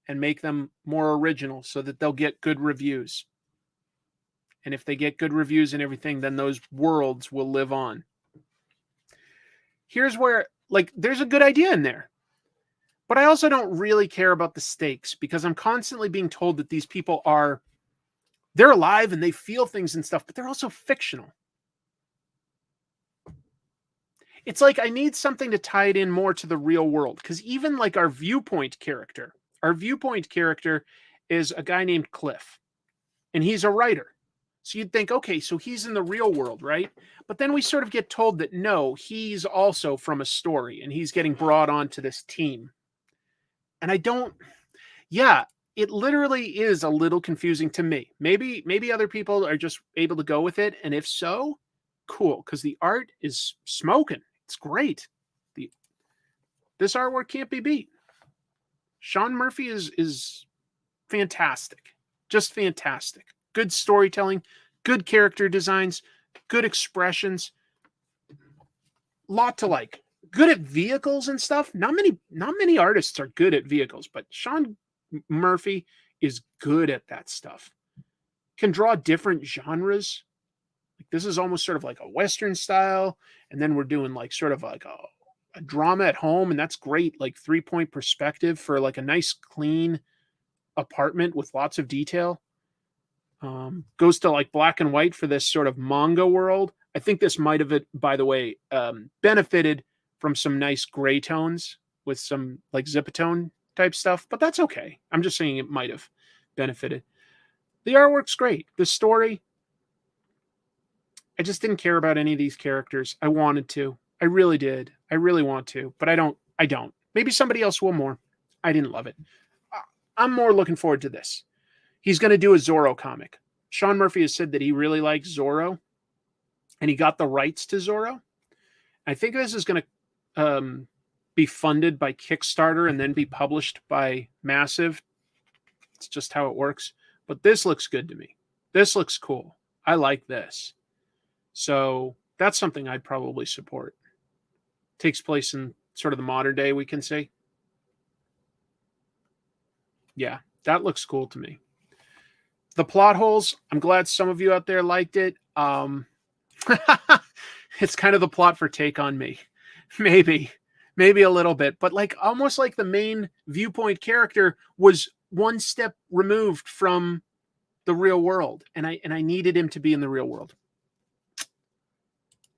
and make them more original so that they'll get good reviews. And if they get good reviews and everything, then those worlds will live on. Here's where, like, there's a good idea in there. But I also don't really care about the stakes, because I'm constantly being told that these people they're alive and they feel things and stuff, but they're also fictional. It's like I need something to tie it in more to the real world, because even like our viewpoint character is a guy named Cliff, and he's a writer. So you'd think, okay, so he's in the real world, right? But then we sort of get told that no, he's also from a story, and he's getting brought onto this team. And it literally is a little confusing to me. Maybe other people are just able to go with it. And if so, cool, because the art is smoking. It's great. This artwork can't be beat. Sean Murphy is fantastic. Just fantastic. Good storytelling, good character designs, good expressions. Lot to like. Good at vehicles and stuff. Not many artists are good at vehicles, but Sean Murphy is good at that stuff. Can draw different genres. Like this is almost sort of like a Western style, and then we're doing like sort of like a drama at home, and that's great. Like 3-point perspective for like a nice clean apartment with lots of detail. Goes to like black and white for this sort of manga world. I think this might have, by the way, benefited from some nice gray tones with some like zipatone type stuff, but that's okay. I'm just saying it might have benefited. The artwork's great. The story, I just didn't care about any of these characters. I wanted to. I really did. I really want to, but I don't. Maybe somebody else will more. I didn't love it. I'm more looking forward to this. He's going to do a Zorro comic. Sean Murphy has said that he really likes Zorro, and he got the rights to Zorro. I think this is going to be funded by Kickstarter and then be published by Massive. It's just how it works. But this looks good to me. This looks cool. I like this. So that's something I'd probably support. Takes place in sort of the modern day, we can say. Yeah, that looks cool to me. The Plot Holes, I'm glad some of you out there liked it. It's kind of the plot for Take on Me. Maybe a little bit, but like almost like the main viewpoint character was one step removed from the real world, and I needed him to be in the real world.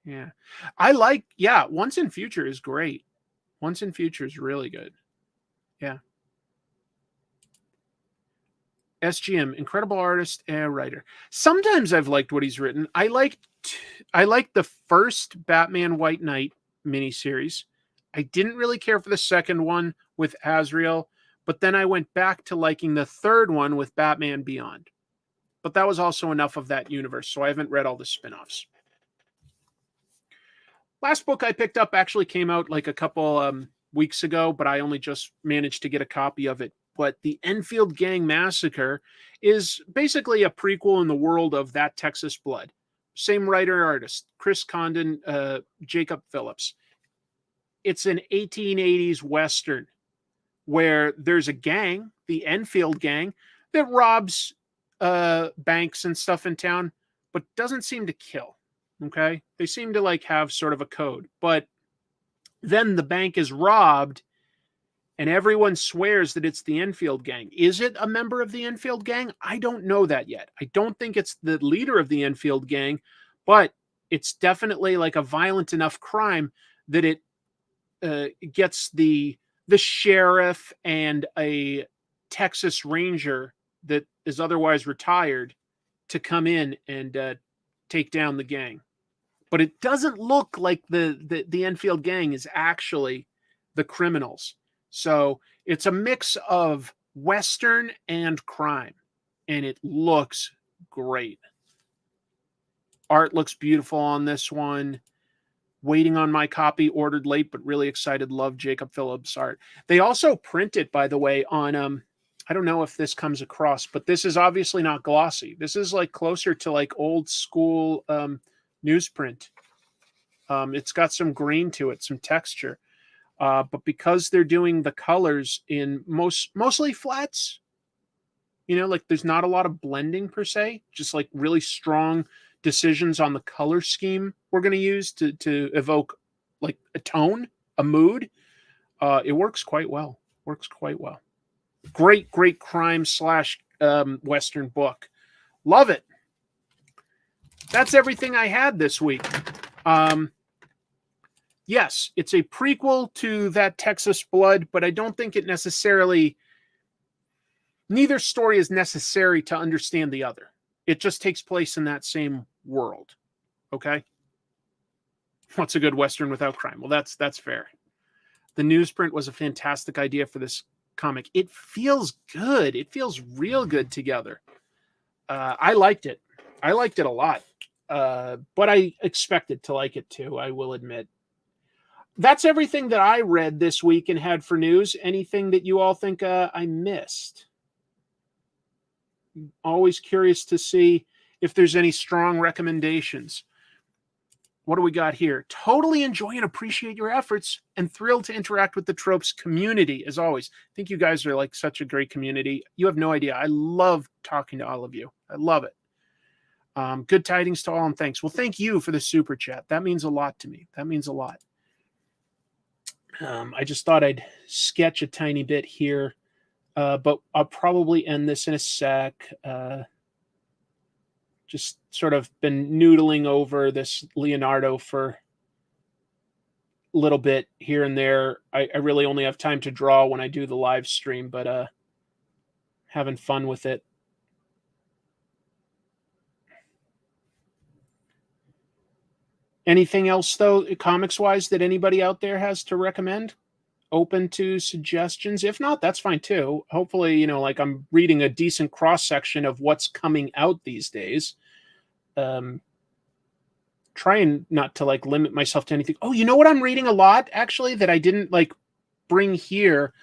Yeah. Once in Future is great. Once in Future is really good. Yeah. SGM, incredible artist and writer. Sometimes I've liked what he's written. I liked the first Batman White Knight miniseries. I didn't really care for the second one with Azrael, but then I went back to liking the third one with Batman Beyond. But that was also enough of that universe, so I haven't read all the spin-offs. Last book I picked up actually came out like a couple weeks ago, but I only just managed to get a copy of it. But the Enfield Gang Massacre is basically a prequel in the world of That Texas Blood. Same writer-artist, Chris Condon, Jacob Phillips. It's an 1880s Western where there's a gang, the Enfield Gang, that robs banks and stuff in town, but doesn't seem to kill. Okay? They seem to like have sort of a code. But then the bank is robbed and everyone swears that it's the Enfield Gang. Is it a member of the Enfield Gang? I don't know that yet. I don't think it's the leader of the Enfield Gang, but it's definitely like a violent enough crime that it gets the sheriff and a Texas Ranger that is otherwise retired to come in and take down the gang. But it doesn't look like the Enfield Gang is actually the criminals. So it's a mix of Western and crime, and it looks great. Art looks beautiful on this one. Waiting on my copy, ordered late, but really excited. Love Jacob Phillips' art. They also print it, by the way, on, I don't know if this comes across, but this is obviously not glossy. This is like closer to like old school newsprint. It's got some grain to it, some texture. But because they're doing the colors in mostly flats, you know, like there's not a lot of blending per se, just like really strong decisions on the color scheme we're going to use to evoke like a tone, a mood. It works quite well. Great crime / Western book. Love it. That's everything I had this week. Yes, it's a prequel to That Texas Blood, but I don't think it necessarily... Neither story is necessary to understand the other. It just takes place in that same world. Okay? What's a good Western without crime? Well, that's fair. The newsprint was a fantastic idea for this comic. It feels good. It feels real good together. I liked it. I liked it a lot. But I expected to like it too, I will admit. That's everything that I read this week and had for news. Anything that you all think I missed? Always curious to see if there's any strong recommendations. What do we got here? Totally enjoy and appreciate your efforts and thrilled to interact with the Tropes community, as always. I think you guys are like such a great community. You have no idea. I love talking to all of you. I love it. Good tidings to all and thanks. Well, thank you for the super chat. That means a lot to me. That means a lot. I just thought I'd sketch a tiny bit here, but I'll probably end this in a sec. Just sort of been noodling over this Leonardo for a little bit here and there. I really only have time to draw when I do the live stream, but having fun with it. Anything else, though, comics-wise, that anybody out there has to recommend? Open to suggestions? If not, that's fine, too. Hopefully, you know, like I'm reading a decent cross-section of what's coming out these days. Trying not to, like, limit myself to anything. Oh, you know what I'm reading a lot, actually, that I didn't, like, bring here?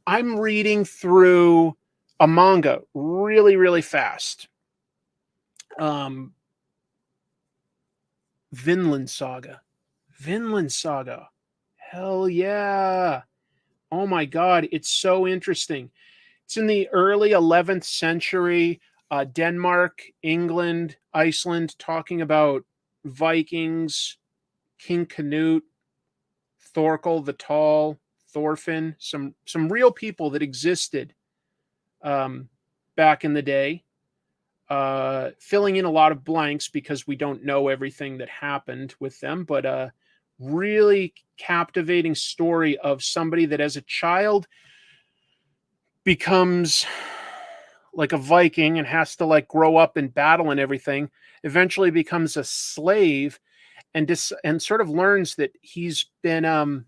I'm reading through a manga really, really fast. Vinland Saga. Hell yeah. Oh my God. It's so interesting. It's in the early 11th century, Denmark, England, Iceland, talking about Vikings, King Canute, Thorkel the Tall, Thorfinn, some real people that existed back in the day. Filling in a lot of blanks because we don't know everything that happened with them, but really captivating story of somebody that as a child becomes like a Viking and has to like grow up in battle and everything. eventually becomes a slave and sort of learns that he's been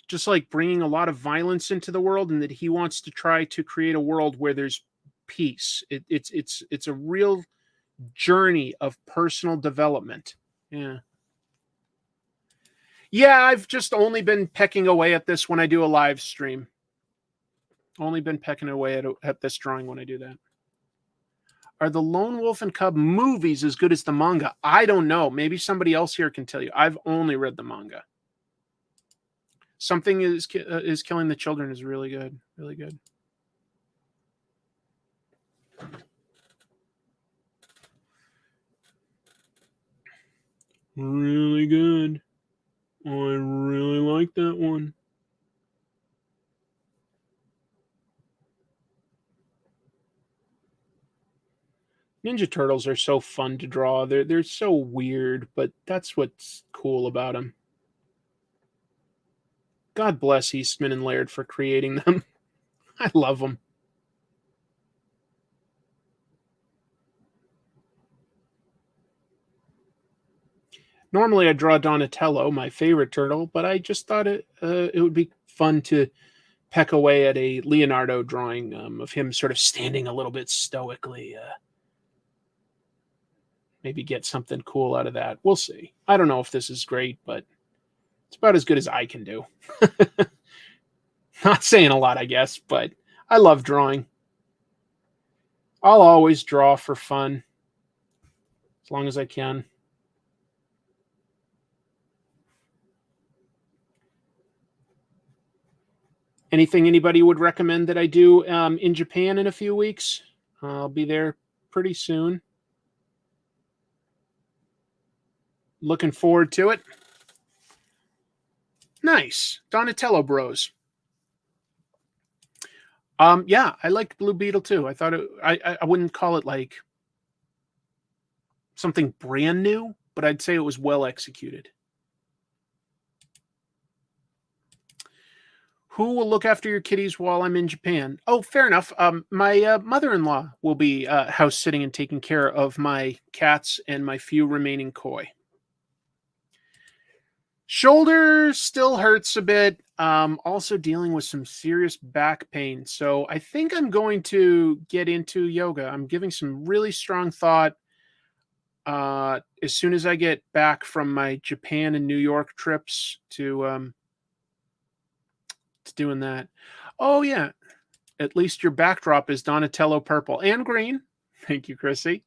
just like bringing a lot of violence into the world, and that he wants to try to create a world where there's peace. It's a real journey of personal development. Yeah, I've just only been pecking away at this when I do a live stream. Only been pecking away at this drawing when I do that. Are the Lone Wolf and Cub movies as good as the manga? I don't know. Maybe somebody else here can tell you. I've only read the manga. Something is Killing the Children is really good. Really good. Really good. I really like that one. Ninja Turtles are so fun to draw. They're so weird, but that's what's cool about them. God bless Eastman and Laird for creating them. I love them. Normally I draw Donatello, my favorite turtle, but I just thought it would be fun to peck away at a Leonardo drawing of him sort of standing a little bit stoically. Maybe get something cool out of that. We'll see. I don't know if this is great, but it's about as good as I can do. Not saying a lot, I guess, but I love drawing. I'll always draw for fun, as long as I can. Anything anybody would recommend that I do in Japan in a few weeks? I'll be there pretty soon. Looking forward to it. Nice. Donatello Bros. Yeah, I liked Blue Beetle too. I thought I wouldn't call it like something brand new, but I'd say it was well executed. Who will look after your kitties while I'm in Japan? Oh, fair enough. My mother-in-law will be house sitting and taking care of my cats and my few remaining koi. Shoulder still hurts a bit. Also dealing with some serious back pain. So I think I'm going to get into yoga. I'm giving some really strong thought as soon as I get back from my Japan and New York trips to doing that. Oh, yeah. At least your backdrop is Donatello purple and green. Thank you, Chrissy.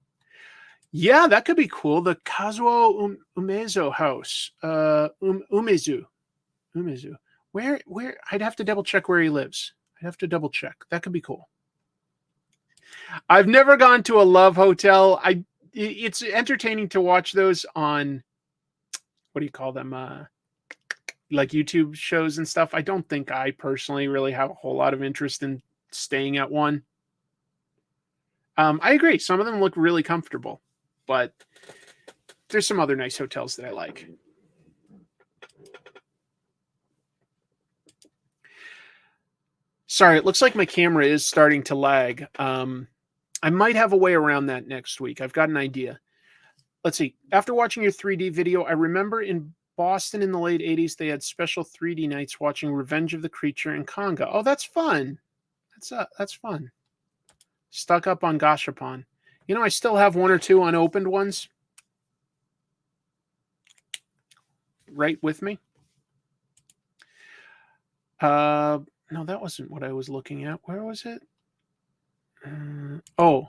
Yeah, that could be cool. The Kazuo Umezu house. Umezu. Where I'd have to double check where he lives. I'd have to double check. That could be cool. I've never gone to a love hotel. It's entertaining to watch those on, what do you call them? Like YouTube shows and stuff. I don't think I personally really have a whole lot of interest in staying at one. I agree. Some of them look really comfortable, but there's some other nice hotels that I like. Sorry, it looks like my camera is starting to lag. I might have a way around that next week. I've got an idea. Let's see. After watching your 3D video, I remember in Boston in the late 80s, they had special 3D nights watching Revenge of the Creature and Conga. Oh, that's fun. That's fun. Stuck up on Gashapon. You know, I still have one or two unopened ones right with me. No, that wasn't what I was looking at. Where was it? Oh,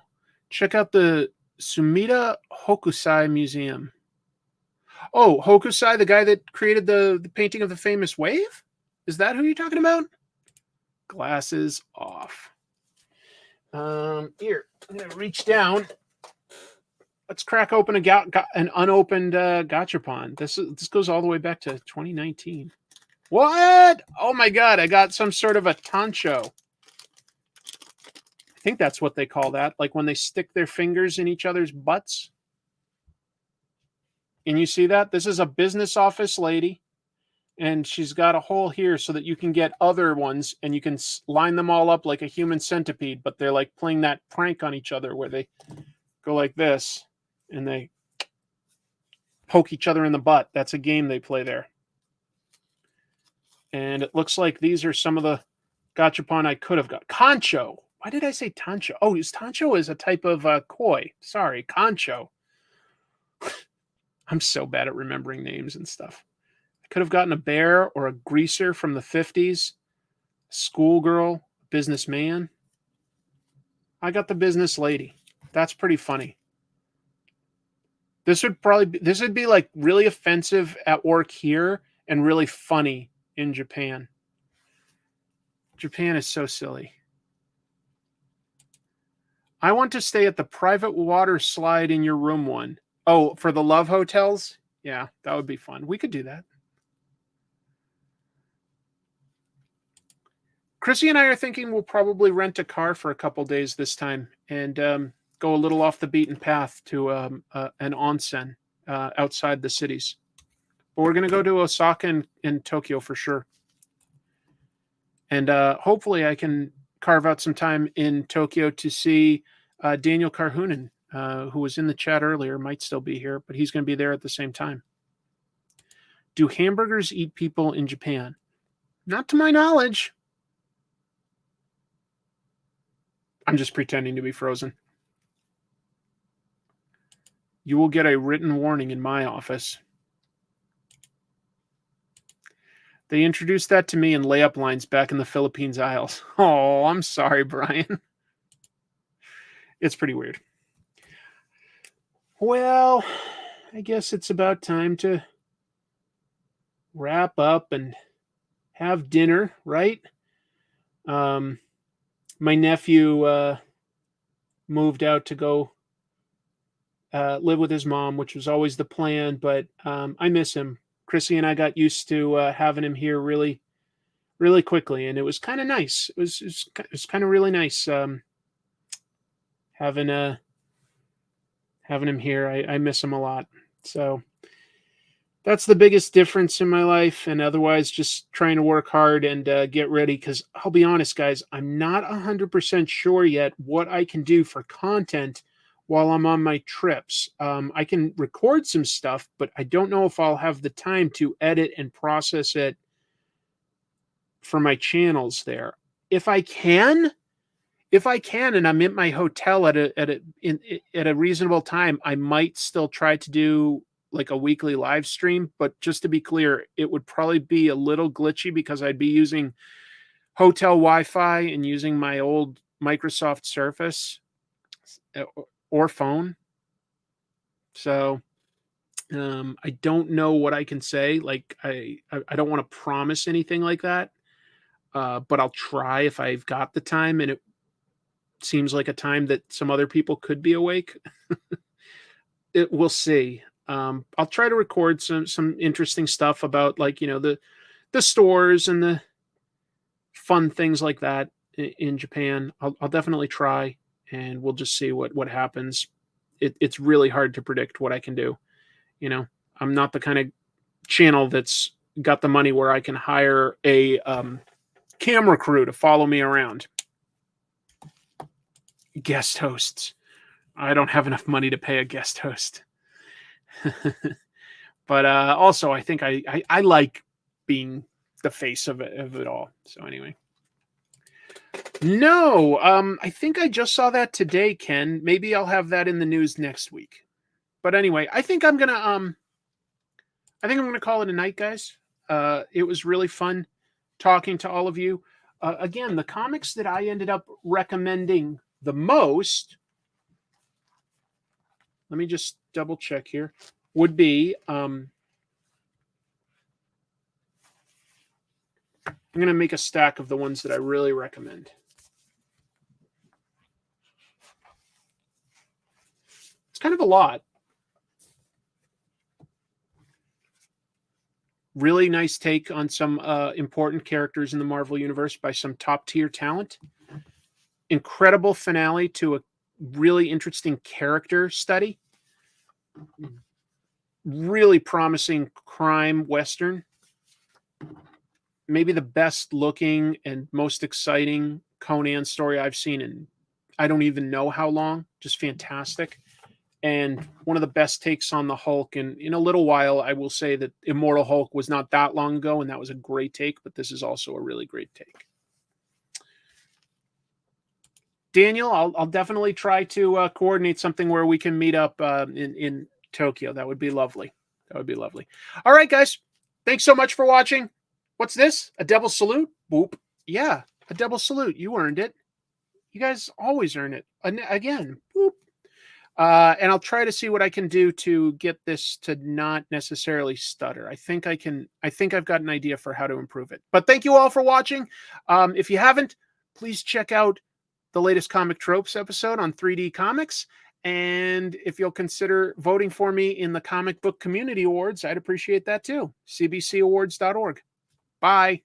check out the Sumida Hokusai Museum. Oh, Hokusai, the guy that created the painting of the famous wave? Is that who you're talking about? Glasses off. Here, I'm going to reach down. Let's crack open an unopened Gachapon. This goes all the way back to 2019. What? Oh my God, I got some sort of a tancho. I think that's what they call that. Like when they stick their fingers in each other's butts. And you see that? This is a business office lady. And she's got a hole here so that you can get other ones and you can line them all up like a human centipede. But they're like playing that prank on each other where they go like this. and they poke each other in the butt. That's a game they play there. And it looks like these are some of the gachapon I could have got. Concho. Why did I say Tancho? Oh, Tancho is a type of koi. Sorry, Concho. I'm so bad at remembering names and stuff. I could have gotten a bear or a greaser from the 50s. Schoolgirl, businessman. I got the business lady. That's pretty funny. This would be like really offensive at work here and really funny in Japan. Japan is so silly. I want to stay at the private water slide in your room one. Oh, for the love hotels? Yeah, that would be fun. We could do that. Chrissy and I are thinking we'll probably rent a car for a couple days this time and go a little off the beaten path to an onsen outside the cities. But we're going to go to Osaka and Tokyo for sure. And hopefully I can carve out some time in Tokyo to see Daniel Karhunen, who was in the chat earlier, might still be here, but he's going to be there at the same time. Do hamburgers eat people in Japan? Not to my knowledge. I'm just pretending to be frozen. You will get a written warning in my office. They introduced that to me in layup lines back in the Philippines Isles. Oh, I'm sorry, Brian. It's pretty weird. Well, I guess it's about time to wrap up and have dinner, right? My nephew moved out to go live with his mom, which was always the plan, but I miss him. Chrissy and I got used to having him here really, really quickly, and it was kind of nice. It was kind of really nice having him here. I miss him a lot. So that's the biggest difference in my life, and otherwise just trying to work hard and get ready, because I'll be honest, guys, I'm not 100% sure yet what I can do for content while I'm on my trips. I can record some stuff, but I don't know if I'll have the time to edit and process it for my channels there. If I can, and I'm in my hotel at a reasonable time, I might still try to do like a weekly live stream. But just to be clear, it would probably be a little glitchy because I'd be using hotel Wi-Fi and using my old Microsoft Surface or phone. So I don't know what I can say. Like I don't want to promise anything like that. But I'll try if I've got the time, and it seems like a time that some other people could be awake. We'll see. I'll try to record some interesting stuff about, like, you know, the stores and the fun things like that in Japan. I'll definitely try, and we'll just see what happens. It's really hard to predict what I can do. You know, I'm not the kind of channel that's got the money where I can hire a camera crew to follow me around. Guest hosts. I don't have enough money to pay a guest host. But also, I think I like being the face of it all. So anyway. No, I think I just saw that today, Ken. Maybe I'll have that in the news next week. But anyway, I think I'm gonna call it a night, guys. It was really fun talking to all of you. Again, the comics that I ended up recommending the most, let me just double check here, would be I'm going to make a stack of the ones that I really recommend. It's kind of a lot. Really nice take on some important characters in the Marvel Universe by some top-tier talent. Incredible finale to a really interesting character study. Really promising crime Western. Maybe the best looking and most exciting Conan story I've seen in I don't even know how long. Just fantastic. and one of the best takes on the Hulk. And in a little while, I will say that Immortal Hulk was not that long ago, and that was a great take, but this is also a really great take. Daniel, I'll definitely try to coordinate something where we can meet up in Tokyo. That would be lovely. That would be lovely. All right, guys. Thanks so much for watching. What's this? A double salute? Boop. Yeah, a double salute. You earned it. You guys always earn it. Again. Boop. And I'll try to see what I can do to get this to not necessarily stutter. I think I've got an idea for how to improve it. But thank you all for watching. If you haven't, please check out the latest Comic Tropes episode on 3D Comics. And if you'll consider voting for me in the Comic Book Community Awards, I'd appreciate that too. cbcawards.org. Bye.